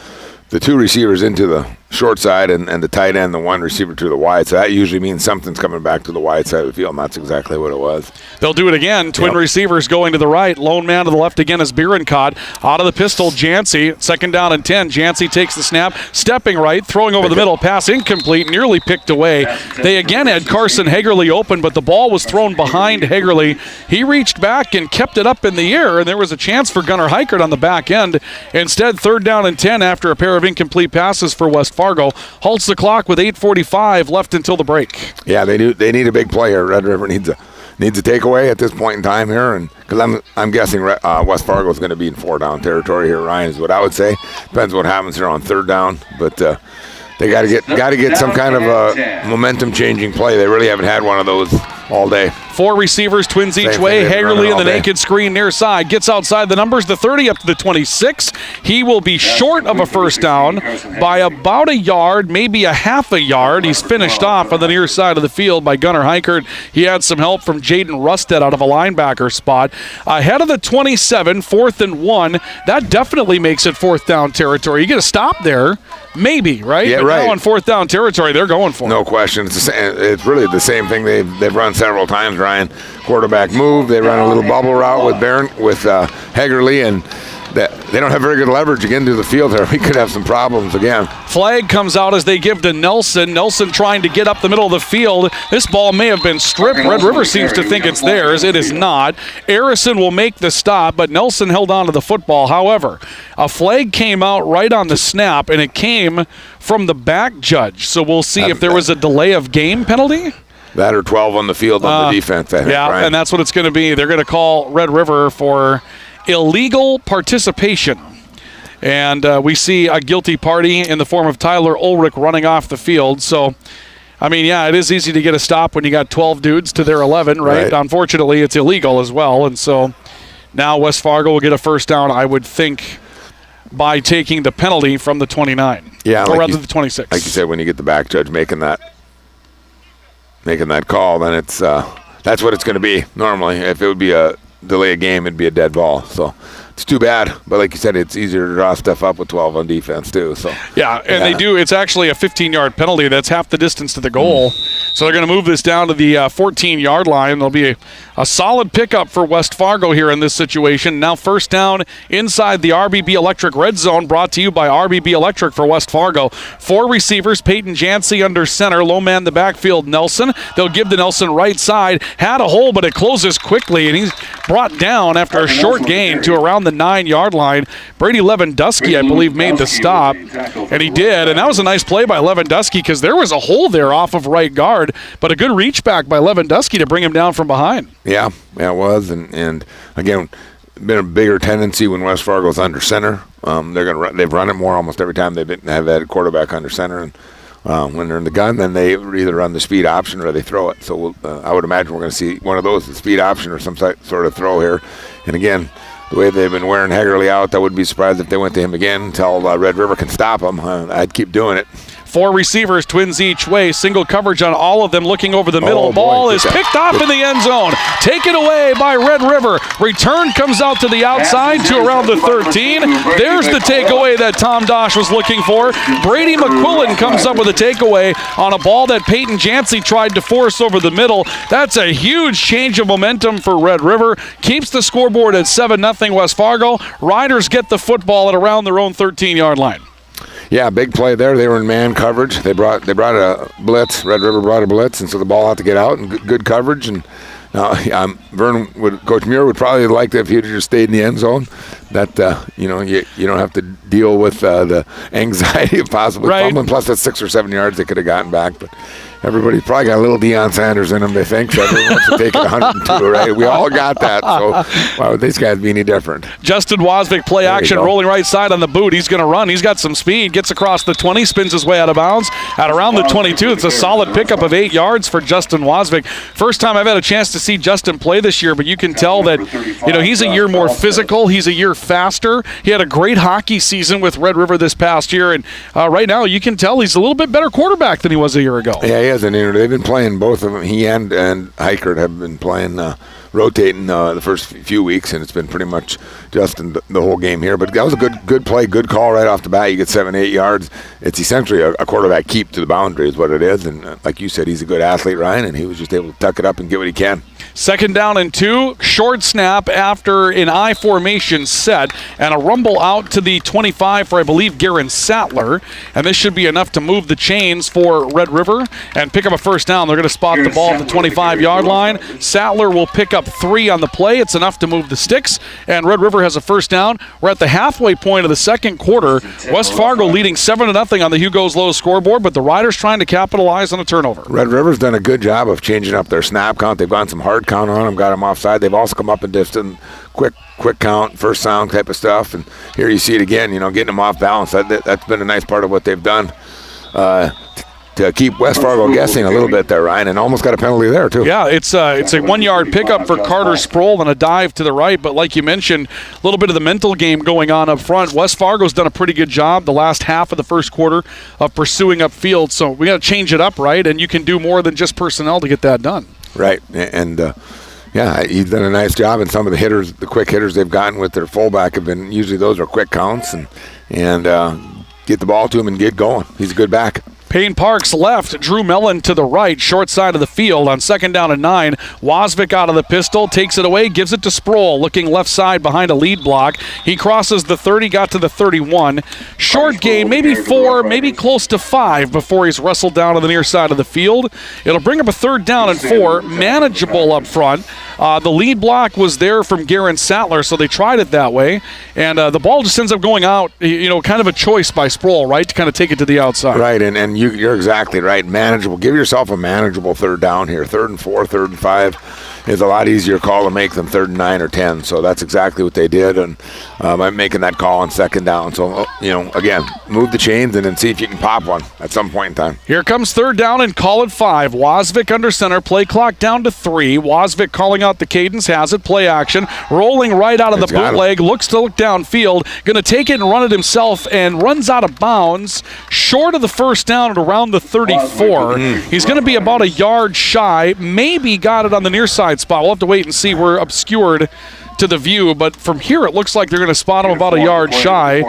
2 receivers into the short side and the tight end, the 1 receiver to the wide. So that usually means something's coming back to the wide side of the field, and that's exactly what it was. They'll do it again. Twin receivers going to the right. Lone man to the left again is Bierencott. Out of the pistol, Jancy. 2nd down and 10. Jancy takes the snap, stepping right, throwing over the middle. Pass incomplete, nearly picked away. They again had Carson Hagerly open, but the ball was thrown behind Hagerly. He reached back and kept it up in the air, and there was a chance for Gunnar Heichert on the back end. Instead, 3rd down and 10 after a pair of incomplete passes for West Fargo. Halts the clock with 8:45 left until the break. Yeah, they do. They need a big player. Red River needs a takeaway at this point in time here, and because I'm guessing West Fargo is going to be in 4-down territory here. Ryan is what I would say. Depends what happens here on 3rd down, but they got to get some kind of a momentum changing play. They really haven't had one of those all day. 4 receivers, Twins each way. Hagerly in the naked screen near side. Gets outside the numbers, the 30 up to the 26. He will be short of a first down by about a yard, maybe a half a yard. He's finished off on the near side of the field by Gunnar Heichert. He had some help from Jaden Rusted out of a linebacker spot. Ahead of the 27, 4th and 1. That definitely makes it 4th down territory. You get a stop there, maybe, right? Yeah, but right. Now on 4th down territory, they're going for it. No question. It's really the same thing they've run several times, Ryan. Quarterback move. They run a little bubble route with Hagerly, and they don't have very good leverage again to the field there. We could have some problems again. Flag comes out as they give to Nelson. Nelson trying to get up the middle of the field. This ball may have been stripped. Red River seems to think it's theirs. It is not. Arison will make the stop, but Nelson held on to the football. However, a flag came out right on the snap, and it came from the back judge. So we'll see if there was a delay of game penalty. That or 12 on the field on the defense, I think, yeah, Ryan. And that's what it's going to be. They're going to call Red River for illegal participation. And we see a guilty party in the form of Tyler Ulrich running off the field. So, I mean, yeah, it is easy to get a stop when you got 12 dudes to their 11, right? Unfortunately, it's illegal as well. And so now West Fargo will get a first down, I would think, by taking the penalty from the 29. Yeah, or rather the 26. Like you said, when you get the back judge making that call, then it's that's what it's going to be normally. If it would be a delay a game, it'd be a dead ball. So it's too bad. But like you said, it's easier to draw stuff up with 12 on defense too. So yeah, and they do. It's actually a 15-yard penalty. That's half the distance to the goal. So they're going to move this down to the 14-yard line. There'll be a solid pickup for West Fargo here in this situation. Now first down inside the RBB Electric red zone, brought to you by RBB Electric for West Fargo. 4 receivers, Peyton Jancy under center, low man the backfield, Nelson. They'll give to Nelson right side. Had a hole, but it closes quickly, and he's brought down after a short gain to around the 9-yard line. Brady Lewandowski, I believe, made the stop, and he did. And that was a nice play by Lewandowski because there was a hole there off of right guard, but a good reach back by Lewandowski to bring him down from behind. Yeah, it was. And again, been a bigger tendency when West Fargo's under center. They've run it more almost every time they've had that quarterback under center. And when they're in the gun, then they either run the speed option or they throw it. So I would imagine we're going to see one of those, the speed option or some sort of throw here. And again, the way they've been wearing Hegerly out, I wouldn't be surprised if they went to him again until Red River can stop him. I'd keep doing it. 4 receivers, twins each way, single coverage on all of them, looking over the middle. Ball is picked off in the end zone. Taken away by Red River. Return comes out to the outside to around the 13. There's the takeaway that Tom Dosh was looking for. Brady McQuillan comes up with a takeaway on a ball that Peyton Jancy tried to force over the middle. That's a huge change of momentum for Red River. Keeps the scoreboard at 7-0 West Fargo. Riders get the football at around their own 13-yard line. Yeah, big play there. They were in man coverage. They brought a blitz. Red River brought a blitz, and so the ball had to get out and good coverage. And Coach Muir would probably like that if he'd just stayed in the end zone. That you don't have to deal with the anxiety of possibly fumbling. Plus, that's 6 or 7 yards they could have gotten back, but. Everybody's probably got a little Deion Sanders in them, they think, so everyone wants to take it 102, right? We all got that, so why would these guys be any different? Justin Wozvik, play action, rolling right side on the boot. He's going to run. He's got some speed, gets across the 20, spins his way out of bounds. At around the 22, it's a solid pickup of 8 yards for Justin Wozvik. First time I've had a chance to see Justin play this year, but you can tell that he's a year more physical. He's a year faster. He had a great hockey season with Red River this past year, and right now you can tell he's a little bit better quarterback than he was a year ago. Yeah, he is, and they've been playing, both of them. He and Heikert have been playing, rotating the first few weeks, and it's been pretty much Justin the whole game here. But that was a good play, good call right off the bat. You get 7-8 yards. It's essentially a quarterback keep to the boundary is what it is. And like you said, he's a good athlete, Ryan, and he was just able to tuck it up and get what he can. 2nd down and 2, short snap after an I formation set, and a rumble out to the 25 for, I believe, Garen Sattler. And this should be enough to move the chains for Red River and pick up a first down. They're going to spot the ball at the 25-yard line. Sattler will pick up 3 on the play. It's enough to move the sticks, and Red River has a first down. We're at the halfway point of the second quarter. West Fargo leading 7-0 on the Hugo's Low scoreboard, but the Riders trying to capitalize on a turnover. Red River's done a good job of changing up their snap count. They've gone some hard count on them, got them offside. They've also come up in distance, quick count, first sound type of stuff. And here you see it again, getting them off balance. That's been a nice part of what they've done to keep West Fargo guessing a little bit there, Ryan, and almost got a penalty there too. Yeah, it's a 1-yard pickup for Carter Sproul and a dive to the right. But like you mentioned, a little bit of the mental game going on up front. West Fargo's done a pretty good job the last half of the first quarter of pursuing upfield. So we got to change it up, right? And you can do more than just personnel to get that done. Right, and he's done a nice job. And some of the hitters, the quick hitters they've gotten with their fullback have been, usually those are quick counts, and get the ball to him and get going. He's a good back. Payne Parks left, Drew Mellon to the right, short side of the field on 2nd down and 9. Wasvik out of the pistol, takes it away, gives it to Sproul, looking left side behind a lead block. He crosses the 30, got to the 31. Short gain, maybe 4, maybe close to 5 before he's wrestled down to the near side of the field. It'll bring up a 3rd down and 4, manageable up front. The lead block was there from Garen Sattler, so they tried it that way. And the ball just ends up going out, kind of a choice by Sproul, right, to kind of take it to the outside. Right, and you're exactly right. Manageable. Give yourself a manageable 3rd down here. 3rd and 4, 3rd and 5 is a lot easier call to make than 3rd and 9 or 10. So that's exactly what they did, and I'm making that call on 2nd down. So, again, move the chains and then see if you can pop one at some point in time. Here comes 3rd down and call it 5. Wasvik under center, play clock down to 3. Wasvik calling out the cadence, has it, play action, rolling right out of the bootleg, looks to look downfield, going to take it and run it himself, and runs out of bounds, short of the 1st down at around the 34. He's going to be about a yard shy, maybe got it on the near side spot. We'll have to wait and see. We're obscured to the view, but from here it looks like they're going to spot him about a yard shy.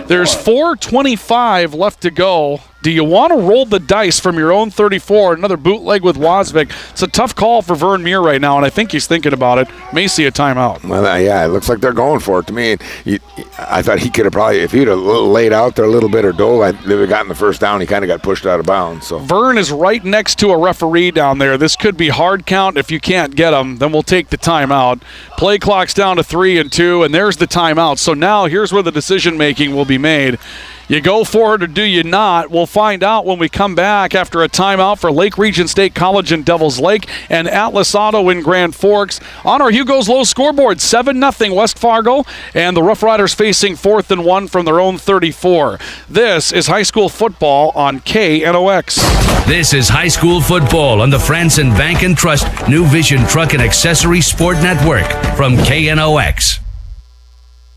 There's 4:25 left to go. Do you want to roll the dice from your own 34? Another bootleg with Wasvik. It's a tough call for Vern Muir right now, and I think he's thinking about it. May see a timeout. Well, yeah, it looks like they're going for it to me. I thought he could have probably, if he'd have laid out there a little bit or dove, they would have gotten the 1st down. He kind of got pushed out of bounds. So Vern is right next to a referee down there. This could be hard count. If you can't get him, then we'll take the timeout. Play clock's down to 3 and 2, and there's the timeout. So now here's where the decision-making will be made. You go for it or do you not? We'll find out when we come back after a timeout for Lake Region State College in Devils Lake and Atlas Auto in Grand Forks. On our Hugo's Low scoreboard, 7-0 West Fargo, and the Rough Riders facing 4th and 1 from their own 34. This is high school football on KNOX. This is high school football on the Franson Bank and Trust New Vision Truck and Accessory Sport Network from KNOX.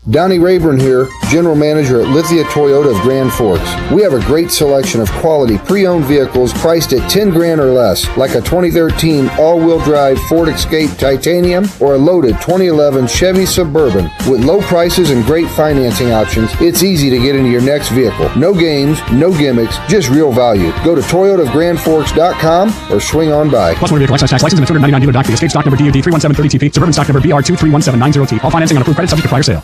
Donnie Rayburn here, General Manager at Lithia Toyota of Grand Forks. We have a great selection of quality pre-owned vehicles priced at $10,000 or less, like a 2013 all-wheel drive Ford Escape Titanium or a loaded 2011 Chevy Suburban. With low prices and great financing options, it's easy to get into your next vehicle. No games, no gimmicks, just real value. Go to ToyotaofGrandForks.com or swing on by. Plus, motor vehicle excise tax license and a $299 dealer doc fee. Escape stock number DUD 31730TP. Suburban stock number BR231790T. All financing on approved credit subject to prior sale.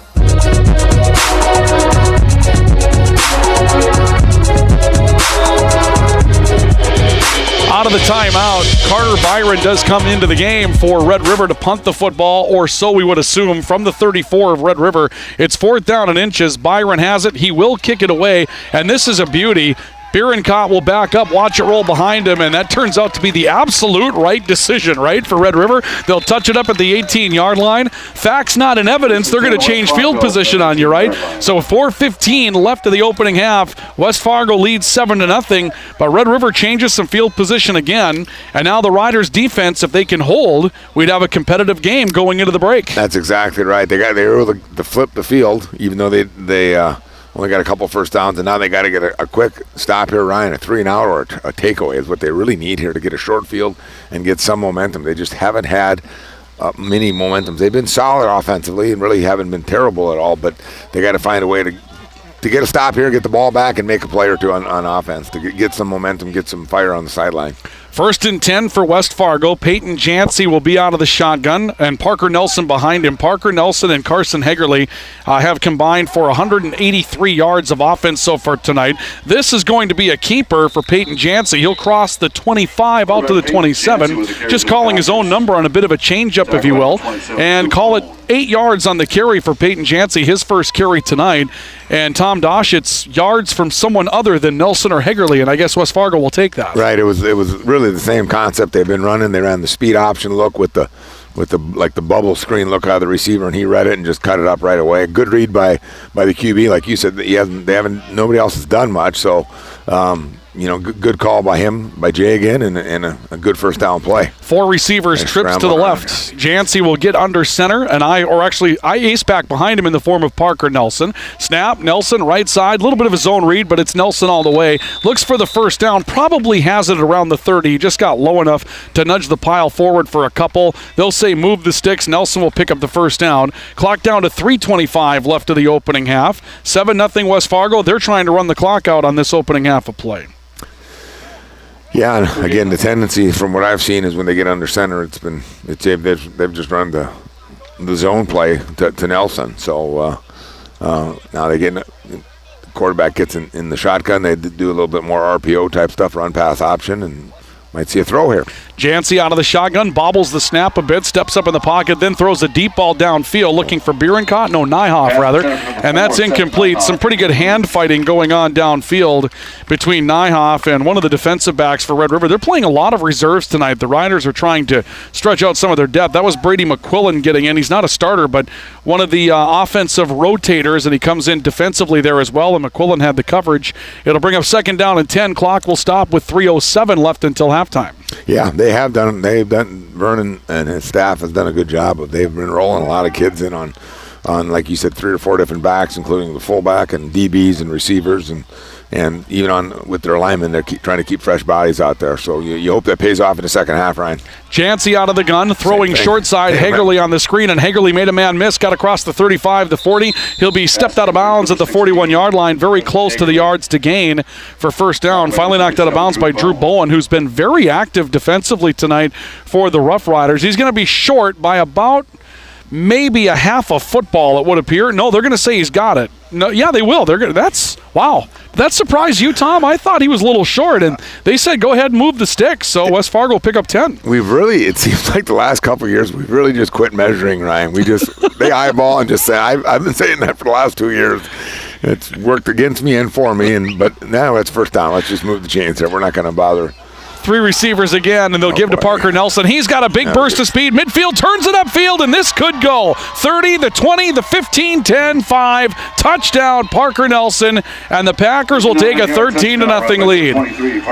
Out of the timeout, Carter Byron does come into the game for Red River to punt the football, or so we would assume, from the 34 of Red River. It's 4th down and inches. Byron has it. He will kick it away, and this is a beauty. Bierenkott will back up, watch it roll behind him, and that turns out to be the absolute right decision, right, for Red River. They'll touch it up at the 18-yard line. Facts not in evidence. They're going to change field position on you, right? So 4:15 left of the opening half. West Fargo leads 7-0, but Red River changes some field position again, and now the Riders' defense, if they can hold, we'd have a competitive game going into the break. That's exactly right. They were able to flip the field, even though they only got a couple 1st downs, and now they got to get a quick stop here, Ryan. A 3-and-out or a takeaway is what they really need here to get a short field and get some momentum. They just haven't had many momentums. They've been solid offensively and really haven't been terrible at all, but they got to find a way to get a stop here, get the ball back, and make a play or two on offense to get some momentum, get some fire on the sideline. 1st and 10 for West Fargo. Peyton Jancy will be out of the shotgun, and Parker Nelson behind him. Parker Nelson and Carson Hegerly have combined for 183 yards of offense so far tonight. This is going to be a keeper for Peyton Jancy. He'll cross the 25 out to the 27, just calling his own number on a bit of a changeup, if you will, and call it 8 yards on the carry for Peyton Jancy, his first carry tonight. And Tom Dosh, it's yards from someone other than Nelson or Hegerly, and I guess West Fargo will take that. Right, it was really the same concept they've been running. They ran the speed option look with the bubble screen look out of the receiver, and he read it and just cut it up right away. Good read by the QB, like you said. Nobody else has done much, so good call by him, by Jay again, and a good 1st down play. 4 receivers, trips to the left. Jancy will get under center, and I ace back behind him in the form of Parker Nelson. Snap, Nelson, right side, a little bit of a zone read, but it's Nelson all the way. Looks for the 1st down, probably has it around the 30. He just got low enough to nudge the pile forward for a couple. They'll say move the sticks. Nelson will pick up the 1st down. Clock down to 3:25 left of the opening half. 7-0 West Fargo. They're trying to run the clock out on this opening half of play. Yeah, and again, the tendency from what I've seen is when they get under center, they've just run the zone play to Nelson. So now they get the quarterback gets in the shotgun. They do a little bit more RPO type stuff, run pass option, and might see a throw here. Jancy out of the shotgun, bobbles the snap a bit, steps up in the pocket, then throws a deep ball downfield looking for Nyhoff rather, and that's incomplete. Some pretty good hand fighting going on downfield between Nyhoff and one of the defensive backs for Red River. They're playing a lot of reserves tonight. The Riders are trying to stretch out some of their depth. That was Brady McQuillan getting in. He's not a starter, but one of the offensive rotators, and he comes in defensively there as well, and McQuillan had the coverage. It'll bring up 2nd down and 10. Clock will stop with 3:07 left until halftime. Yeah, they've done, Vernon and his staff has done a good job. They've been rolling a lot of kids in on, like you said, 3 or 4 different backs, including the fullback and DBs and receivers, and even with their linemen, they're trying to keep fresh bodies out there. So you hope that pays off in the second half, Ryan. Jancy out of the gun, throwing short side, Hagerly on the screen, and Hagerly made a man miss, got across the 35, the 40. He'll be stepped out of bounds at the 41-yard line, very close to the yards to gain for 1st down. Finally knocked out of bounds by Drew Bowen, who's been very active defensively tonight for the Roughriders. He's going to be short by about maybe a half a football, it would appear. No, they're going to say he's got it. No, yeah, they will. They're going. Wow. That surprised you, Tom? I thought he was a little short, and they said go ahead and move the sticks. So West Fargo will pick up 10. It seems like the last couple of years we've really just quit measuring, Ryan. They eyeball and just say. I've been saying that for the last 2 years. It's worked against me and for me, but now it's 1st down. Let's just move the chains there. We're not going to bother. 3 receivers again, and they'll give to Parker Nelson. He's got a big burst of speed. Midfield turns it upfield, and this could go. 30, the 20, the 15, 10, 5. Touchdown, Parker Nelson, and the Packers will take a 13-0 lead.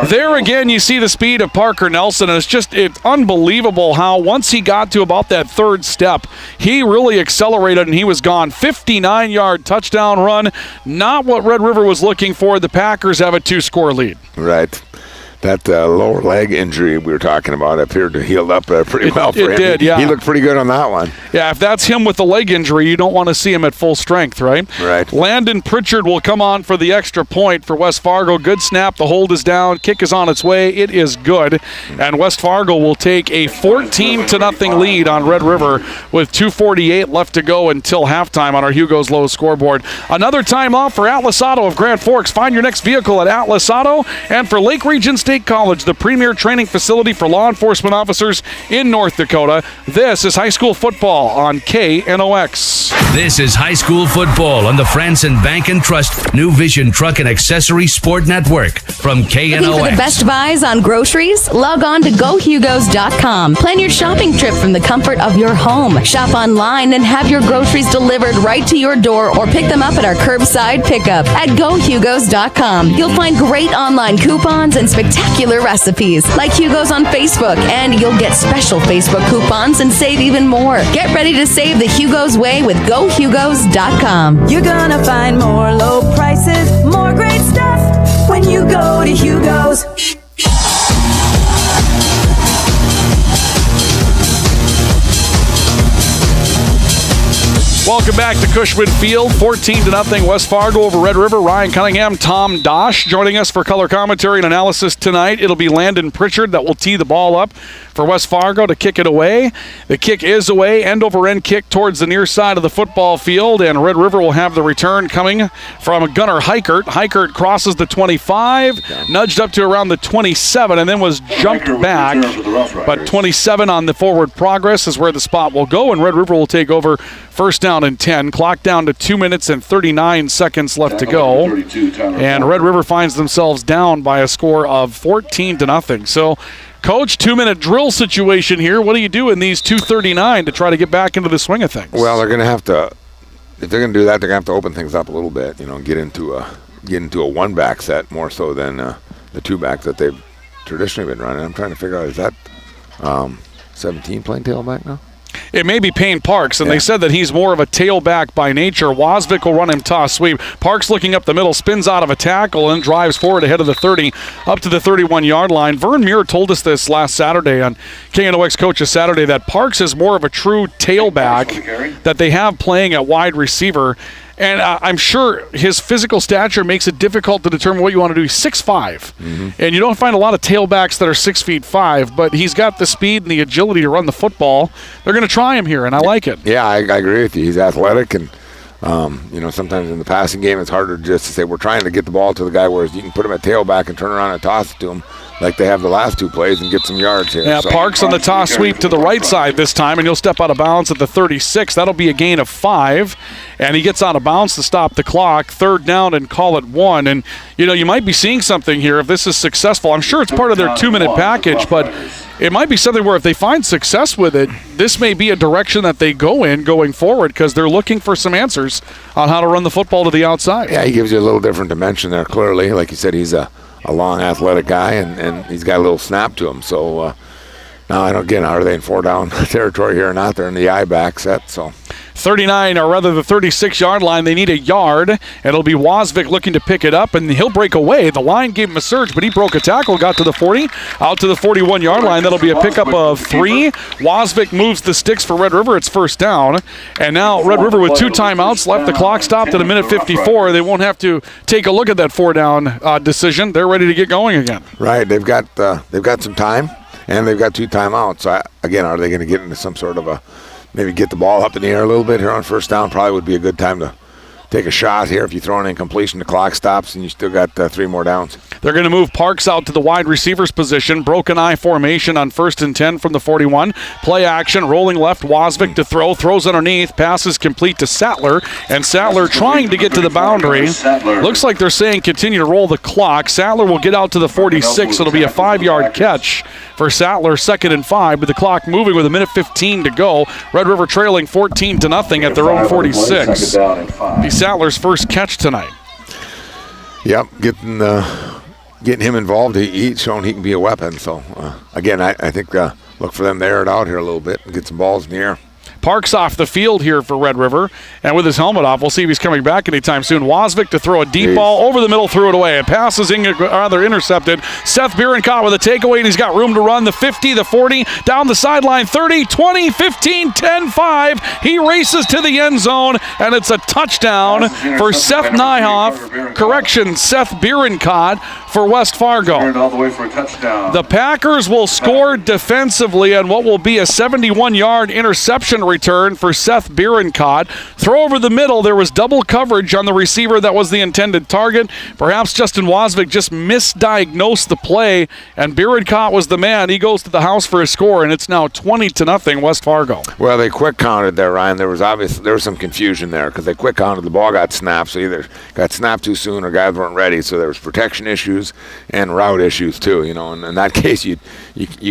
There again, you see the speed of Parker Nelson, and it's unbelievable how once he got to about that 3rd step, he really accelerated, and he was gone. 59-yard touchdown run. Not what Red River was looking for. The Packers have a 2-score lead. Right. That lower leg injury we were talking about appeared to heal up pretty well for him. It did, yeah. He looked pretty good on that one. Yeah, if that's him with the leg injury, you don't want to see him at full strength, right? Right. Landon Pritchard will come on for the extra point for West Fargo. Good snap. The hold is down. Kick is on its way. It is good. And West Fargo will take a 14-0 lead on Red River with 2:48 left to go until halftime on our Hugo's Low scoreboard. Another time off for Atlas Auto of Grand Forks. Find your next vehicle at Atlas Auto. And for Lake Region State College, the premier training facility for law enforcement officers in North Dakota. This is high school football on KNOX. This is high school football on the Franson Bank and Trust New Vision Truck and Accessory Sport Network from KNOX. Looking for the best buys on groceries? Log on to GoHugos.com. Plan your shopping trip from the comfort of your home. Shop online and have your groceries delivered right to your door or pick them up at our curbside pickup at GoHugos.com. You'll find great online coupons and spectacular recipes like Hugo's on Facebook, and you'll get special Facebook coupons and save even more. Get ready to save the Hugo's way with GoHugos.com. You're gonna find more low prices, more great stuff when you go to Hugo's. Welcome back to Cushman Field. 14-0 West Fargo over Red River. Ryan Cunningham, Tom Dosh joining us for color commentary and analysis tonight. It'll be Landon Pritchard that will tee the ball up for West Fargo to kick it away. The kick is away, end-over-end kick towards the near side of the football field, and Red River will have the return coming from Gunnar Heikert. Heikert crosses the 25, nudged up to around the 27, and then was jumped back. But 27 on the forward progress is where the spot will go, and Red River will take over 1st down and 10. Clock down to 2 minutes and 39 seconds left to go. And Red River finds themselves down by a score of 14-0. So, Coach, 2-minute drill situation here. What do you do in these 2:39 to try to get back into the swing of things? Well, they're going to have to, if they're going to do that, they're going to have to open things up a little bit, get into a one-back set more so than the two-back that they've traditionally been running. I'm trying to figure out, is that 17 playing tailback now? It may be Payne Parks, and they said that he's more of a tailback by nature. Wasvik will run him toss sweep. Parks looking up the middle, spins out of a tackle, and drives forward ahead of the 30, up to the 31-yard line. Vern Muir told us this last Saturday on KNOX Coaches Saturday, that Parks is more of a true tailback that they have playing at wide receiver. And I'm sure his physical stature makes it difficult to determine what you want to do. He's 6'5", and you don't find a lot of tailbacks that are 6'5", but he's got the speed and the agility to run the football. They're going to try him here, and I like it. Yeah, I agree with you. He's athletic, and sometimes in the passing game it's harder just to say we're trying to get the ball to the guy, whereas you can put him at tailback and turn around and toss it to him like they have the last two plays and get some yards here. Yeah, Parks on the toss sweep to the right side this time, and he'll step out of bounds at the 36. That'll be a gain of 5, and he gets out of bounds to stop the clock. 3rd down and call it 1. And, you might be seeing something here if this is successful. I'm sure it's part of their 2-minute package, but it might be something where if they find success with it, this may be a direction that they go in going forward because they're looking for some answers on how to run the football to the outside. Yeah, he gives you a little different dimension there, clearly. Like you said, he's a long athletic guy, and he's got a little snap to him. So now, are they in 4-down territory here or not? They're in the I-back set, so. 39, or rather the 36-yard line. They need a yard. It'll be Wozvik looking to pick it up, and he'll break away. The line gave him a surge, but he broke a tackle, got to the 40, out to the 41-yard line. That'll be a pickup of 3. Wozvik moves the sticks for Red River. It's 1st down. And now Red River with 2 timeouts left. The clock stopped at a minute 54. They won't have to take a look at that 4-down decision. They're ready to get going again. Right. They've got some time, and they've got 2 timeouts. So, again, are they going to get into some sort of maybe get the ball up in the air a little bit here on 1st down? Probably would be a good time to take a shot here. If you throw an incompletion, the clock stops, and you still got 3 more downs. They're going to move Parks out to the wide receivers position. Broken eye formation on 1st and 10 from the 41. Play action, rolling left, Wozvik to throw. Throws underneath, passes complete to Sattler. And Sattler trying to get to the boundary. Looks like they're saying continue to roll the clock. Sattler will get out to the 46. It'll be a 5-yard catch for Sattler, 2nd and 5, with the clock moving with a minute 15 to go. Red River trailing 14-0 at their own 46. Be Sattler's first catch tonight. Yep, getting him involved, he's shown he can be a weapon. So, again, I think look for them to air it out here a little bit and get some balls in the air. Parks off the field here for Red River, and with his helmet off, we'll see if he's coming back anytime soon. Wozvik to throw a deep ball over the middle, threw it away. It passes intercepted. Seth Bierenkot with a takeaway, and he's got room to run. The 50, the 40, down the sideline, 30, 20, 15, 10, 5. He races to the end zone, and it's a touchdown for Seth Nyhoff. Correction, Seth Bierenkot for West Fargo. All the way for a touchdown. The Packers will score defensively on what will be a 71-yard interception return for Seth Bierenkot. Throw over the middle. There was double coverage on the receiver that was the intended target. Perhaps Justin Wozvik just misdiagnosed the play, and Bierenkot was the man. He goes to the house for a score, and it's now 20-0 West Fargo. Well, they quick counted there, Ryan. There was some confusion there because they quick counted. The ball got snapped, so either got snapped too soon or guys weren't ready. So there was protection issues and route issues too. And in that case, you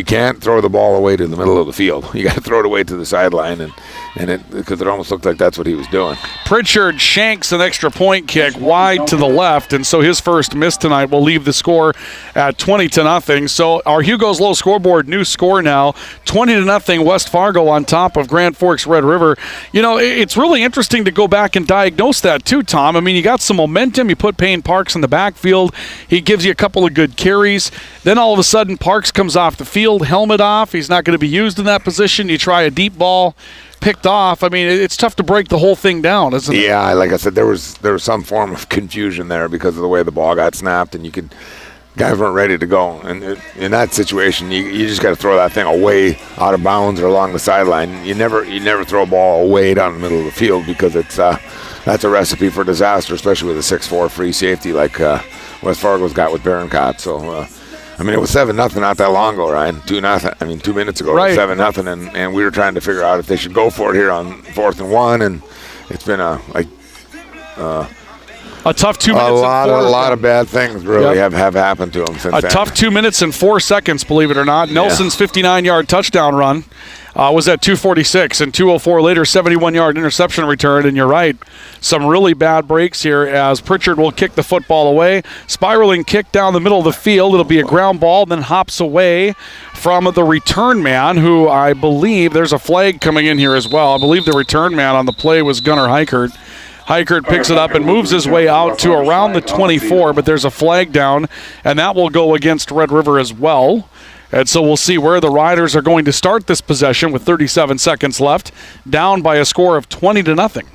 can't throw the ball away to the middle of the field. You got to throw it away to the sideline, and it because it almost looked like that's what he was doing. Pritchard shanks an extra point kick wide to the left, and so his first miss tonight will leave the score at 20-0. So our Hugo's Low scoreboard, new score now, 20-0 West Fargo on top of Grand Forks Red River. It's really interesting to go back and diagnose that too, Tom. I mean, you got some momentum. You put Payne Parks in the backfield. He gives you a couple of good carries. Then all of a sudden, Parks comes off the field, helmet off. He's not going to be used in that position. You try a deep ball, picked off. I mean, it's tough to break the whole thing down, isn't it? Yeah, like I said, there was some form of confusion there because of the way the ball got snapped, and guys weren't ready to go. And in that situation, you just got to throw that thing away out of bounds or along the sideline. You never throw a ball away down the middle of the field because that's a recipe for disaster, especially with a 6'4" free safety like West Fargo's got with Bierenkot. So. It was 7-0 not that long ago, Ryan. 2-0. 2 minutes ago, right. It was 7-0, and we were trying to figure out if they should go for it here on 4th and 1, and it's been a tough 2 minutes. A lot of bad things really have happened to them since then. Tough 2 minutes and 4 seconds, believe it or not. Nelson's 59-yard touchdown run was at 2:46, and 2:04 later, 71-yard interception return. And you're right, some really bad breaks here as Pritchard will kick the football away. Spiraling kick down the middle of the field. It'll be a ground ball, then hops away from the return man, who I believe there's a flag coming in here as well. I believe the return man on the play was Gunnar Heikert. Heikert picks it up and moves his way out to around the 24, but there's a flag down, and that will go against Red River as well. And so we'll see where the Riders are going to start this possession with 37 seconds left, down by a score of 20-0.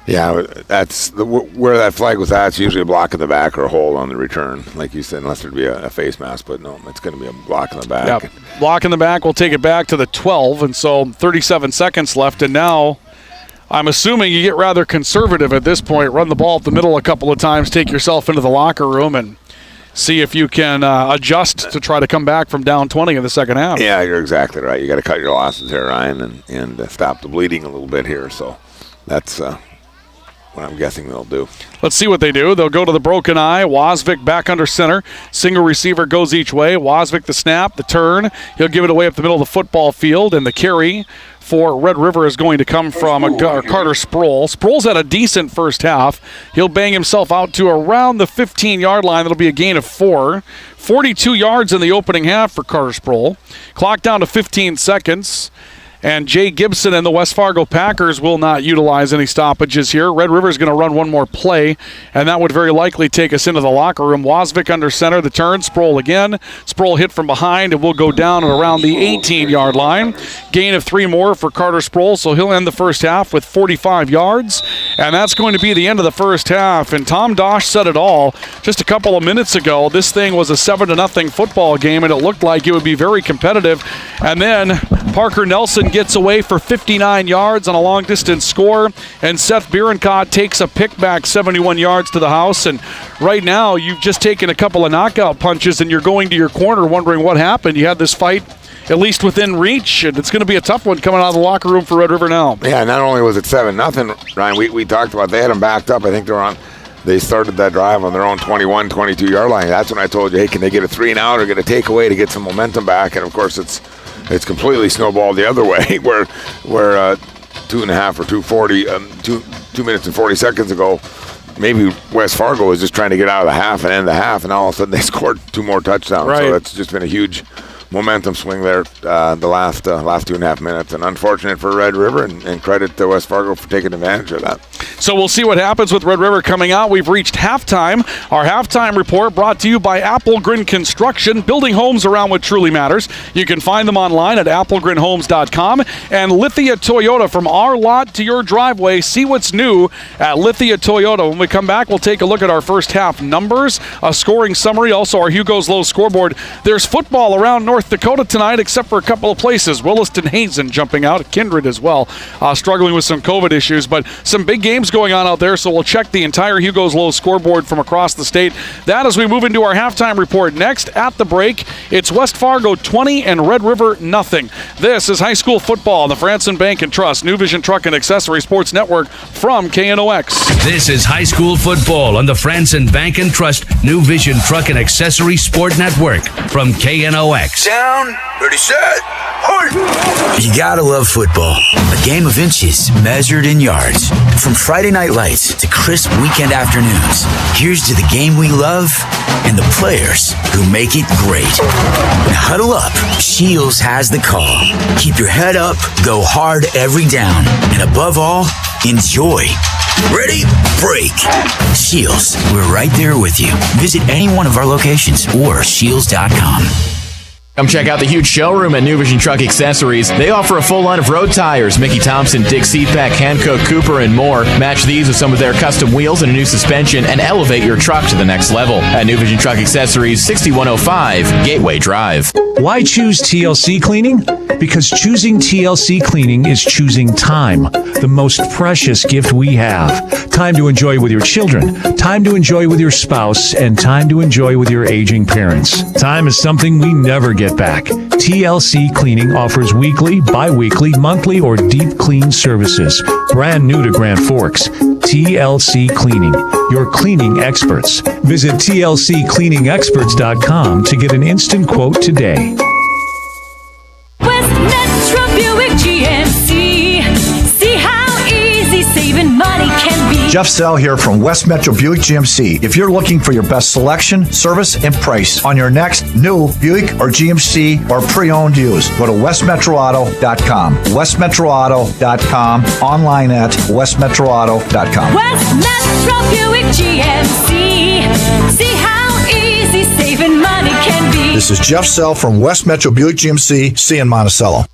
Yeah, that's where that flag was at. It's usually a block in the back or a hold on the return, like you said, unless there'd be a face mask. But no, it's going to be a block in the back. Yep. Block in the back. We'll take it back to the 12, and so 37 seconds left. And now I'm assuming you get rather conservative at this point. Run the ball up the middle a couple of times, take yourself into the locker room, and see if you can adjust to try to come back from down 20 in the second half. Yeah, you're exactly right. You got to cut your losses here, Ryan, and stop the bleeding a little bit here. So that's what I'm guessing they'll do. Let's see what they do. They'll go to the broken eye. Wasvik back under center. Single receiver goes each way. Wasvik the snap, the turn. He'll give it away up the middle of the football field, and the carry for Red River is going to come from Carter Sproul. Sproul's had a decent first half. He'll bang himself out to around the 15-yard line. That'll be a gain of 4. 42 yards in the opening half for Carter Sproul. Clock down to 15 seconds. And Jay Gibson and the West Fargo Packers will not utilize any stoppages here. Red River is going to run one more play, and that would very likely take us into the locker room. Wasvik under center, the turn, Sproul again. Sproul hit from behind, and will go down at around the 18-yard line. Gain of 3 more for Carter Sproul, so he'll end the first half with 45 yards. And that's going to be the end of the first half. And Tom Dosh said it all just a couple of minutes ago. This thing was a 7-0 football game, and it looked like it would be very competitive. And then Parker Nelson gets away for 59 yards on a long-distance score, and Seth Bierenkot takes a pick back 71 yards to the house. And right now, you've just taken a couple of knockout punches, and you're going to your corner wondering what happened. You had this fight at least within reach, and it's going to be a tough one coming out of the locker room for Red River now. Yeah, not only was it 7-0, Ryan, we talked about they had them backed up. I think they started that drive on their own 21, 22-yard line. That's when I told you, hey, can they get a 3-and-out or get a takeaway to get some momentum back? And, of course, it's completely snowballed the other way where 2.5 or 2:40, 2 minutes and 40 seconds ago, maybe West Fargo was just trying to get out of the half and end the half, and all of a sudden they scored 2 more touchdowns. Right. So it's just been a huge momentum swing there the last 2.5 minutes, and unfortunate for Red River, and credit to West Fargo for taking advantage of that. So we'll see what happens with Red River coming out. We've reached halftime. Our halftime report brought to you by Applegren Construction, building homes around what truly matters. You can find them online at applegrenhomes.com. And Lithia Toyota, from our lot to your driveway. See what's new at Lithia Toyota. When we come back, we'll take a look at our first half numbers, a scoring summary, also our Hugo's Low scoreboard. There's football around North Dakota tonight, except for a couple of places. Williston Hazen jumping out, Kindred as well, struggling with some COVID issues, but some big games going on out there, so we'll check the entire Hugo's Low scoreboard from across the state. That as we move into our halftime report. Next, at the break, it's West Fargo 20 and Red River nothing. This is high school football on the Franson Bank and Trust New Vision Truck and Accessory Sports Network from KNOX. This is high school football on the Franson Bank and Trust New Vision Truck and Accessory Sport Network from KNOX. Down, ready, set, hold. You gotta love football. A game of inches measured in yards. From Friday night lights to crisp weekend afternoons, here's to the game we love and the players who make it great. Now huddle up. Shields has the call. Keep your head up, go hard every down, and above all, enjoy. Ready? Break. Shields, we're right there with you. Visit any one of our locations or shields.com. Come check out the huge showroom at New Vision Truck Accessories. They offer a full line of road tires, Mickey Thompson, Dick Seatback, Hancock, Cooper, and more. Match these with some of their custom wheels and a new suspension and elevate your truck to the next level. At New Vision Truck Accessories, 6105 Gateway Drive. Why choose TLC Cleaning? Because choosing TLC Cleaning is choosing time, the most precious gift we have. Time to enjoy with your children, time to enjoy with your spouse, and time to enjoy with your aging parents. Time is something we never get back. TLC Cleaning offers weekly, bi-weekly, monthly, or deep clean services. Brand new to Grand Forks. TLC Cleaning, your cleaning experts. Visit tlccleaningexperts.com to get an instant quote today. West Metro Buick GMC. See how easy saving money can be. Jeff Sell here from West Metro Buick GMC. If you're looking for your best selection, service, and price on your next new Buick or GMC or pre-owned used, go to westmetroauto.com. westmetroauto.com, online at westmetroauto.com. West Metro Buick GMC. See how easy saving money can be. This is Jeff Sell from West Metro Buick GMC, C in Monticello.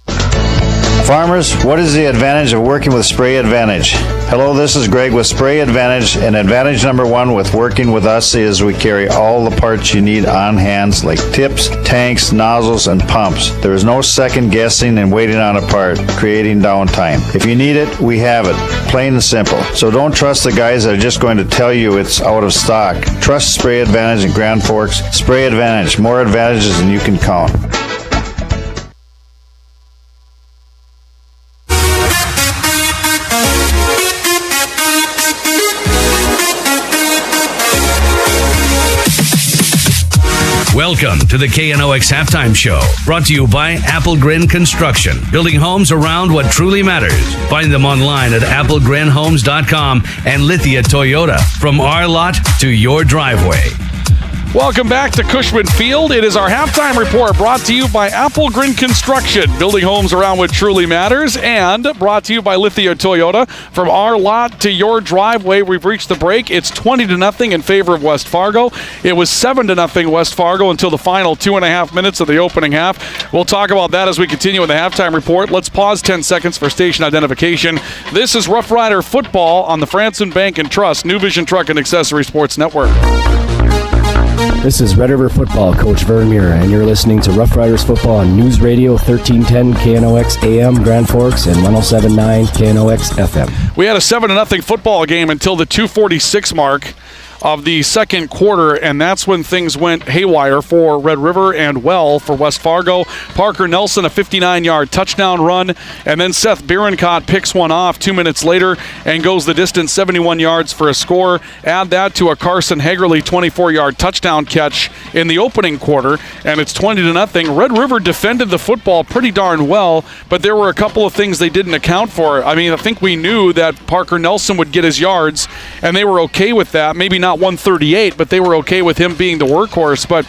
Farmers, what is the advantage of working with Spray Advantage? Hello, this is Greg with Spray Advantage, and advantage number one with working with us is we carry all the parts you need on hands like tips, tanks, nozzles, and pumps. There is no second guessing and waiting on a part, creating downtime. If you need it, we have it. Plain and simple. So don't trust the guys that are just going to tell you it's out of stock. Trust Spray Advantage in Grand Forks. Spray Advantage, more advantages than you can count. Welcome to the KNOX Halftime Show, brought to you by Applegren Construction, building homes around what truly matters. Find them online at applegrenhomes.com and Lithia Toyota, from our lot to your driveway. Welcome back to Cushman Field. It is our halftime report brought to you by Applegren Construction, building homes around what truly matters, and brought to you by Lithia Toyota. From our lot to your driveway, we've reached the break. It's 20-0 in favor of West Fargo. It was 7-0 West Fargo until the final 2.5 minutes of the opening half. We'll talk about that as we continue with the halftime report. Let's pause 10 seconds for station identification. This is Roughrider football on the Franson Bank and Trust New Vision Truck and Accessory Sports Network. This is Red River Football Coach Vern Muir, and you're listening to Rough Riders Football on News Radio 1310 KNOX AM Grand Forks and 107.9 KNOX FM. We had a 7-0 football game until the 2:46 mark of the second quarter, and that's when things went haywire for Red River and well for West Fargo. Parker Nelson, a 59-yard touchdown run, and then Seth Bierencott picks one off 2 minutes later and goes the distance, 71 yards for a score. Add that to a Carson Hagerly 24-yard touchdown catch in the opening quarter, and it's 20-0. Red River defended the football pretty darn well, but there were a couple of things they didn't account for. I mean, I think we knew that Parker Nelson would get his yards, and they were okay with that. Maybe not 138, but they were okay with him being the workhorse. But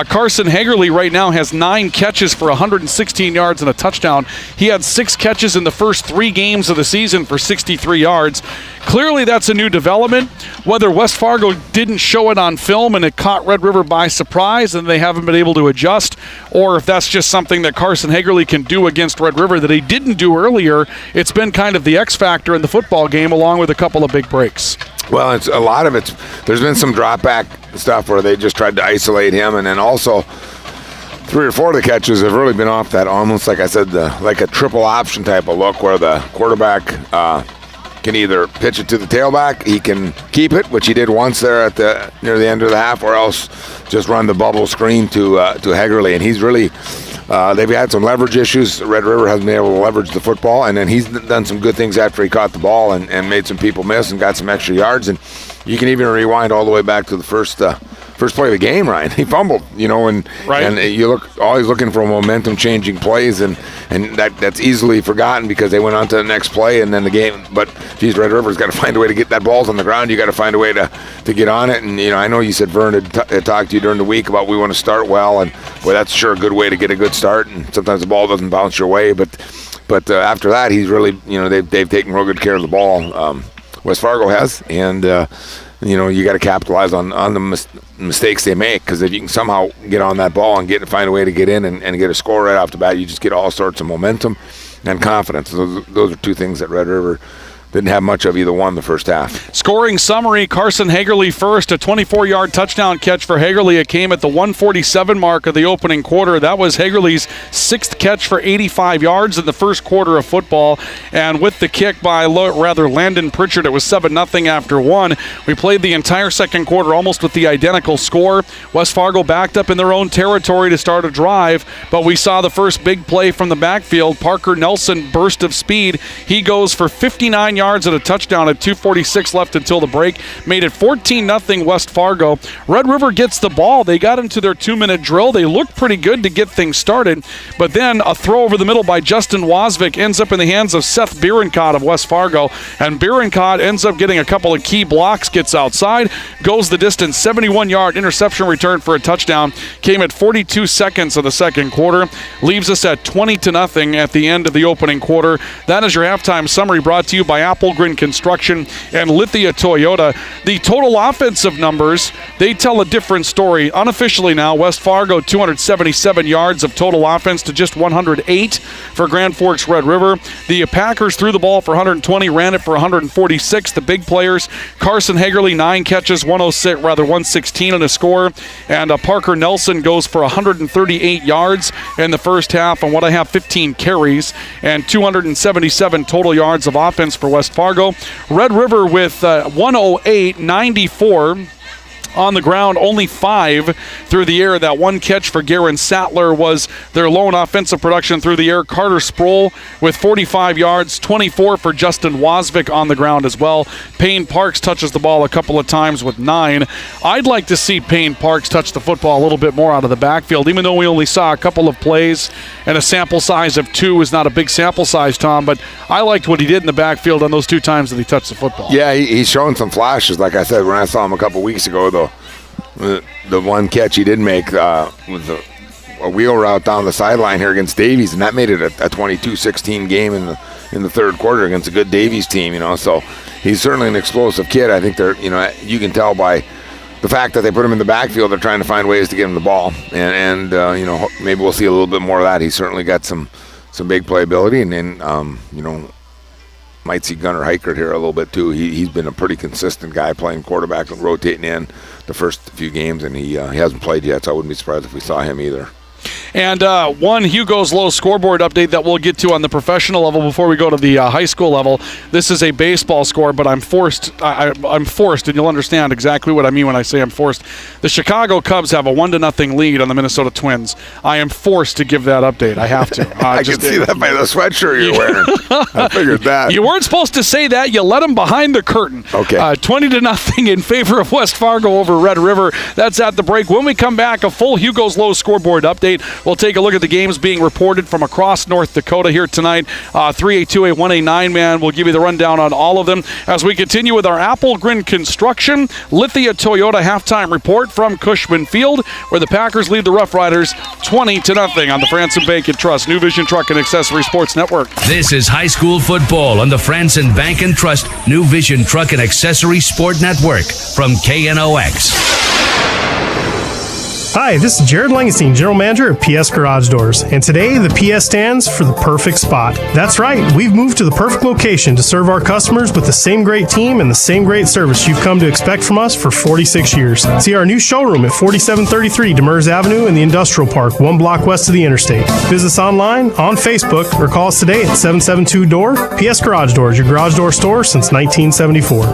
Carson Hagerly right now has 9 catches for 116 yards and a touchdown. He had 6 catches in the first 3 games of the season for 63 yards. Clearly that's a new development. Whether West Fargo didn't show it on film and it caught Red River by surprise and they haven't been able to adjust, or if that's just something that Carson Hagerly can do against Red River that he didn't do earlier, it's been kind of the X factor in the football game, along with a couple of big breaks. Well, it's a lot of it's. There's been some drop back stuff where they just tried to isolate him, and then also 3 or 4 of the catches have really been off that, almost like I said, like a triple option type of look where the quarterback can either pitch it to the tailback, he can keep it, which he did once there at near the end of the half, or else just run the bubble screen to Hagerly, and he's really. They've had some leverage issues. Red River hasn't been able to leverage the football, and then he's done some good things after he caught the ball and made some people miss and got some extra yards. And you can even rewind all the way back to the first play of the game, Ryan. He fumbled, and you look always looking for momentum-changing plays, and that's easily forgotten because they went on to the next play and then the game. But geez, Red River's got to find a way to get that ball on the ground. You got to find a way to get on it. And I know you said Vern had talked to you during the week about we want to start well, and boy, that's sure a good way to get a good start. And sometimes the ball doesn't bounce your way, but after that, he's really they've taken real good care of the ball. West Fargo has, and you got to capitalize on the mistakes they make, because if you can somehow get on that ball and find a way to get in and get a score right off the bat, you just get all sorts of momentum and confidence. Those are 2 things that Red River didn't have much of either one the first half. Scoring summary, Carson Hagerly first, a 24-yard touchdown catch for Hagerly. It came at the 147 mark of the opening quarter. That was Hagerly's 6th catch for 85 yards in the first quarter of football. And with the kick by Landon Pritchard, it was 7-0 after 1. We played the entire second quarter almost with the identical score. West Fargo backed up in their own territory to start a drive, but we saw the first big play from the backfield. Parker Nelson, burst of speed. He goes for 59 yards and a touchdown at 2:46 left until the break. Made it 14-0 West Fargo. Red River gets the ball. They got into their 2-minute drill. They looked pretty good to get things started, but then a throw over the middle by Justin Wozvik ends up in the hands of Seth Bierencott of West Fargo, and Bierencott ends up getting a couple of key blocks, gets outside, goes the distance, 71-yard interception return for a touchdown. Came at 42 seconds of the second quarter. Leaves us at 20-0 at the end of the opening quarter. That is your halftime summary brought to you by Applegren Construction, and Lithia Toyota. The total offensive numbers, they tell a different story. Unofficially now, West Fargo 277 yards of total offense to just 108 for Grand Forks Red River. The Packers threw the ball for 120, ran it for 146. The big players, Carson Hagerly, 9 catches, 116 in a score, and Parker Nelson goes for 138 yards in the first half on what I have 15 carries and 277 total yards of offense for West Fargo. Red River with 108, 94 on the ground, only 5 through the air. That one catch for Garen Sattler was their lone offensive production through the air. Carter Sproul with 45 yards, 24 for Justin Wasvik on the ground as well. Payne Parks touches the ball a couple of times with 9. I'd like to see Payne Parks touch the football a little bit more out of the backfield, even though we only saw a couple of plays and a sample size of 2 is not a big sample size, Tom, but I liked what he did in the backfield on those 2 times that he touched the football. Yeah, he's showing some flashes. Like I said, when I saw him a couple weeks ago, though, the one catch he did make was a wheel route down the sideline here against Davies, and that made it a 22-16 game in the third quarter against a good Davies team. So he's certainly an explosive kid. I think they're, you can tell by the fact that they put him in the backfield, they're trying to find ways to get him the ball, and maybe we'll see a little bit more of that. He's certainly got some big playability, and then might see Gunnar Heikert here a little bit too. He's been a pretty consistent guy playing quarterback and rotating in the first few games, and he hasn't played yet, so I wouldn't be surprised if we saw him either. And one Hugo's Low scoreboard update that we'll get to on the professional level before we go to the high school level. This is a baseball score, but I'm forced, and you'll understand exactly what I mean when I say I'm forced. The Chicago Cubs have a 1-0 lead on the Minnesota Twins. I am forced to give that update. I have to. I can see that by the sweatshirt you're wearing. I figured that. You weren't supposed to say that. You let them behind the curtain. Okay. 20-0 in favor of West Fargo over Red River. That's at the break. When we come back, a full Hugo's Low scoreboard update. We'll take a look at the games being reported from across North Dakota here tonight. 3A, 2A, 1A, 9-man. We'll give you the rundown on all of them as we continue with our Applegren Construction Lithia Toyota halftime report from Cushman Field, where the Packers lead the Roughriders 20-0 on the Franson Bank and Trust New Vision Truck and Accessory Sports Network. This is high school football on the Franson Bank and Trust New Vision Truck and Accessory Sport Network from KNOX. Hi, this is Jared Langenstein, General Manager at PS Garage Doors, and today the PS stands for the perfect spot. That's right, we've moved to the perfect location to serve our customers with the same great team and the same great service you've come to expect from us for 46 years. See our new showroom at 4733 Demers Avenue in the Industrial Park, 1 block west of the interstate. Visit us online, on Facebook, or call us today at 772-DOOR. PS Garage Doors, your garage door store since 1974.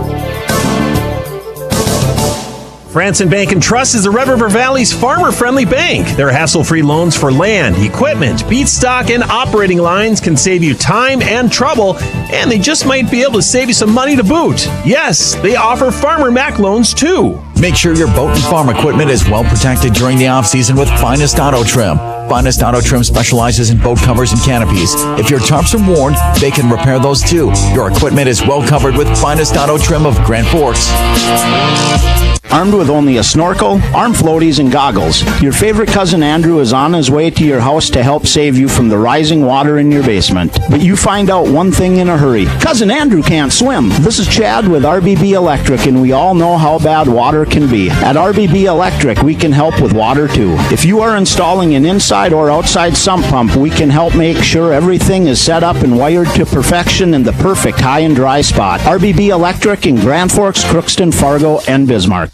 Franson Bank and Trust is the Red River Valley's farmer-friendly bank. Their hassle-free loans for land, equipment, feedstock, and operating lines can save you time and trouble, and they just might be able to save you some money to boot. Yes, they offer Farmer Mac loans too. Make sure your boat and farm equipment is well protected during the off-season with Finest Auto Trim. Finest Auto Trim specializes in boat covers and canopies. If your tarps are worn, they can repair those too. Your equipment is well covered with Finest Auto Trim of Grand Forks. Armed with only a snorkel, arm floaties, and goggles, your favorite cousin Andrew is on his way to your house to help save you from the rising water in your basement. But you find out one thing in a hurry. Cousin Andrew can't swim. This is Chad with RBB Electric, and we all know how bad water can be. At RBB Electric, we can help with water too. If you are installing an inside or outside sump pump, we can help make sure everything is set up and wired to perfection in the perfect high and dry spot. RBB Electric in Grand Forks, Crookston, Fargo, and Bismarck.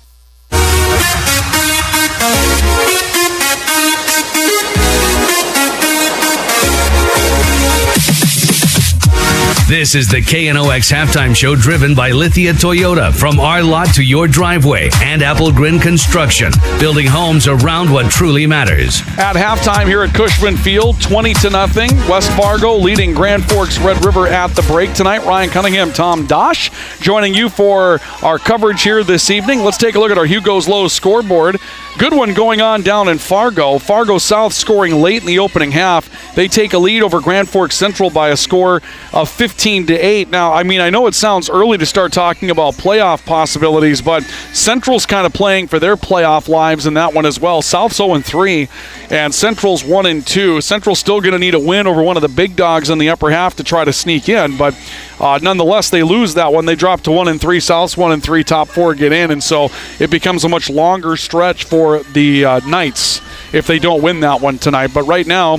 This is the KNOX halftime show driven by Lithia Toyota. From our lot to your driveway, and Applegren Construction, building homes around what truly matters. At halftime here at Cushman Field, 20-0. West Fargo leading Grand Forks Red River at the break tonight. Ryan Cunningham, Tom Dosh joining you for our coverage here this evening. Let's take a look at our Hugo's Low scoreboard. Good one going on down in Fargo. Fargo South scoring late in the opening half. They take a lead over Grand Forks Central by a score of 15-8. Now, I mean, I know it sounds early to start talking about playoff possibilities, but Central's kind of playing for their playoff lives in that one as well. South's 0-3, and Central's 1-2. Central's still going to need a win over one of the big dogs in the upper half to try to sneak in, but nonetheless, they lose that one. They drop to 1-3. South's 1-3. Top four get in, and so it becomes a much longer stretch for the Knights if they don't win that one tonight. But right now,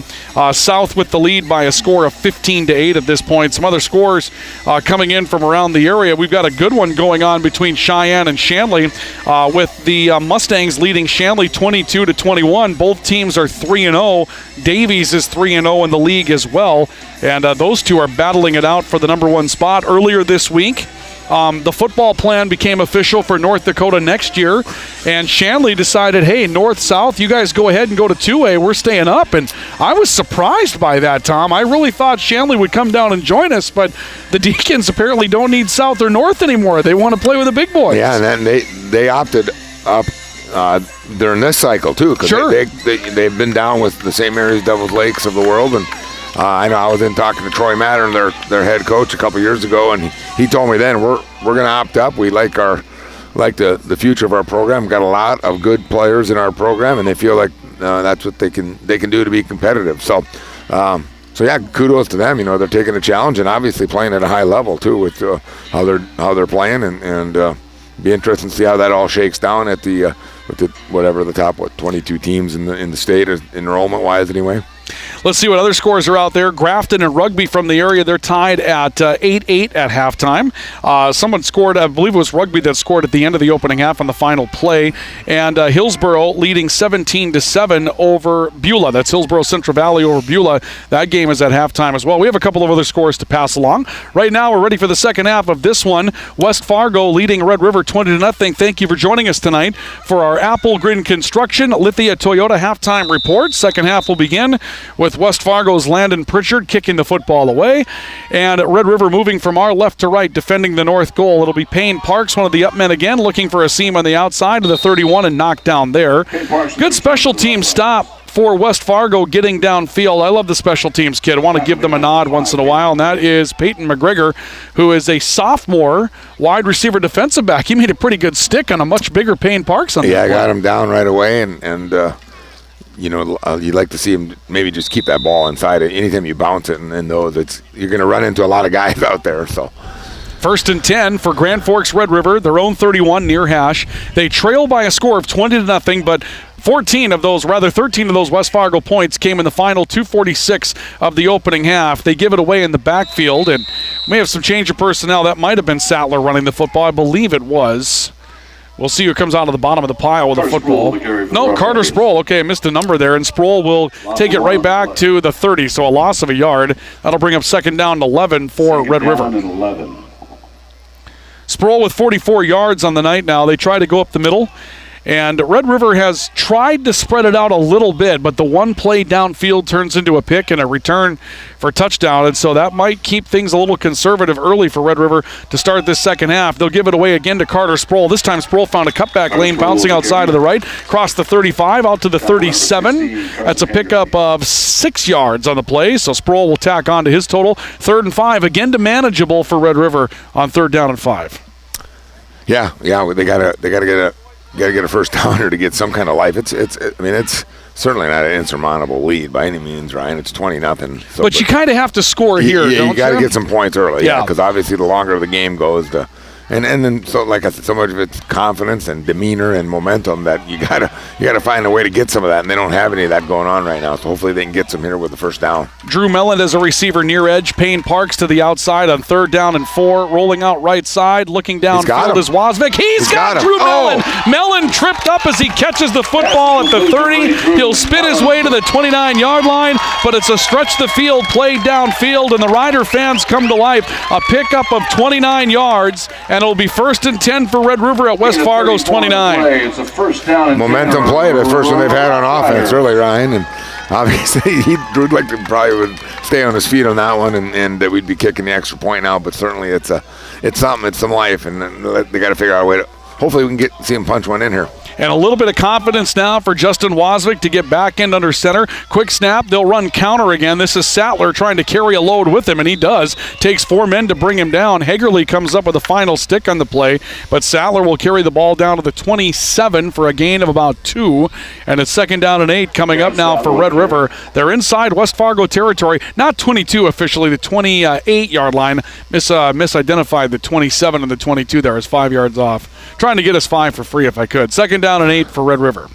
South with the lead by a score of 15-8 at this point. Some other scores coming in from around the area. We've got a good one going on between Cheyenne and Shanley, with the Mustangs leading Shanley 22-21. Both teams are 3-0. Davies is 3-0 in the league as well, and those two are battling it out for the number one spot. Earlier this week, the football plan became official for North Dakota next year, and Shanley decided, hey, North-South, you guys go ahead and go to 2A. We're staying up, and I was surprised by that, Tom. I really thought Shanley would come down and join us, but the Deacons apparently don't need South or North anymore. They want to play with the big boys. Yeah, and then they opted up during this cycle, too, because they've been down with the St. Mary's Devils Lakes of the world, and I know I was in talking to Troy Mattern, their head coach, a couple years ago, and he told me then we're going to opt up. We like the future of our program. We've got a lot of good players in our program, and they feel like that's what they can do to be competitive. So yeah, kudos to them. You know, they're taking a challenge and obviously playing at a high level too with how they're playing, and be interesting to see how that all shakes down at the with the top 22 teams in the state enrollment wise anyway. Let's see what other scores are out there. Grafton and Rugby from the area, they're tied at 8-8 at halftime. Someone scored, I believe it was Rugby that scored at the end of the opening half on the final play. And Hillsboro leading 17-7 over Beulah. That's Hillsboro Central Valley over Beulah. That game is at halftime as well. We have a couple of other scores to pass along. Right now, we're ready for the second half of this one. West Fargo leading Red River 20-0. Thank you for joining us tonight for our Apple Grid Construction Lithia Toyota halftime report. Second half will begin with West Fargo's Landon Pritchard kicking the football away, and Red River moving from our left to right, defending the north goal. It'll be Payne Parks, one of the up men again, looking for a seam on the outside of the 31 and knocked down there. Good special team stop for West Fargo getting downfield. I love the special teams kid. I want to give them a nod once in a while, and that is Peyton McGregor, who is a sophomore wide receiver defensive back. He made a pretty good stick on a much bigger Payne Parks on that. Yeah, I got him down right away, and you know, you'd like to see him maybe just keep that ball inside it. Anytime you bounce it and those, you're going to run into a lot of guys out there. So, 1st and 10 for Grand Forks Red River, their own 31 near hash. They trail by a score of 20-0, but 13 of those West Fargo points came in the final 2:46 of the opening half. They give it away in the backfield, and may have some change of personnel. That might have been Sattler running the football. I believe it was. We'll see who comes out of the bottom of the pile with the football. No, Carter Sproul. Okay, I missed a number there, and Sproul will take it right back to the 30, so a loss of a yard. That'll bring up second down and 11 for Red River. Sproul with 44 yards on the night now. They try to go up the middle, and Red River has tried to spread it out a little bit, but the one play downfield turns into a pick and a return for a touchdown, and so that might keep things a little conservative early for Red River to start this second half. They'll give it away again to Carter Sproul. This time Sproul found a cutback lane, bouncing outside to the right, crossed the 35 out to the 37. That's a pickup of 6 yards on the play, so Sproul will tack on to his total. 3rd and 5, again to manageable for Red River on 3rd down and 5. Yeah, they gotta get a first downer to get some kind of life. It's certainly not an insurmountable lead by any means, Ryan. It's 20-0. So, but you kind of have to score here. You got to get some points early. Yeah, because obviously the longer the game goes, and then so like I said, so much of it's confidence and demeanor and momentum that you gotta find a way to get some of that, and they don't have any of that going on right now. So hopefully they can get some here with the first down. Drew Melland as a receiver near edge. Payne Parks to the outside on 3rd down and 4, rolling out right side, looking downfield is Wozvik. He's got Drew Melland. Melland tripped up as he catches the football at the 30. He'll spin his way to the 29-yard line, but it's a stretch the field play downfield, and the Rider fans come to life. A pickup of 29 yards, and it'll be 1st and 10 for Red River at West Fargo's 29. It's a first down and momentum play, the first one they've had on offense early, Ryan, and obviously he looked like he probably would stay on his feet on that one, and that we'd be kicking the extra point now. But certainly it's something, it's some life, and they got to figure out a way to. Hopefully we can see him punch one in here. And a little bit of confidence now for Justin Wasvik to get back in under center. Quick snap. They'll run counter again. This is Sattler trying to carry a load with him, and he does. Takes 4 men to bring him down. Hagerly comes up with a final stick on the play, but Sattler will carry the ball down to the 27 for a gain of about 2. And it's 2nd down and 8 coming up now for Red River. They're inside West Fargo territory. Not 22 officially, the 28-yard line. Misidentified the 27 and the 22 there is 5 yards off. Trying to get us 5 for free if I could. 2nd down and 8 for Red River.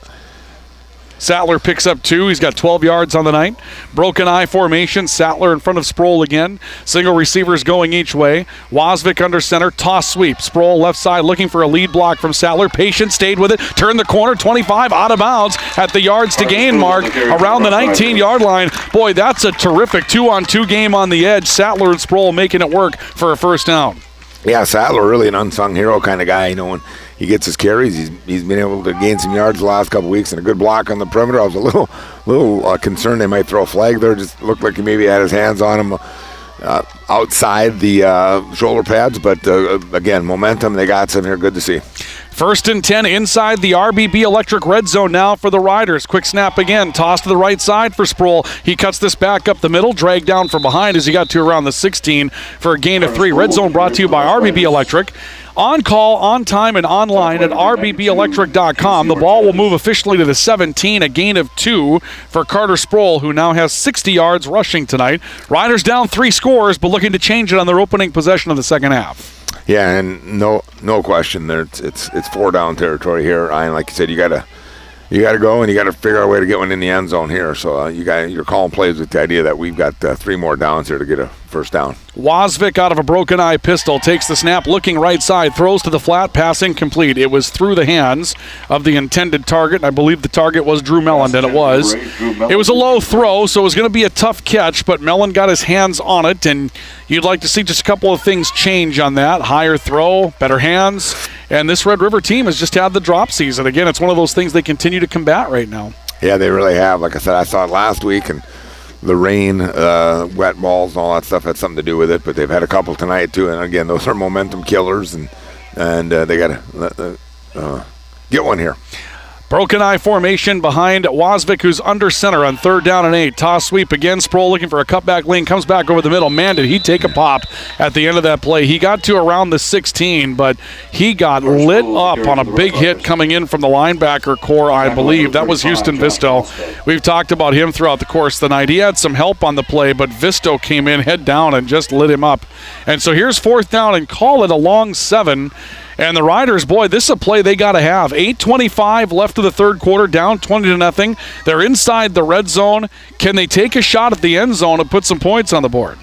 Sattler picks up 2. He's got 12 yards on the night. Broken eye formation. Sattler in front of Sproul again. Single receivers going each way. Wasvik under center. Toss sweep. Sproul left side looking for a lead block from Sattler. Patient stayed with it. Turned the corner. 25 out of bounds at the yards to gain mark around the 19-yard line. Boy, that's a terrific 2-on-2 game on the edge. Sattler and Sproul making it work for a first down. Yeah, Sattler really an unsung hero kind of guy. When he gets his carries, he's been able to gain some yards the last couple weeks and a good block on the perimeter. I was a little concerned they might throw a flag there. Just looked like he maybe had his hands on him outside the shoulder pads. But again, momentum, they got some here. Good to see. 1st and 10 inside the RBB Electric red zone now for the Riders. Quick snap again. Toss to the right side for Sproul. He cuts this back up the middle. Dragged down from behind as he got to around the 16 for a gain of 3. Red zone brought to you by RBB Electric. On call, on time, and online at rbbelectric.com. The ball will move officially to the 17, a gain of 2 for Carter Sproul, who now has 60 yards rushing tonight. Riders down 3 scores, but looking to change it on their opening possession of the second half. Yeah, and no question there. It's 4-down territory here. And like you said, you gotta go and you gotta figure out a way to get one in the end zone here. So you're calling plays with the idea that we've got 3 more downs here to get a first down. Wasvik out of a broken eye pistol takes the snap, looking right side, throws to the flat, pass incomplete. It was through the hands of the intended target. I believe the target was Drew Melland, and it was. It was a low throw, so it was going to be a tough catch, but Melland got his hands on it, and you'd like to see just a couple of things change on that. Higher throw, better hands, and this Red River team has just had the drop season. Again, it's one of those things they continue to combat right now. Yeah, they really have. Like I said, I saw it last week, and the rain, wet balls, and all that stuff had something to do with it. But they've had a couple tonight too, and again, those are momentum killers, and they got to get one here. Broken eye formation behind Wasvik, who's under center on 3rd down and 8. Toss sweep again. Sproul looking for a cutback lean. Comes back over the middle. Man, did he take a pop at the end of that play. He got to around the 16, but he got lit up on a big hit coming in from the linebacker core, I believe. That was Houston Visto. We've talked about him throughout the course of the night. He had some help on the play, but Visto came in head down and just lit him up. And so here's 4th down and call it a long 7. And the Riders, boy, this is a play they got to have. 8:25 left of the third quarter, down 20-0. They're inside the red zone. Can they take a shot at the end zone and put some points on the board?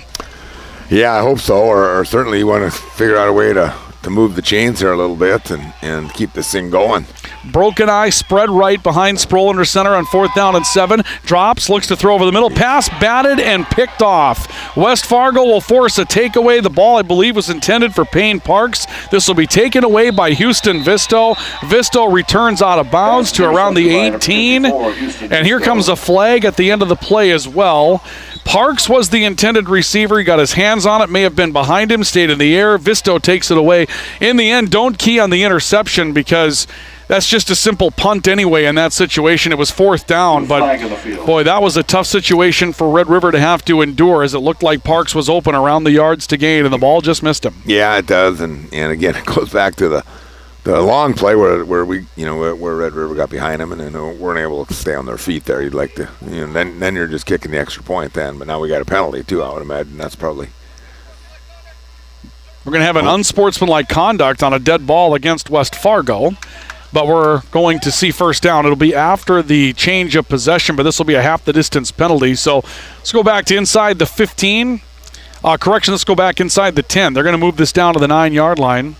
Yeah, I hope so. Or certainly you want to figure out a way to move the chains here a little bit and keep this thing going. Broken eye, spread right behind Sproul under center on 4th down and 7. Drops, looks to throw over the middle. Pass batted and picked off. West Fargo will force a takeaway. The ball, I believe, was intended for Payne Parks. This will be taken away by Houston Visto. Visto returns out of bounds to around the 18. And here comes a flag at the end of the play as well. Parks was the intended receiver. He got his hands on it, may have been behind him, stayed in the air. Visto takes it away. In the end, don't key on the interception because that's just a simple punt anyway in that situation. It was 4th down, but boy, that was a tough situation for Red River to have to endure as it looked like Parks was open around the yards to gain and the ball just missed him. Yeah, it does, and again, it goes back to the long play where we where Red River got behind them and then weren't able to stay on their feet there. You'd like to, then you're just kicking the extra point then, but now we got a penalty too. I would imagine that's probably. We're going to have an unsportsmanlike conduct on a dead ball against West Fargo, but we're going to see first down. It'll be after the change of possession, but this will be a half the distance penalty. So let's go back to inside the 15. Let's go back inside the 10. They're going to move this down to the 9-yard line.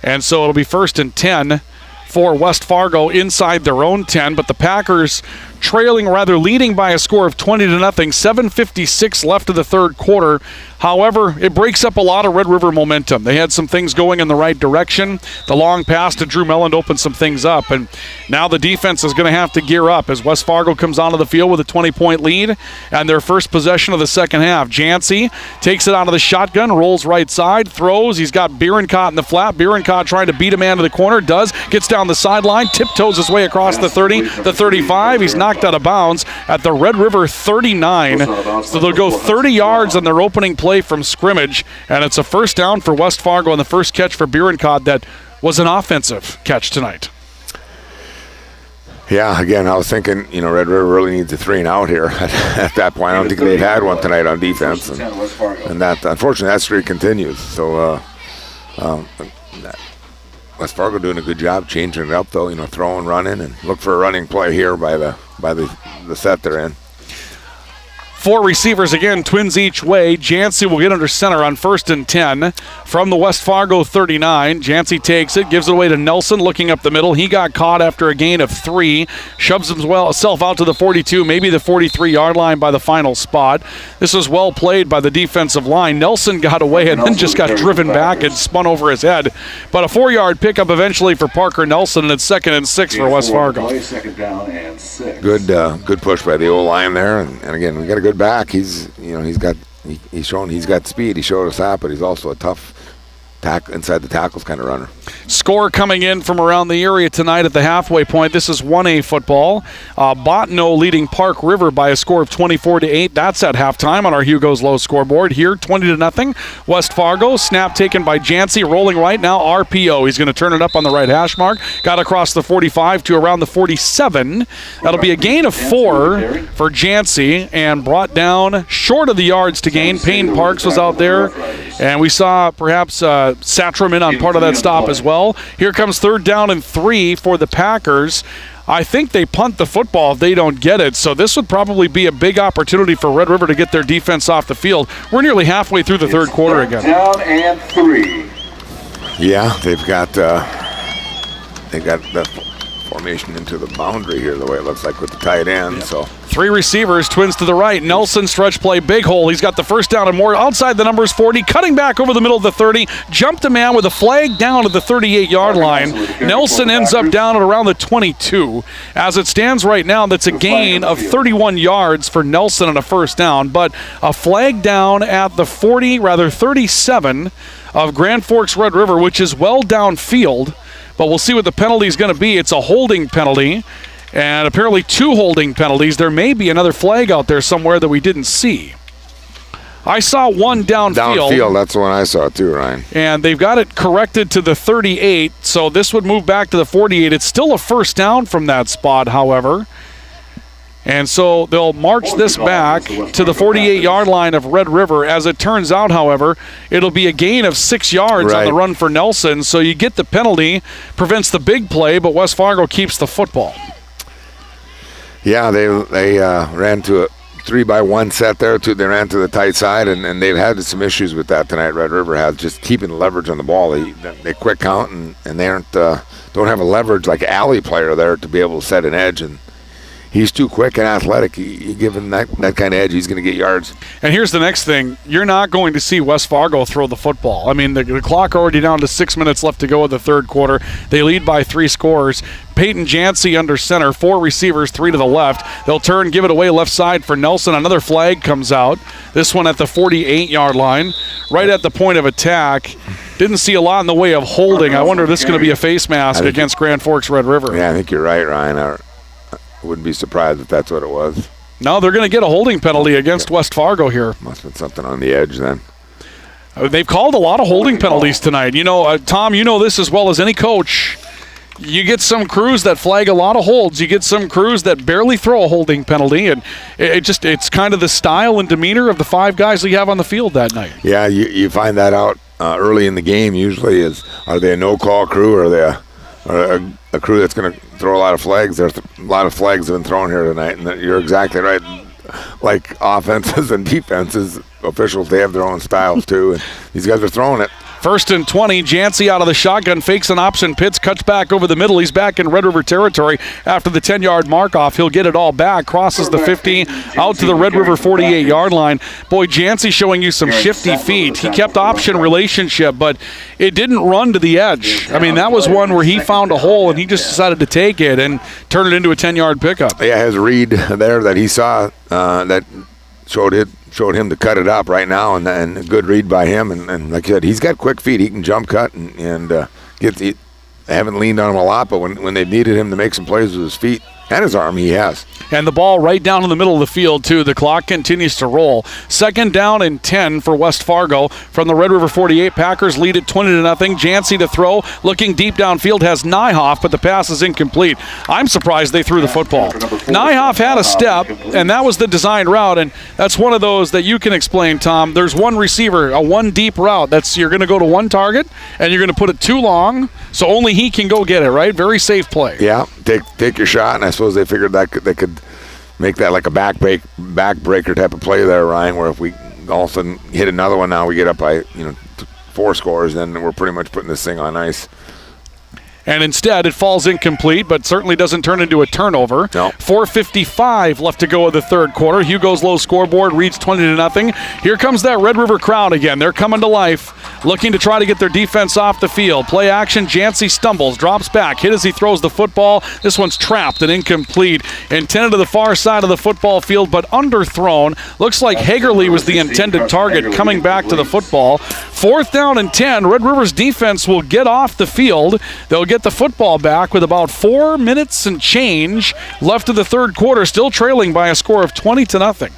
And so it'll be 1st and 10 for West Fargo inside their own 10, but the Packers leading by a score of 20-0. 7:56 left of the third quarter. However, it breaks up a lot of Red River momentum. They had some things going in the right direction. The long pass to Drew Melland opened some things up, and now the defense is going to have to gear up as West Fargo comes onto the field with a 20-point lead and their first possession of the second half. Jancy takes it out of the shotgun, rolls right side, throws. He's got Bierencott in the flat. Bierencott trying to beat a man to the corner, gets down the sideline, tiptoes his way across the 30, the 35. He's knocked out of bounds at the Red River 39. So they'll go 30 yards on their opening play from scrimmage, and it's a first down for West Fargo on the first catch for Bierencott that was an offensive catch tonight. Yeah, again, I was thinking, Red River really needs a 3-and-out here at that point. I don't think they've had one tonight on defense. And that, unfortunately, that streak continues. So West Fargo doing a good job changing it up, though, throwing, running, and look for a running play here by the set they're in. 4 receivers again, twins each way. Jancy will get under center on 1st and 10 from the West Fargo 39. Jancy takes it, gives it away to Nelson, looking up the middle. He got caught after a gain of 3, shoves himself out to the 42, maybe the 43-yard line by the final spot. This was well played by the defensive line. Nelson got away and then just got driven back and spun over his head. But a 4-yard pickup eventually for Parker Nelson, and it's 2nd and 6 for West Fargo. Second down and 6. Good push by the O-line there, and again, we got a good back. He's shown he's got speed. He showed us that, but he's also a tough inside the tackles kind of runner. Score coming in from around the area tonight at the halfway point. This is 1A football. Bottineau leading Park River by a score of 24-8. That's at halftime on our Hugo's Low scoreboard. Here, 20-0. West Fargo, snap taken by Jancy, rolling right now. RPO. He's going to turn it up on the right hash mark. Got across the 45 to around the 47. That'll be a gain of 4 for Jancy and brought down short of the yards to gain. Payne Parks was out there, and we saw perhaps Satram in on part of that stop as well. Here comes 3rd down and 3 for the Packers. I think they punt the football if they don't get it, so this would probably be a big opportunity for Red River to get their defense off the field. We're nearly halfway through the third quarter again. Down and 3. Yeah, they've got the formation into the boundary here, the way it looks like with the tight end. So 3 receivers, twins to the right. Nelson, stretch play, big hole. He's got the first down and more outside the numbers 40, cutting back over the middle of the 30, jumped a man with a flag down at the 38-yard line. Nelson ends up down at around the 22. As it stands right now, that's a gain of 31 yards for Nelson and a first down, but a flag down at the 37 of Grand Forks Red River, which is well downfield. But we'll see what the penalty is going to be. It's a holding penalty, and apparently 2 holding penalties. There may be another flag out there somewhere that we didn't see. I saw one downfield. Downfield, that's the one I saw too, Ryan. And they've got it corrected to the 38, so this would move back to the 48. It's still a first down from that spot, however. And so they'll march this back to the 48-yard line of Red River. As it turns out, however, it'll be a gain of 6 yards on the run for Nelson. So you get the penalty, prevents the big play, but West Fargo keeps the football. Yeah, they ran to a 3-by-1 set there. They ran to the tight side, and they've had some issues with that tonight. Red River has just keeping the leverage on the ball. They quick count, and they don't have a leverage like alley player there to be able to set an edge, and he's too quick and athletic. You give him that kind of edge, he's going to get yards. And here's the next thing. You're not going to see West Fargo throw the football. I mean, the clock already down to 6 minutes left to go in the third quarter. They lead by 3 scores. Peyton Jancy under center, 4 receivers, 3 to the left. They'll turn, give it away left side for Nelson. Another flag comes out. This one at the 48-yard line, right at the point of attack. Didn't see a lot in the way of holding. I wonder if this is going to be a face mask against Grand Forks Red River. Yeah, I think you're right, Ryan. I wouldn't be surprised if that's what it was. No, they're going to get a holding penalty against West Fargo here. Must have been something on the edge then. They've called a lot of holding penalties tonight. You know, Tom, you know this as well as any coach. You get some crews that flag a lot of holds. You get some crews that barely throw a holding penalty, and it's kind of the style and demeanor of the 5 guys that you have on the field that night. Yeah, you find that out early in the game usually. Are they a no-call crew, or are they a crew that's going to throw a lot of flags? There's a lot of flags have been thrown here tonight, and you're exactly right. Like offenses and defenses, officials, they have their own styles too, and these guys are throwing it. 1st and 20. Jancy out of the shotgun, fakes an option, Pitts cuts back over the middle. He's back in Red River territory after the 10-yard mark-off. He'll get it all back, crosses the 50, out to the Red River 48-yard line. Boy, Jancy showing you some shifty feet. He kept option relationship, but it didn't run to the edge. I mean, that was one where he found a hole, and he just decided to take it and turn it into a 10-yard pickup. Yeah, his read there that he saw that showed him to cut it up right now, and a good read by him. And like I said, he's got quick feet. He can jump cut and they haven't leaned on him a lot, but when they've needed him to make some plays with his feet and his arm, he has. And the ball right down in the middle of the field, too. The clock continues to roll. 2nd down and 10 for West Fargo from the Red River 48. Packers lead it 20-0. Jancy to throw. Looking deep downfield has Nyhoff, but the pass is incomplete. I'm surprised they threw the football. Nyhoff had a step, and that was the designed route, and that's one of those that you can explain, Tom. There's one receiver, a one deep route. You're going to go to one target, and you're going to put it too long, so only he can go get it, right? Very safe play. Yeah, take your shot, and I suppose they figured that they could make that like a backbreaker type of play there, Ryan, where if we all of a sudden hit another one now, we get up by 4 scores, then we're pretty much putting this thing on ice. And instead, it falls incomplete, but certainly doesn't turn into a turnover. No. 4:55 left to go in the third quarter. Hugo's low scoreboard reads 20-0. Here comes that Red River crowd again. They're coming to life, looking to try to get their defense off the field. Play action, Jancy stumbles, drops back, hit as he throws the football. This one's trapped and incomplete. Intended to the far side of the football field, but underthrown. Looks like Hagerly was the intended target coming back to the football. 4th down and 10. Red River's defense will get off the field. They'll get the football back with about 4 minutes and change left of the third quarter, still trailing by a score of 20-0.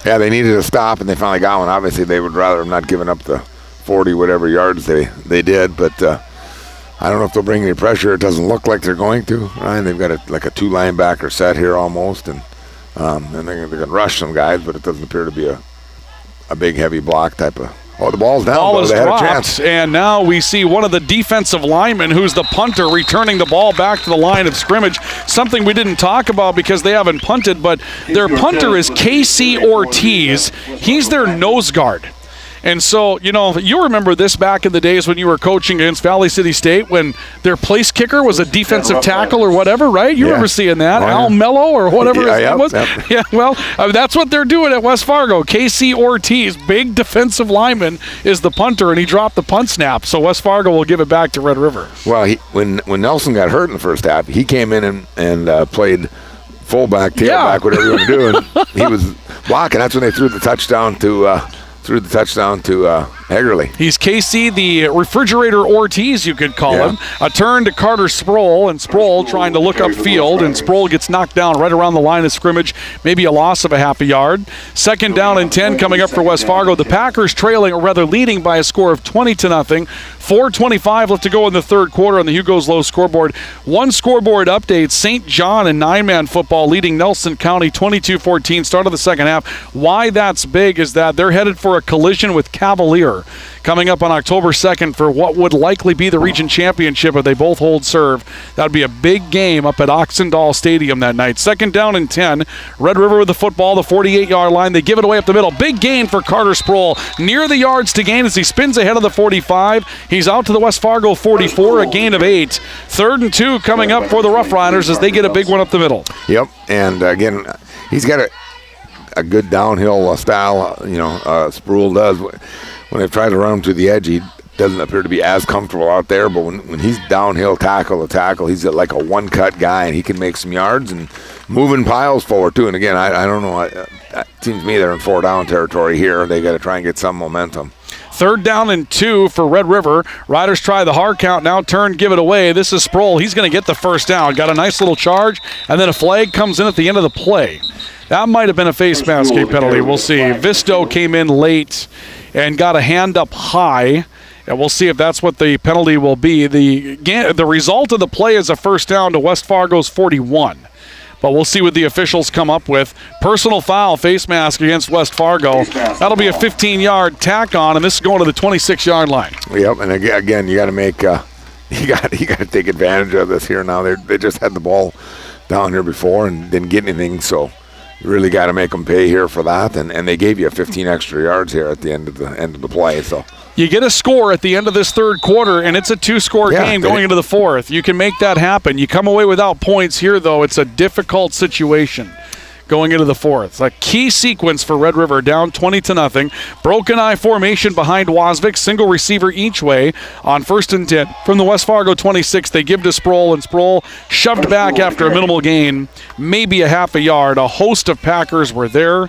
Yeah, they needed a stop, and they finally got one. Obviously, they would rather have not given up the 40 whatever yards they did, but I don't know if they'll bring any pressure. It doesn't look like they're going to. Ryan, they've got like a 2 linebacker set here almost, and they're going to rush some guys, but it doesn't appear to be a big heavy block type of. Oh, the ball's down. Ball is dropped, and now we see one of the defensive linemen, who's the punter, returning the ball back to the line of scrimmage. Something we didn't talk about because they haven't punted, but their punter is Casey Ortiz. He's their nose guard. And so, you remember this back in the days when you were coaching against Valley City State when their place kicker was a defensive tackle or whatever, right? You remember seeing that. Al Mello or whatever his name was. Yep. Yeah, well, that's what they're doing at West Fargo. Casey Ortiz, big defensive lineman, is the punter, and he dropped the punt snap. So West Fargo will give it back to Red River. Well, when Nelson got hurt in the first half, he came in and played fullback, tailback, whatever you want to do, and he was blocking. That's when they threw the touchdown to Hagerly. He's Casey, the refrigerator Ortiz, you could call him. A turn to Carter Sproul, and Sproul trying to look upfield, and Sproul gets knocked down right around the line of scrimmage, maybe a loss of a half a yard. 2nd down and 10 coming up for West Fargo. The Packers trailing, or rather leading by a score of 20-0. 4:25 left to go in the third quarter on the Hugo's Low scoreboard. One scoreboard update, St. John in 9-man football leading Nelson County 22-14, start of the second half. Why that's big is that they're headed for a collision with Cavalier coming up on October 2nd for what would likely be the region championship if they both hold serve. That would be a big game up at Oxendahl Stadium that night. 2nd down and 10. Red River with the football, the 48-yard line. They give it away up the middle. Big gain for Carter Sproul. Near the yards to gain as he spins ahead of the 45. He's out to the West Fargo 44, a gain of 8. 3rd and 2 coming up for the Roughriders as they get a big one up the middle. Yep, and again, he's got a good downhill style, Sproul does. When they try to run him to the edge, he doesn't appear to be as comfortable out there, but when he's downhill tackle to tackle, he's like a one-cut guy, and he can make some yards and moving piles forward, too. And again, I don't know. It seems to me they're in 4-down territory here. They got to try and get some momentum. 3rd down and 2 for Red River. Riders try the hard count, now turn, give it away. This is Sproul. He's going to get the first down. Got a nice little charge, and then a flag comes in at the end of the play. That might have been a face mask penalty. We'll see. Visto came in late and got a hand up high, and we'll see if that's what the penalty will be. The result of the play is a first down to West Fargo's 41. But we'll see what the officials come up with. Personal foul, face mask against West Fargo. That'll be a 15-yard tack on, and this is going to the 26-yard line. Yep, and again, you got to make you got to take advantage of this here now. They just had the ball down here before and didn't get anything, so you really got to make them pay here for that. And they gave you 15 extra yards here at the end of the play. So You get a score at the end of this third quarter, and it's a 2-score game going into the fourth. You can make that happen. You come away without points here, though. It's a difficult situation going into the fourth. It's a key sequence for Red River, down 20-0. Broken eye formation behind Wasvik, single receiver each way on 1st and 10. From the West Fargo 26, they give to Sproul, and Sproul shoved back after a minimal gain, maybe a half a yard. A host of Packers were there,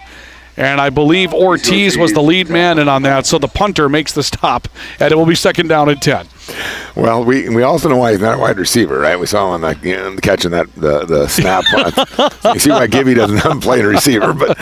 and I believe Ortiz was the lead man in on that, so the punter makes the stop, and it will be 2nd down and 10. Well, we also know why he's not a wide receiver, right? We saw him catching the snap. You see why Gibby doesn't play a receiver, but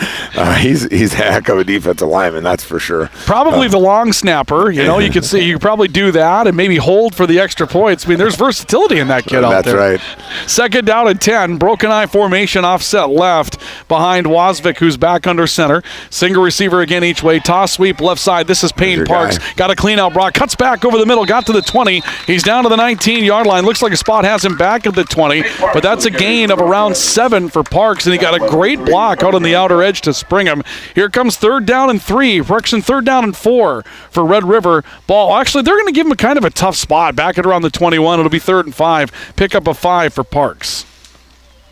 he's a heck of a defensive lineman, that's for sure. Probably the long snapper. You could see you could probably do that and maybe hold for the extra points. I mean, there's versatility in that kid out there. That's right. 2nd down and 10. Broken eye formation, offset left behind Wasvik, who's back under center. Single receiver again each way. Toss sweep left side. This is Payne Parks. Got a clean out. Brock cuts back over the middle. Got to the 20. He's down to the 19-yard line. Looks like a spot has him back at the 20, but that's a gain of around 7 for Parks, and he got a great block out on the outer edge to spring him. Here comes 3rd down and 3. Correction, 3rd down and 4 for Red River. Ball. Actually, they're going to give him a kind of a tough spot back at around the 21. It'll be 3rd and 5. Pick up a 5 for Parks.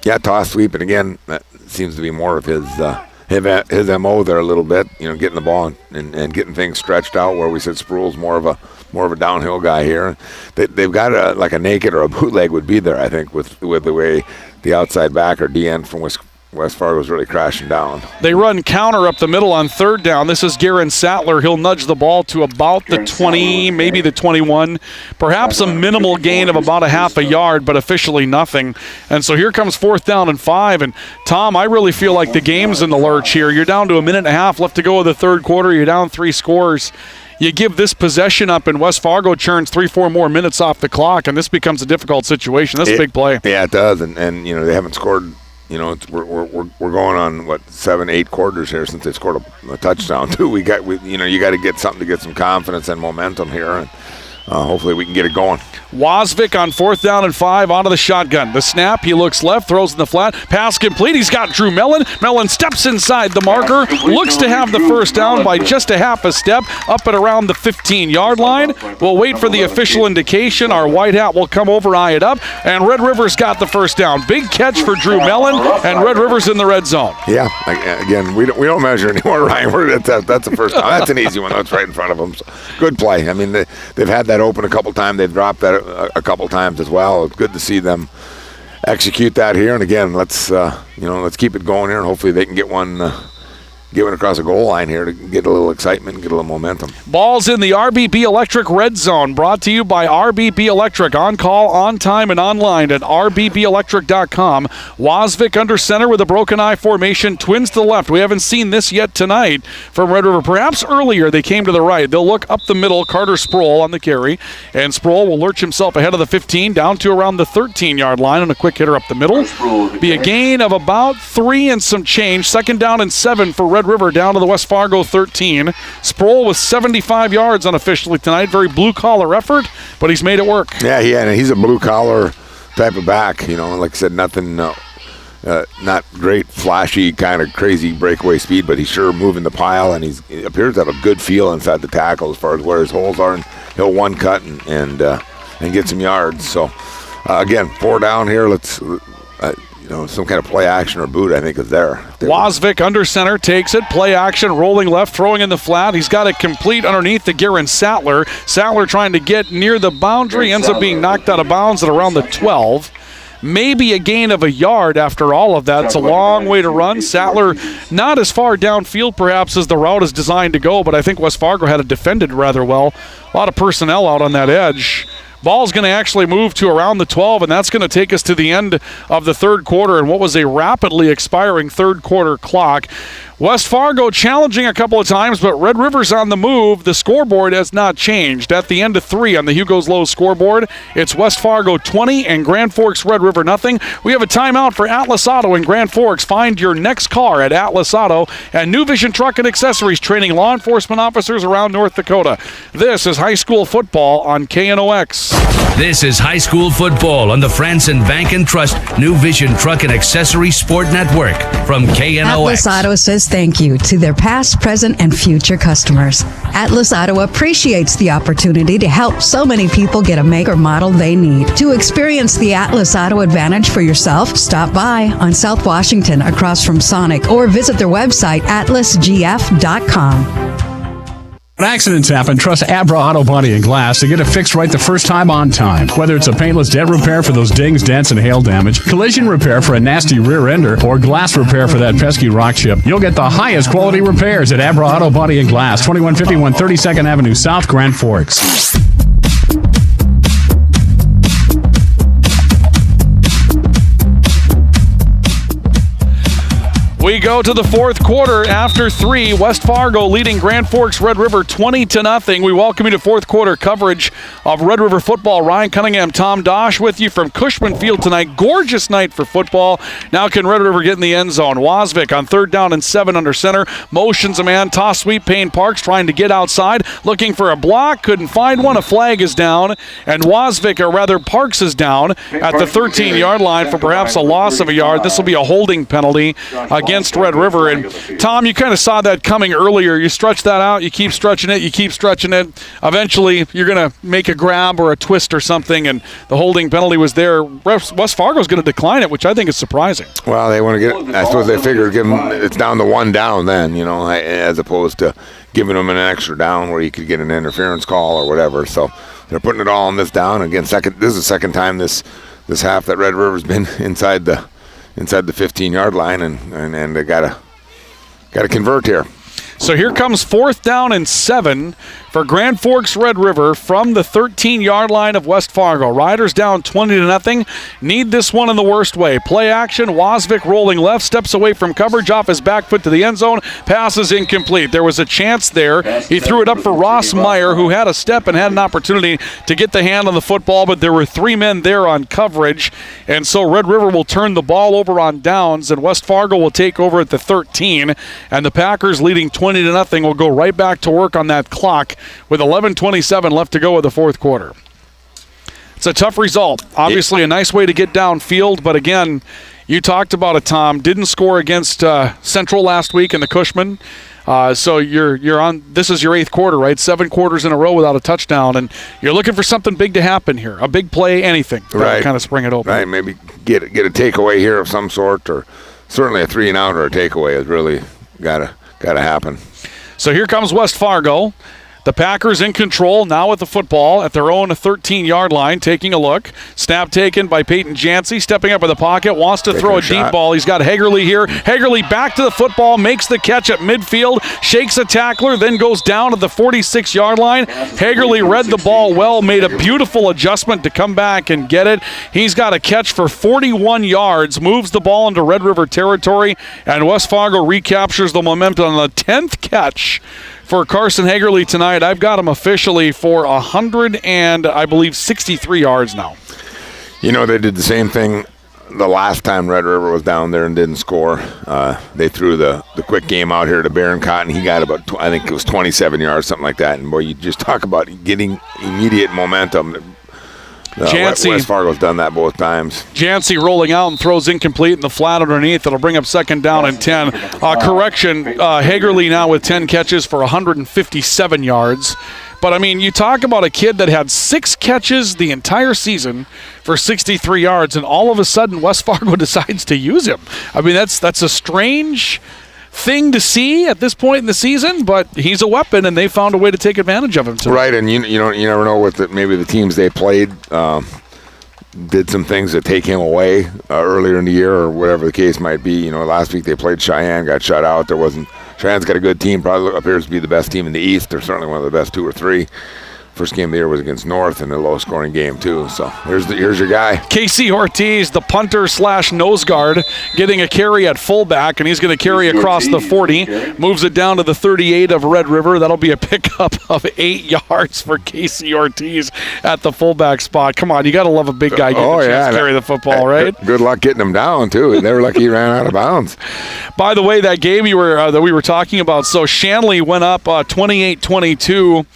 Yeah, toss sweep, and again, that seems to be more of his MO there a little bit, getting the ball and getting things stretched out, where we said Sproul's more of a downhill guy here. They've got a naked or a bootleg would be there, I think, with the way the outside back or DN from West Fargo is really crashing down. They run counter up the middle on 3rd down. This is Garen Sattler. He'll nudge the ball to about the 20, maybe the 21. Perhaps a minimal gain of about a half a yard, but officially nothing. And so here comes 4th down and 5. And Tom, I really feel like the game's in the lurch here. You're down to a minute and a half left to go in the third quarter. You're down 3 scores. You give this possession up, and West Fargo churns 3-4 more minutes off the clock, and this becomes a difficult situation. That's a big play. Yeah, it does. And they haven't scored. We're going on 7-8 quarters here since they scored a touchdown too. You got to get something to get some confidence and momentum here, and hopefully we can get it going. Wasvik on 4th down and 5 onto the shotgun. The snap, he looks left, throws in the flat. Pass complete. He's got Drew Mellon. Mellon steps inside the marker, looks to have the first down by just a half a step, up at around the 15-yard line. We'll wait for the official indication. Our white hat will come over, eye it up, and Red River's got the first down. Big catch for Drew Mellon, and Red River's in the red zone. Yeah, again, we don't measure anymore, Ryan. That's the first down. That's an easy one. That's right in front of them. So, good play. I mean, they've had that open a couple times. They've dropped that a couple times as well. It's good to see them execute that here. And again, let's keep it going here, and hopefully they can get one across the goal line here to get a little excitement and get a little momentum. Ball's in the RBB Electric red zone, brought to you by RBB Electric. On call, on time, and online at rbbelectric.com. Wasvik under center with a broken eye formation. Twins to the left. We haven't seen this yet tonight from Red River. Perhaps earlier they came to the right. They'll look up the middle. Carter Sproul on the carry. And Sproul will lurch himself ahead of the 15 down to around the 13-yard line on a quick hitter up the middle. Be a gain of about 3 and some change. 2nd down and 7 for Red River down to the West Fargo 13. Sproul with 75 yards unofficially tonight. Very blue-collar effort, but he's made it work. Yeah, and he's a blue-collar type of back. Like I said, nothing, not great, flashy, kind of crazy breakaway speed, but he's sure moving the pile, and he appears to have a good feel inside the tackle as far as where his holes are, and he'll one cut and get some yards. So, again, 4 down here. Let's... some kind of play action or boot, I think, is there. Wasvik under center takes it. Play action, rolling left, throwing in the flat. He's got it complete underneath the Garen Sattler. Sattler trying to get near the boundary, ends up being knocked out of bounds at around the 12. Maybe a gain of a yard after all of that. It's a long way to run. Sattler not as far downfield perhaps as the route is designed to go, but I think West Fargo had it defended rather well. A lot of personnel out on that edge. Ball's going to actually move to around the 12, and that's going to take us to the end of the third quarter and what was a rapidly expiring third quarter clock. West Fargo challenging a couple of times, but Red River's on the move. The scoreboard has not changed. At the end of 3 on the Hugo's Lowe's scoreboard, it's West Fargo 20 and Grand Forks Red River nothing. We have a timeout for Atlas Auto in Grand Forks. Find your next car at Atlas Auto, and New Vision Truck and Accessories, training law enforcement officers around North Dakota. This is high school football on KNOX. This is high school football on the Franson Bank and Trust New Vision Truck and Accessories Sport Network from KNOX. Atlas Auto says Atlas thank you to their past, present, and future customers. Atlas Auto appreciates the opportunity to help so many people get a make or model they need. To experience the Atlas Auto advantage for yourself, stop by on South Washington across from Sonic or visit their website, atlasgf.com. When accidents happen, trust Abra Auto Body and Glass to get it fixed right the first time on time. Whether it's a paintless dent repair for those dings, dents, and hail damage, collision repair for a nasty rear ender, or glass repair for that pesky rock chip, you'll get the highest quality repairs at Abra Auto Body and Glass, 2151 32nd Avenue South, Grand Forks. We go to the fourth quarter after 3. West Fargo leading Grand Forks Red River 20-0. We welcome you to fourth quarter coverage of Red River football. Ryan Cunningham, Tom Dosh with you from Cushman Field tonight. Gorgeous night for football. Now can Red River get in the end zone? Wasvik on 3rd down and 7 under center. Motions a man. Toss sweep. Payne Parks trying to get outside. Looking for a block. Couldn't find one. A flag is down. And Wasvik, or rather Parks, is down at the 13-yard line for perhaps a loss of a yard. This will be a holding penalty against Red River. And Tom, you kind of saw that coming earlier. You stretch that out, you keep stretching it, Eventually, you're going to make a grab or a twist or something, and the holding penalty was there. West Fargo's going to decline it, which I think is surprising. Well, they want to get, I suppose they figured it's down to 1 down then, as opposed to giving them an extra down where you could get an interference call or whatever. So they're putting it all on this down. Again, this is the second time this half that Red River's been inside the 15-yard line, and they gotta convert here. So here comes 4th down and 7 for Grand Forks Red River from the 13-yard line of West Fargo. Riders down 20-0. Need this one in the worst way. Play action. Wasvik rolling left, steps away from coverage, off his back foot to the end zone. Pass is incomplete. There was a chance there. He threw it up for Ross Meyer, who had a step and had an opportunity to get the hand on the football, but there were 3 men there on coverage, and so Red River will turn the ball over on downs, and West Fargo will take over at the 13, and the Packers leading 20-0 will go right back to work on that clock with 11:27 left to go in the fourth quarter. It's a tough result. Obviously a nice way to get downfield, but again, you talked about it, Tom. Didn't score against Central last week in the Cushman. So you're on. This is your 8th quarter, right? 7 quarters in a row without a touchdown, and you're looking for something big to happen here. A big play, anything. Right. Kind of spring it open. Right. Maybe get a takeaway here of some sort, or certainly a 3-and-out or a takeaway is really gotta happen. So here comes West Fargo. The Packers in control now with the football at their own 13-yard line, taking a look. Snap taken by Peyton Jancy, stepping up in the pocket, wants to throw a deep ball. He's got Hagerly here. Hagerly back to the football, makes the catch at midfield, shakes a tackler, then goes down to the 46-yard line. Hagerly read the ball well, made a beautiful adjustment to come back and get it. He's got a catch for 41 yards, moves the ball into Red River territory, and West Fargo recaptures the momentum on the 10th catch for Carson Hagerly tonight. I've got him officially for 63 yards now. They did the same thing the last time Red River was down there and didn't score. They threw the quick game out here to Baron Cotton. He got about, I think it was 27 yards, something like that. And, boy, you just talk about getting immediate momentum. West Fargo's done that both times. Jancy rolling out and throws incomplete in the flat underneath. It'll bring up 2nd down and 10. Hagerly now with 10 catches for 157 yards. But, I mean, you talk about a kid that had 6 catches the entire season for 63 yards, and all of a sudden West Fargo decides to use him. I mean, that's a strange thing to see at this point in the season, but he's a weapon, and they found a way to take advantage of him tonight. Right, and you never know what maybe the teams they played did some things that take him away earlier in the year, or whatever the case might be. Last week they played Cheyenne, got shut out. Cheyenne's got a good team, probably appears to be the best team in the East. They're certainly one of the best 2 or 3. First game of the year was against North in a low-scoring game, too. So here's your guy. Casey Ortiz, the punter/nose guard, getting a carry at fullback, and he's going to carry across the 40. Moves it down to the 38 of Red River. That'll be a pickup of 8 yards for Casey Ortiz at the fullback spot. Come on, you got to love a big guy getting a chance to carry the football, right? Good luck getting him down, too. They were lucky he ran out of bounds. By the way, that game that we were talking about, so Shanley went up 28-22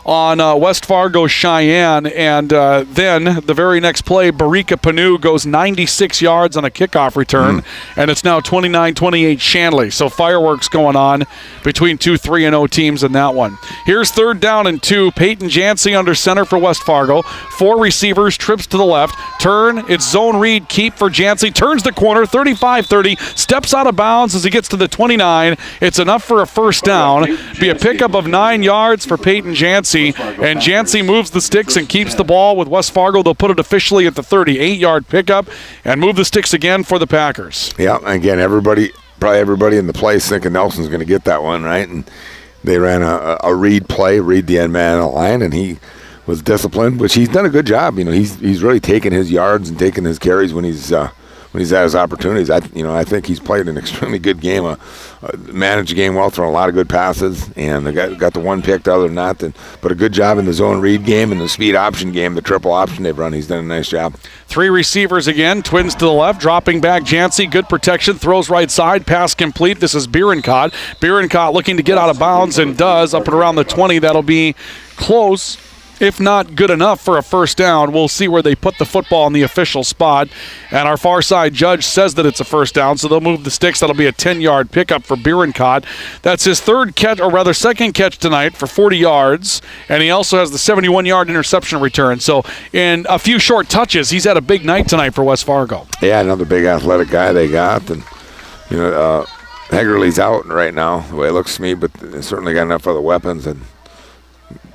on West Fargo Cheyenne, and then the very next play, Barika Panu goes 96 yards on a kickoff return, and it's now 29-28 Shanley. So fireworks going on between 2 3-0 teams in that one. Here's 3rd down and 2. Peyton Jancy under center for West Fargo. 4 receivers, trips to the left. Turn, it's zone read, keep for Jancy. Turns the corner, 35-30, steps out of bounds as he gets to the 29. It's enough for a first down. Be a pickup of 9 yards for Peyton Jancy. And Jancy moves the sticks and keeps the ball with West Fargo. They'll put it officially at the 38-yard pickup and move the sticks again for the Packers. Yeah, again, probably everybody in the place thinking Nelson's going to get that one, right? And they ran a read play, read the end man of the line, and he was disciplined, which he's done a good job. He's really taken his yards and taken his carries when he's at his opportunities. I think he's played an extremely good game, managed the game well, thrown a lot of good passes, and they got the one picked other than that. But a good job in the zone read game and the speed option game, the triple option they've run. He's done a nice job. 3 receivers again, twins to the left, dropping back Jancy, good protection, throws right side, pass complete. This is Bierencott. Bierencott looking to get out of bounds and does, up and around the 20. That'll be close, if not good enough for a first down. We'll see where they put the football in the official spot. And our far side judge says that it's a first down, so they'll move the sticks. That'll be a 10-yard pickup for Bierencott. That's his second catch tonight for 40 yards. And he also has the 71-yard interception return. So in a few short touches, he's had a big night tonight for West Fargo. Yeah, another big athletic guy they got. And, Hegerly's out right now, the way it looks to me, but they certainly got enough other weapons and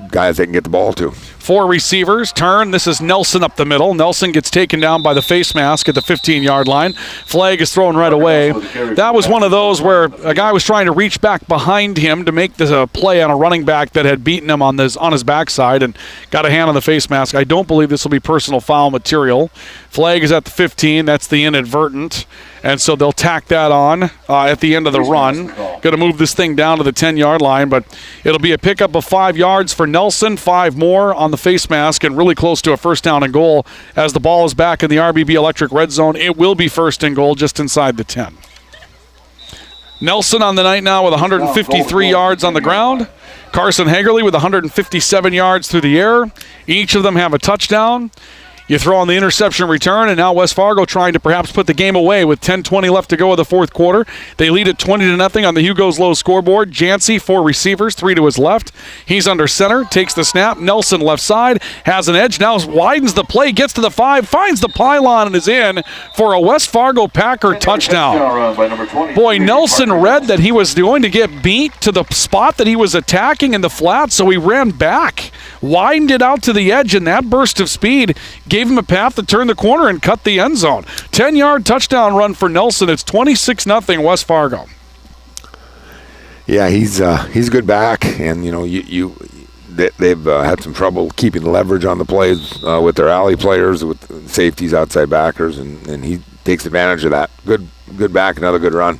guys they can get the ball to. 4 receivers, turn. This is Nelson up the middle. Nelson gets taken down by the face mask at the 15-yard line. Flag is thrown right away. That was one of those where a guy was trying to reach back behind him to make the play on a running back that had beaten him on his backside and got a hand on the face mask. I don't believe this will be personal foul material. Flag is at the 15. That's the inadvertent. And so they'll tack that on at the end of the run. Going to move this thing down to the 10-yard line, but it'll be a pickup of 5 yards for Nelson, 5 more on the face mask, and really close to a first down and goal as the ball is back in the RBB Electric red zone. It will be first and goal just inside the 10. Nelson on the night now with 153 yards on the ground. Carson Hagerly with 157 yards through the air. Each of them have a touchdown. You throw on the interception return, and now West Fargo trying to perhaps put the game away with 10:20 left to go of the fourth quarter. They lead at 20-0 on the Hugo's Low scoreboard. Jancy, 4 receivers, 3 to his left. He's under center, takes the snap. Nelson left side, has an edge, now widens the play, gets to the 5, finds the pylon, and is in for a West Fargo Packer touchdown. Boy, Nelson read that he was going to get beat to the spot that he was attacking in the flat, so he ran back, widened it out to the edge, and that burst of speed gave him a path to turn the corner and cut the end zone. 10-yard touchdown run for Nelson. It's 26-0 West Fargo. Yeah, he's a good back, and they've had some trouble keeping leverage on the plays with their alley players, with safeties, outside backers, and he takes advantage of that. Good back, another good run.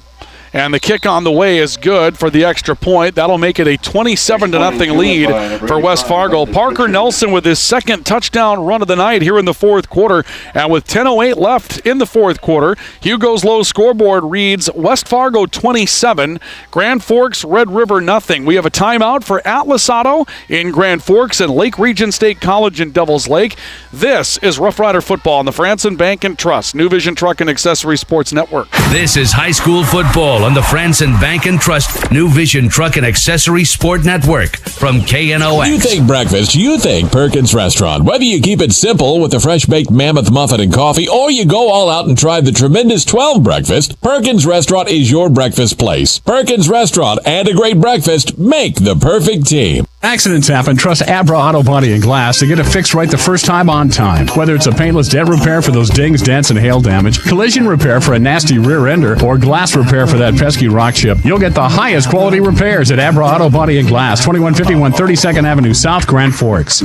And the kick on the way is good for the extra point. That'll make it a 27-0 lead for West Fargo. Parker Nelson with his second touchdown run of the night here in the fourth quarter. And with 10:08 left in the fourth quarter, Hugo's Low scoreboard reads West Fargo 27, Grand Forks, Red River nothing. We have a timeout for Atlas Auto in Grand Forks and Lake Region State College in Devils Lake. This is Roughrider football on the Franson Bank and Trust, New Vision Truck and Accessory Sports Network. This is high school football on the Franson Bank and Trust New Vision Truck and Accessory Sport Network from KNOX. You think breakfast, you think Perkins Restaurant. Whether you keep it simple with the fresh baked mammoth muffin and coffee, or you go all out and try the tremendous 12 breakfast, Perkins Restaurant is your breakfast place. Perkins Restaurant and a great breakfast make the perfect team. Accidents happen. Trust Abra Auto Body and Glass to get it fixed right the first time on time. Whether it's a paintless dent repair for those dings, dents, and hail damage, collision repair for a nasty rear ender, or glass repair for that pesky rock chip, you'll get the highest quality repairs at Abra Auto Body and Glass, 2151 32nd Avenue South, Grand Forks.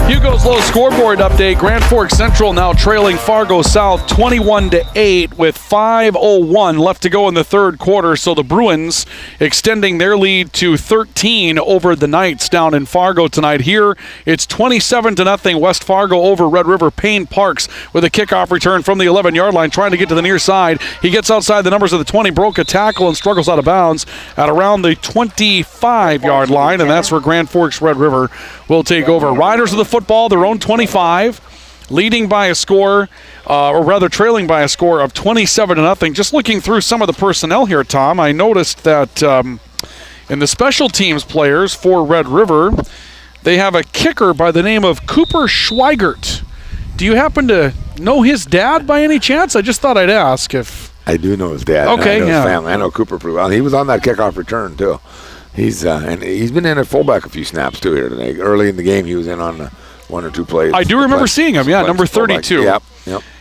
Hugo Rose Low scoreboard update. Grand Forks Central now trailing Fargo South 21-8 with 5:01 left to go in the third quarter. So the Bruins extending their lead to 13 over the Knights down in Fargo tonight. Here it's 27-0 West Fargo over Red River. Payne Parks with a kickoff return from the 11-yard line, trying to get to the near side. He gets outside the numbers of the 20, broke a tackle and struggles out of bounds at around the 25-yard line, and that's where Grand Forks Red River will take over. Riders of the football, their own 25, leading by a score, or rather trailing by a score of 27-0. Just looking through some of the personnel here, Tom, I noticed that in the special teams players for Red River, they have a kicker by the name of Cooper Schweigert. Do you happen to know his dad by any chance? I just thought I'd ask if... I do know his dad. Okay, I know his family. I know Cooper pretty well. He was on that kickoff return, too. He's been in at fullback a few snaps, too, here today. Early in the game, he was in on one or two plays. I do remember seeing him, number 32. Yep.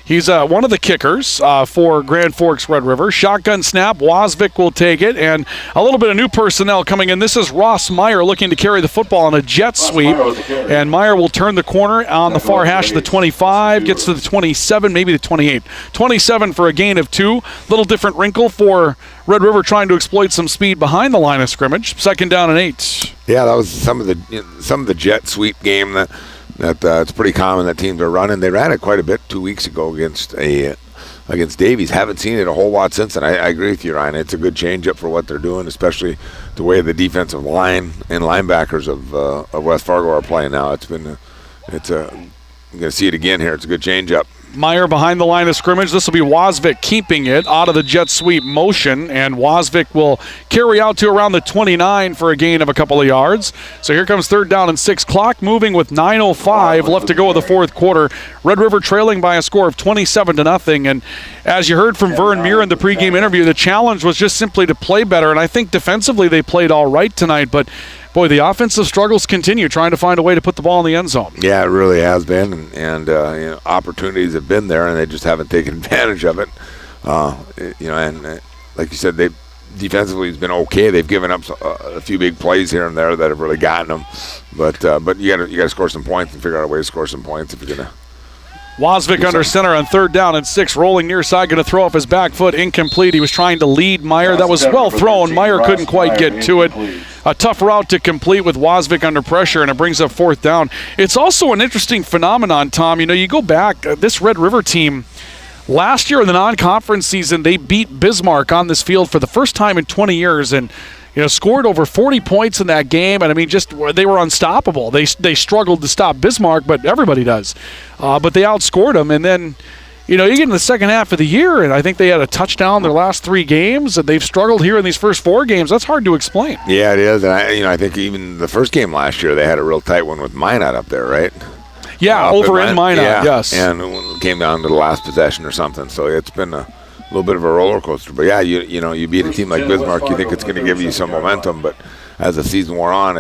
He's one of the kickers for Grand Forks Red River. Shotgun snap, Wozvik will take it, and a little bit of new personnel coming in. This is Ross Meyer looking to carry the football on a jet sweep, and Meyer will turn the corner on the far hash of the 25, gets to the 27, maybe the 28. 27 for a gain of 2. Little different wrinkle for Red River trying to exploit some speed behind the line of scrimmage. 2nd down and 8. Yeah, that was some of the jet sweep game that it's pretty common that teams are running. They ran it quite a bit 2 weeks ago against Davies. Haven't seen it a whole lot since, and I agree with you, Ryan. It's a good change-up for what they're doing, especially the way the defensive line and linebackers of West Fargo are playing now. I'm going to see it again here. It's a good change-up. Meyer behind the line of scrimmage. This will be Wozvik keeping it out of the jet sweep motion, and Wozvik will carry out to around the 29 for a gain of a couple of yards. So here comes 3rd down and 6. Clock moving with 9:05 left to go in the fourth quarter. Red River trailing by a score of 27-0. And as you heard from Vern Muir in the pregame interview, the challenge was just simply to play better. And I think defensively they played all right tonight, but boy, the offensive struggles continue, trying to find a way to put the ball in the end zone. Yeah, it really has been, and opportunities have been there, and they just haven't taken advantage of it. And like you said, defensively has been okay. They've given up a few big plays here and there that have really gotten them, but you got to score some points and figure out a way to score some points if you're gonna. Wozvik under center on 3rd down and 6, rolling near side, going to throw off his back foot, incomplete. He was trying to lead Meyer. That was well thrown. Meyer couldn't quite get to it. A tough route to complete with Wozvik under pressure, and it brings up 4th down. It's also an interesting phenomenon, Tom. You go back, this Red River team, last year in the non-conference season, they beat Bismarck on this field for the first time in 20 years, and scored over 40 points in that game, and they were unstoppable. They struggled to stop Bismarck, but everybody does. But they outscored them, and then you get in the second half of the year, and I think they had a touchdown their last 3 games, and they've struggled here in these first 4 games. That's hard to explain. Yeah, it is, and I think even the first game last year they had a real tight one with Minot up there, right? Yeah, over in Minot, yes. And it came down to the last possession or something, so it's been a little bit of a roller coaster. But yeah, you beat a team like Bismarck, you think it's going to give you some momentum, but as the season wore on,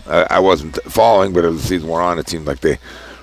I wasn't following, but as the season wore on, it seemed like they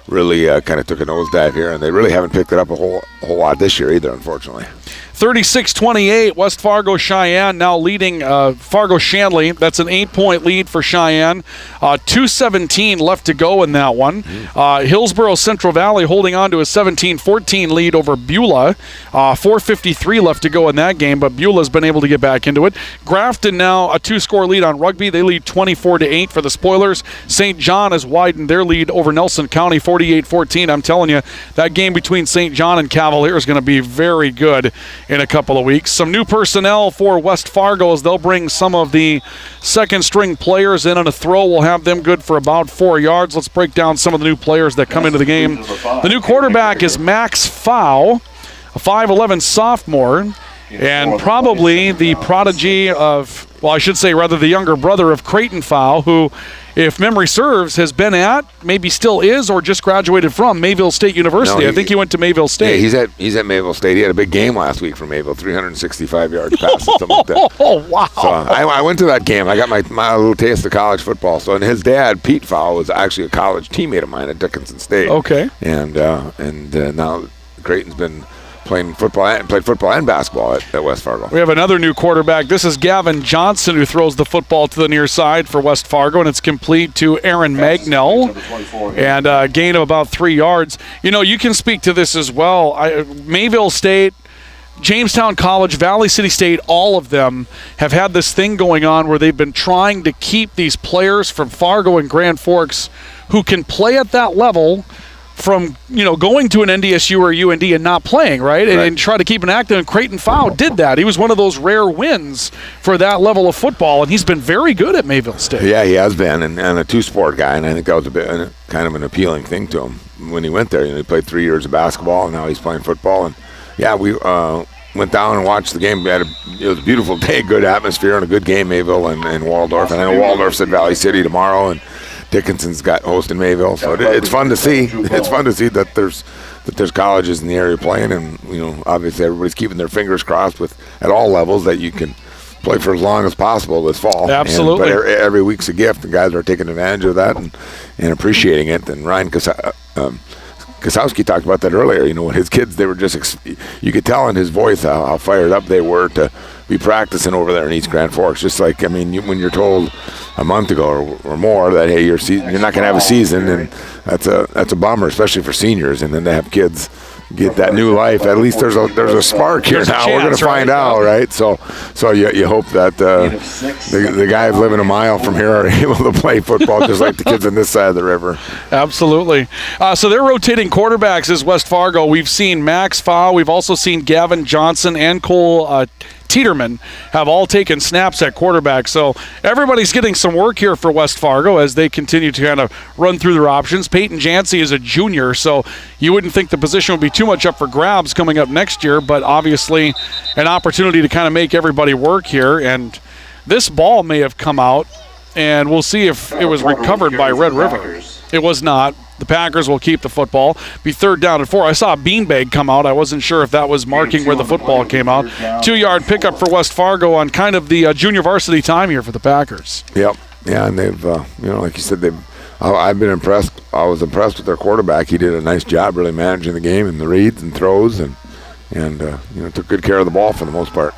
really kind of took a nosedive here, and they really haven't picked it up a whole lot this year either, unfortunately. 36-28, West Fargo Cheyenne now leading Fargo Shanley. That's an 8-point lead for Cheyenne. 2:17 left to go in that one. Hillsborough Central Valley holding on to a 17-14 lead over Beulah. 4:53 left to go in that game, but Beulah's been able to get back into it. Grafton now a 2-score lead on Rugby. They lead 24-8 for the Spoilers. St. John has widened their lead over Nelson County 48-14. I'm telling you, that game between St. John and Cavalier is going to be very good in a couple of weeks. Some new personnel for West Fargo as they'll bring some of the second-string players in on a throw. We'll have them good for about 4 yards. Let's break down some of the new players that come into the game. The new quarterback is Max Fow, a 5'11 sophomore, and probably the prodigy of, well, I should say rather the younger brother of Creighton Fow, who, if memory serves, has been at, maybe still is, or just graduated from Mayville State University. I think he went to Mayville State. Yeah, he's at Mayville State. He had a big game last week for Mayville, 365 yards passing, something like that. Oh, wow. So I went to that game. I got my little taste of college football. So, and his dad, Pete Fowl, was actually a college teammate of mine at Dickinson State. Okay. And now Creighton's been played football and basketball at West Fargo. We have another new quarterback. This is Gavin Johnson, who throws the football to the near side for West Fargo, and it's complete to Aaron Magnell, and a gain of about 3 yards. You can speak to this as well. Mayville State, Jamestown College, Valley City State, all of them have had this thing going on where they've been trying to keep these players from Fargo and Grand Forks who can play at that level from going to an NDSU or UND and not playing, right? And try to keep an active. And Creighton Fow did that. He was one of those rare wins for that level of football, and he's been very good at Mayville State. Yeah, he has been, and a two-sport guy, and I think that was a bit kind of an appealing thing to him when he went there. He played 3 years of basketball, and now he's playing football. And yeah, we went down and watched the game. It was a beautiful day, good atmosphere, and a good game, Mayville and Waldorf. And I know Waldorf's at Valley City tomorrow, and Dickinson's got hosting Mayville, so it's fun to see. It's fun to see that there's colleges in the area playing, and obviously everybody's keeping their fingers crossed at all levels that you can play for as long as possible this fall. Absolutely. But every week's a gift. The guys are taking advantage of that and appreciating it. And Ryan Kasowski talked about that earlier. When his kids, they were just you could tell in his voice how fired up they were to be practicing over there in East Grand Forks. Just like, when you're told a month ago or more that, hey, you're not going to have a season, and that's a bummer, especially for seniors. And then to have kids get that new life. At least there's a spark here now. We're going to find out, right? So you hope that the guys living a mile from here are able to play football just like the kids on this side of the river. Absolutely. So they're rotating quarterbacks as West Fargo. We've seen Max Faw. We've also seen Gavin Johnson and Cole Teeterman have all taken snaps at quarterback. So everybody's getting some work here for West Fargo as they continue to kind of run through their options. Peyton Jancy is a junior, so you wouldn't think the position would be too much up for grabs coming up next year, but obviously an opportunity to kind of make everybody work here. And this ball may have come out, and we'll see if it was recovered by Red River. It was not. The Packers will keep the football. Be 3rd down and 4. I saw a beanbag come out. I wasn't sure if that was marking where the football came out. 2-yard pickup for West Fargo on kind of the junior varsity time here for the Packers. Yep. Yeah, and they've, like you said, I've been impressed. I was impressed with their quarterback. He did a nice job really managing the game and the reads and throws and took good care of the ball for the most part.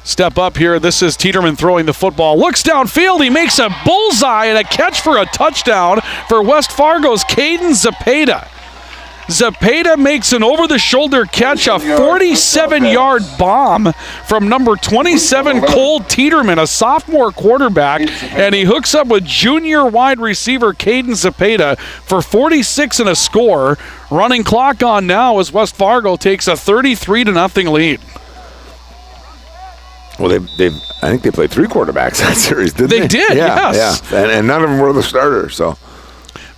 Step up here. This is Teeterman throwing the football. Looks downfield. He makes a bullseye and a catch for a touchdown for West Fargo's Caden Zepeda. Zepeda makes an over-the-shoulder catch, a 47-yard bomb from number 27, Cole Teeterman, a sophomore quarterback, and he hooks up with junior wide receiver Caden Zepeda for 46 and a score. Running clock on now as West Fargo takes a 33-0 lead. Well, I think they played 3 quarterbacks that series, didn't they? They did, yes. Yeah, and none of them were the starters, so.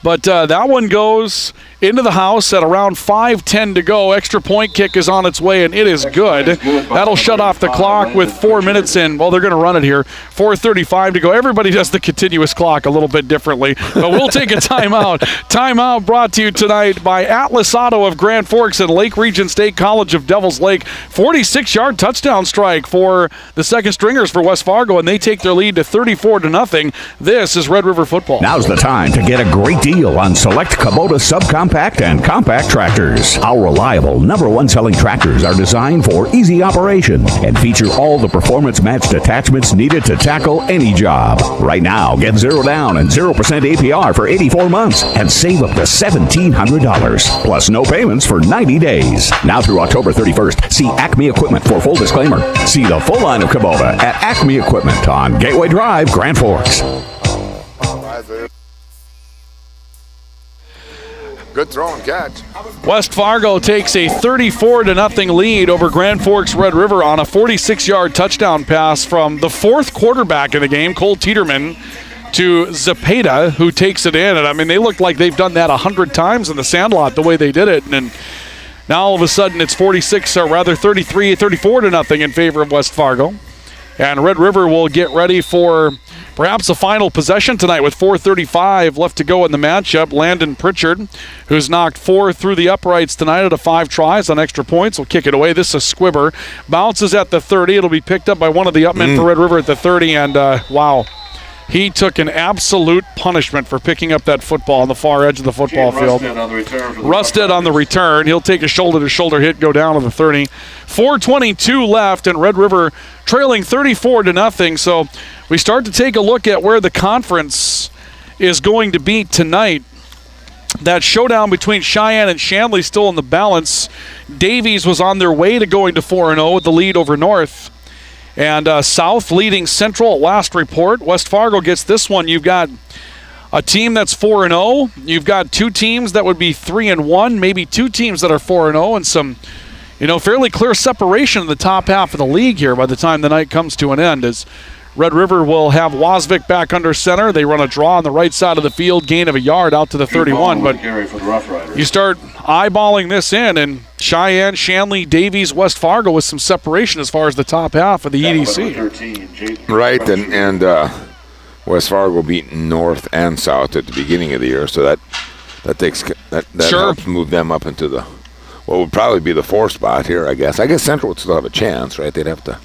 But that one goes into the house at around 5:10 to go. Extra point kick is on its way, and it is good. That'll shut off the clock with 4 minutes in. Well, they're going to run it here. 4:35 to go. Everybody does the continuous clock a little bit differently, but we'll take a timeout. Timeout brought to you tonight by Atlas Auto of Grand Forks and Lake Region State College of Devils Lake. 46-yard touchdown strike for the second stringers for West Fargo, and they take their lead to 34-0. This is Red River football. Now's the time to get a great deal on select Kubota subcompact and compact tractors. Our reliable #1 selling tractors are designed for easy operation and feature all the performance-matched attachments needed to tackle any job. Right now, get 0 down and 0% APR for 84 months and save up to $1,700, plus no payments for 90 days. Now through October 31st, see Acme Equipment for full disclaimer. See the full line of Kubota at Acme Equipment on Gateway Drive, Grand Forks. Good throw and catch. West Fargo takes a 34-0 lead over Grand Forks Red River on a 46-yard touchdown pass from the 4th quarterback in the game, Cole Teeterman, to Zepeda, who takes it in. And they look like they've done that 100 times in the Sandlot the way they did it. And now all of a sudden it's 34-0 in favor of West Fargo. And Red River will get ready for perhaps a final possession tonight with 4:35 left to go in the matchup. Landon Pritchard, who's knocked 4 through the uprights tonight out of 5 tries on extra points, will kick it away. This is a squibber. Bounces at the 30. It'll be picked up by one of the upmen for Red River at the 30. And, wow, He took an absolute punishment for picking up that football on the far edge of the football field. Rusted on the return. He'll take a shoulder-to-shoulder hit, go down to the 30. 4:22 left, and Red River trailing 34-0. So we start to take a look at where the conference is going to be tonight. That showdown between Cheyenne and Shanley still in the balance. Davies was on their way to going to 4-0 with the lead over North. And South leading Central at last report. West Fargo gets this one. You've got a team that's 4-0. You've got two teams that would be 3-1, maybe two teams that are 4-0, and some, fairly clear separation in the top half of the league here by the time the night comes to an end. As Red River will have Wasvik back under center. They run a draw on the right side of the field, gain of a yard out to the 31. But you start eyeballing this in, and Cheyenne, Shanley, Davies, West Fargo with some separation as far as the top half of the EDC. Right, and West Fargo beat North and South at the beginning of the year, so that helps move them up into the what would probably be the 4th spot here, I guess. I guess Central would still have a chance, right? They'd have to,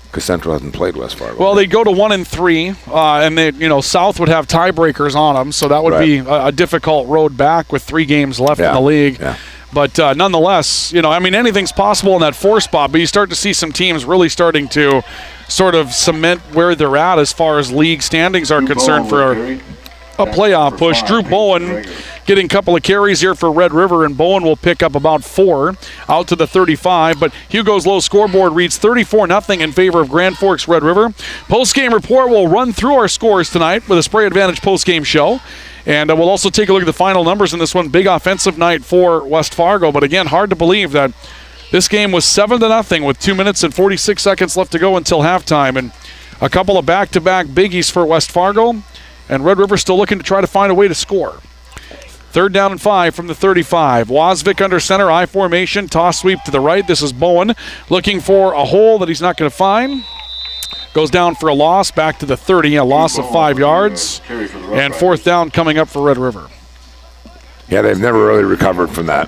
because Central hasn't played West Fargo. Well, they go to 1-3, and they, South would have tiebreakers on them, so that would be a difficult road back with 3 games left in the league. Yeah. But nonetheless, anything's possible in that 4 spot, but you start to see some teams really starting to sort of cement where they're at as far as league standings are concerned for a playoff push. Drew Bowen getting a couple of carries here for Red River, and Bowen will pick up about 4 out to the 35. But Hugo's low scoreboard reads 34-0 in favor of Grand Forks Red River. Post-game report will run through our scores tonight with a Spray Advantage post-game show. And we'll also take a look at the final numbers in this one. Big offensive night for West Fargo. But again, hard to believe that this game was 7-0 with 2 minutes and 46 seconds left to go until halftime. And a couple of back-to-back biggies for West Fargo. And Red River still looking to try to find a way to score. 3rd down and 5 from the 35. Wasvik under center, I formation, toss sweep to the right. This is Bowen looking for a hole that he's not going to find. Goes down for a loss, back to the 30, a loss of 5 yards. And 4th down coming up for Red River. Yeah, they've never really recovered from that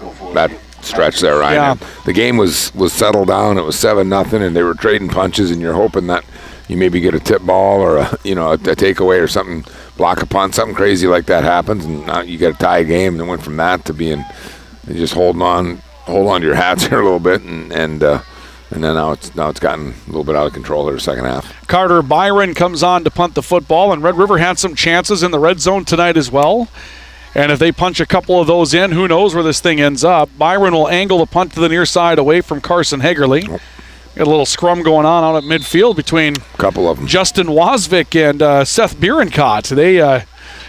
stretch there, Ryan. Yeah. The game was settled down. It was 7-0, and they were trading punches, and you're hoping that you maybe get a tip ball or a takeaway or something, block a punt, something crazy like that happens, and now you got a tie game. And it went from that to being just hold on to your hats here a little bit, and then now it's gotten a little bit out of control here the second half. Carter Byron comes on to punt the football, and Red River had some chances in the red zone tonight as well. And if they punch a couple of those in, who knows where this thing ends up. Byron will angle the punt to the near side away from Carson Hagerly. Got a little scrum going on out at midfield between a couple of them. Justin Wasvik and Seth Bierenkott. They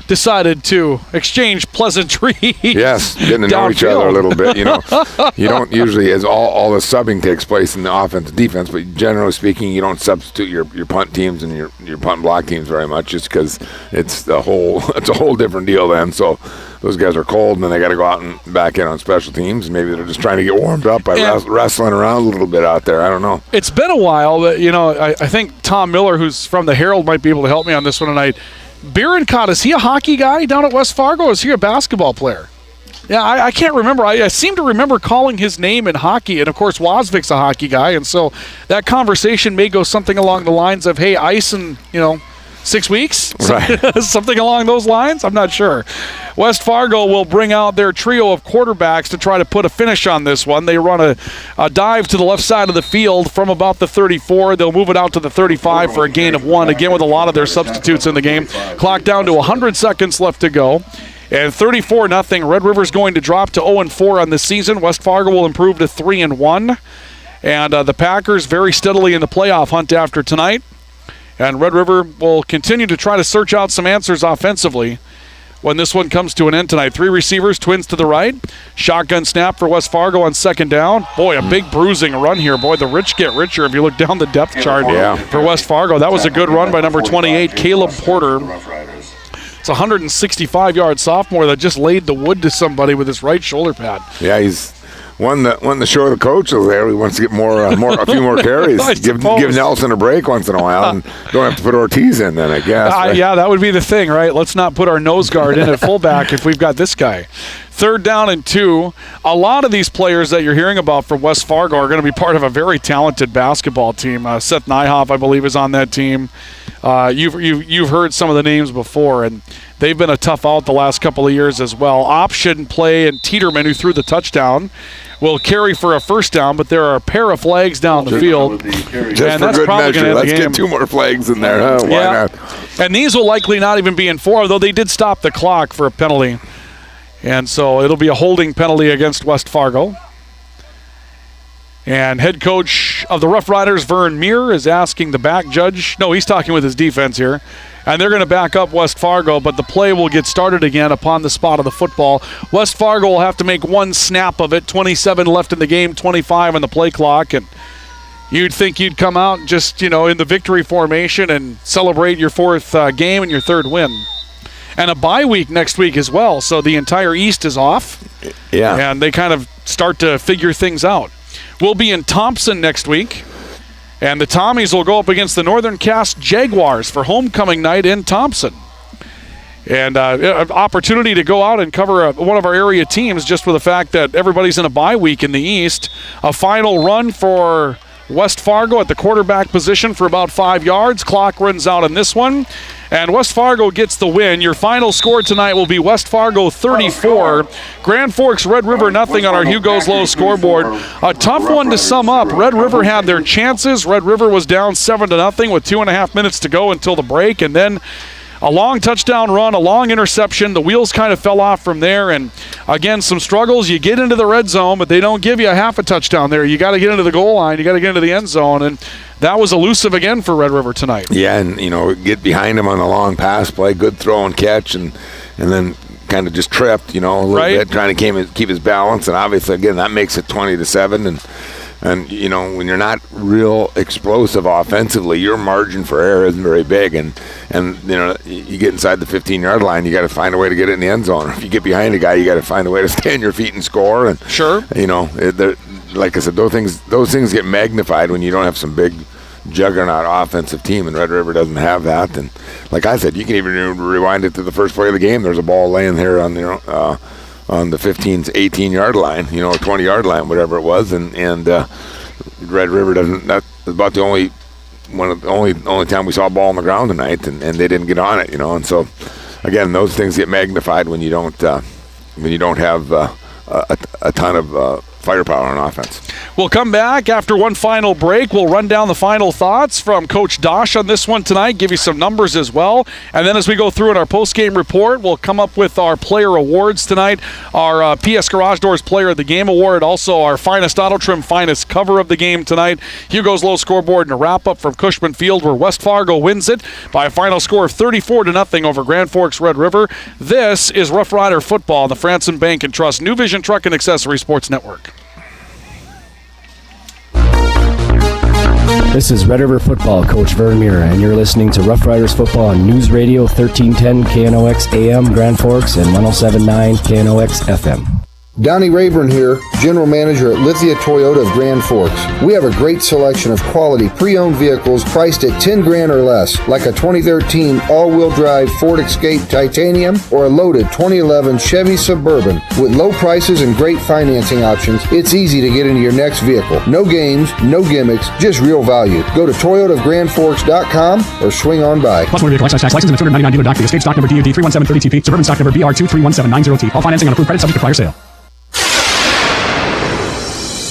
decided to exchange pleasantries. Yes, getting to know each other a little bit. You don't usually, as all the subbing takes place in the offense and defense, but generally speaking, you don't substitute your punt teams and your punt block teams very much, just because it's a whole different deal then. So those guys are cold, and then they got to go out and back in on special teams. Maybe they're just trying to get warmed up by wrestling around a little bit out there. I don't know. It's been a while. I think Tom Miller, who's from the Herald, might be able to help me on this one tonight. Bierenkott, is he a hockey guy down at West Fargo, or is he a basketball player? Yeah, I can't remember. I seem to remember calling his name in hockey, and of course Wasvik's a hockey guy, and so that conversation may go something along the lines of, hey, ice in, 6 weeks? Right. Something along those lines? I'm not sure. West Fargo will bring out their trio of quarterbacks to try to put a finish on this one. They run a dive to the left side of the field from about the 34. They'll move it out to the 35 for a gain of 1, again with a lot of their substitutes in the game. Clock down to 100 seconds left to go. And 34-0. Red River's going to drop to 0-4 on the season. West Fargo will improve to 3-1. And the Packers very steadily in the playoff hunt after tonight. And Red River will continue to try to search out some answers offensively when this one comes to an end tonight. 3 receivers, twins to the right. Shotgun snap for West Fargo on 2nd down. Boy, a big bruising run here. Boy, the rich get richer if you look down the depth chart for West Fargo. That was a good run by number 28, Caleb Porter. It's a 165-yard sophomore that just laid the wood to somebody with his right shoulder pad. Yeah, he's one the show the coach was there. He wants to get a few more carries. Give Nelson a break once in a while, and don't have to put Ortiz in then, I guess. Right? Yeah, that would be the thing, right? Let's not put our nose guard in at fullback if we've got this guy. 3rd down and 2. A lot of these players that you're hearing about from West Fargo are going to be part of a very talented basketball team. Seth Nyhoff, I believe, is on that team. You've heard some of the names before, and they've been a tough out the last couple of years as well. Option play and Teeterman, who threw the touchdown, will carry for a 1st down, but there are a pair of flags down the field. Just for good measure, let's get 2 more flags in there. Huh? Why not? And these will likely not even be enforced, though they did stop the clock for a penalty. And so it'll be a holding penalty against West Fargo. And head coach of the Roughriders, Vern Muir, is asking the back judge. No, he's talking with his defense here. And they're going to back up West Fargo, but the play will get started again upon the spot of the football. West Fargo will have to make 1 snap of it. 27 left in the game, 25 on the play clock. And you'd think you'd come out just, in the victory formation and celebrate your 4th game and your 3rd win. And a bye week next week as well, so the entire East is off. Yeah. And they kind of start to figure things out. We'll be in Thompson next week, and the Tommies will go up against the Northern Cass Jaguars for homecoming night in Thompson. And an opportunity to go out and cover one of our area teams just for the fact that everybody's in a bye week in the East. A final run for West Fargo at the quarterback position for about 5 yards. Clock runs out in this one, and West Fargo gets the win. Your final score tonight will be West Fargo 34, Grand Forks Red River nothing on our Hugo's Low scoreboard. A tough one to sum up. Red River had their chances. Red River was down 7-0 with 2.5 minutes to go until the break, and then a long touchdown run, a long interception. The wheels kind of fell off from there. And, again, some struggles. You get into the red zone, but they don't give you a half a touchdown there. You got to get into the goal line. You got to get into the end zone. And that was elusive again for Red River tonight. Yeah, and, get behind him on the long pass play. Good throw and catch, and then kind of just tripped, a little bit, trying to keep his balance. And, obviously, again, that makes it 20-7. And when you're not real explosive offensively, your margin for error isn't very big. And you get inside the 15-yard line, you got to find a way to get it in the end zone. If you get behind a guy, you got to find a way to stay on your feet and score. And sure, like I said, those things get magnified when you don't have some big juggernaut offensive team, and Red River doesn't have that. And like I said, you can even rewind it to the first play of the game. There's a ball laying there on the 18-yard line, or 20-yard line, whatever it was, and Red River doesn't. That's about the only time we saw a ball on the ground tonight, and they didn't get on it, And so, again, those things get magnified when you don't have a ton of firepower on offense. We'll come back after one final break. We'll run down the final thoughts from Coach Dosh on this one tonight, give you some numbers as well. And then as we go through in our post-game report, we'll come up with our player awards tonight, our PS Garage Doors Player of the Game Award, also our Finest Auto Trim Finest Cover of the Game tonight, Hugo's Low scoreboard, and a wrap-up from Cushman Field where West Fargo wins it by a final score of 34-0 over Grand Forks Red River. This is Roughrider Football on the Franson Bank and Trust New Vision Truck and Accessory Sports Network. This is Red River Football Coach Vern Muir, and you're listening to Roughriders Football on News Radio 1310 KNOX AM Grand Forks and 107.9 KNOX FM. Donnie Rayburn here, General Manager at Lithia Toyota of Grand Forks. We have a great selection of quality pre-owned vehicles priced at $10,000 or less, like a 2013 all-wheel drive Ford Escape Titanium or a loaded 2011 Chevy Suburban. With low prices and great financing options, it's easy to get into your next vehicle. No games, no gimmicks, just real value. Go to ToyotaofGrandForks.com or swing on by. Plus motor vehicle excise tax license and a $299 dealer doc fee. Escape stock number DOD 31730TP. Suburban stock number BR231790T. All financing on approved credit subject to prior sale.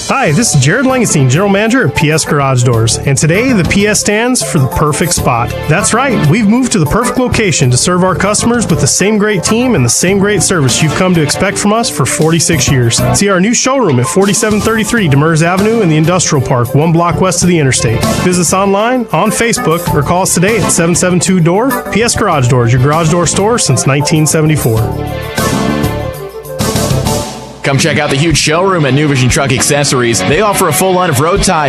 Hi, this is Jared Langenstein, General Manager at PS Garage Doors, and today the PS stands for the perfect spot. That's right, we've moved to the perfect location to serve our customers with the same great team and the same great service you've come to expect from us for 46 years. See our new showroom at 4733 Demers Avenue in the Industrial Park, 1 block west of the interstate. Visit us online, on Facebook, or call us today at 772-DOOR. PS Garage Doors, your garage door store since 1974. Come check out the huge showroom at New Vision Truck Accessories. They offer a full line of road tires.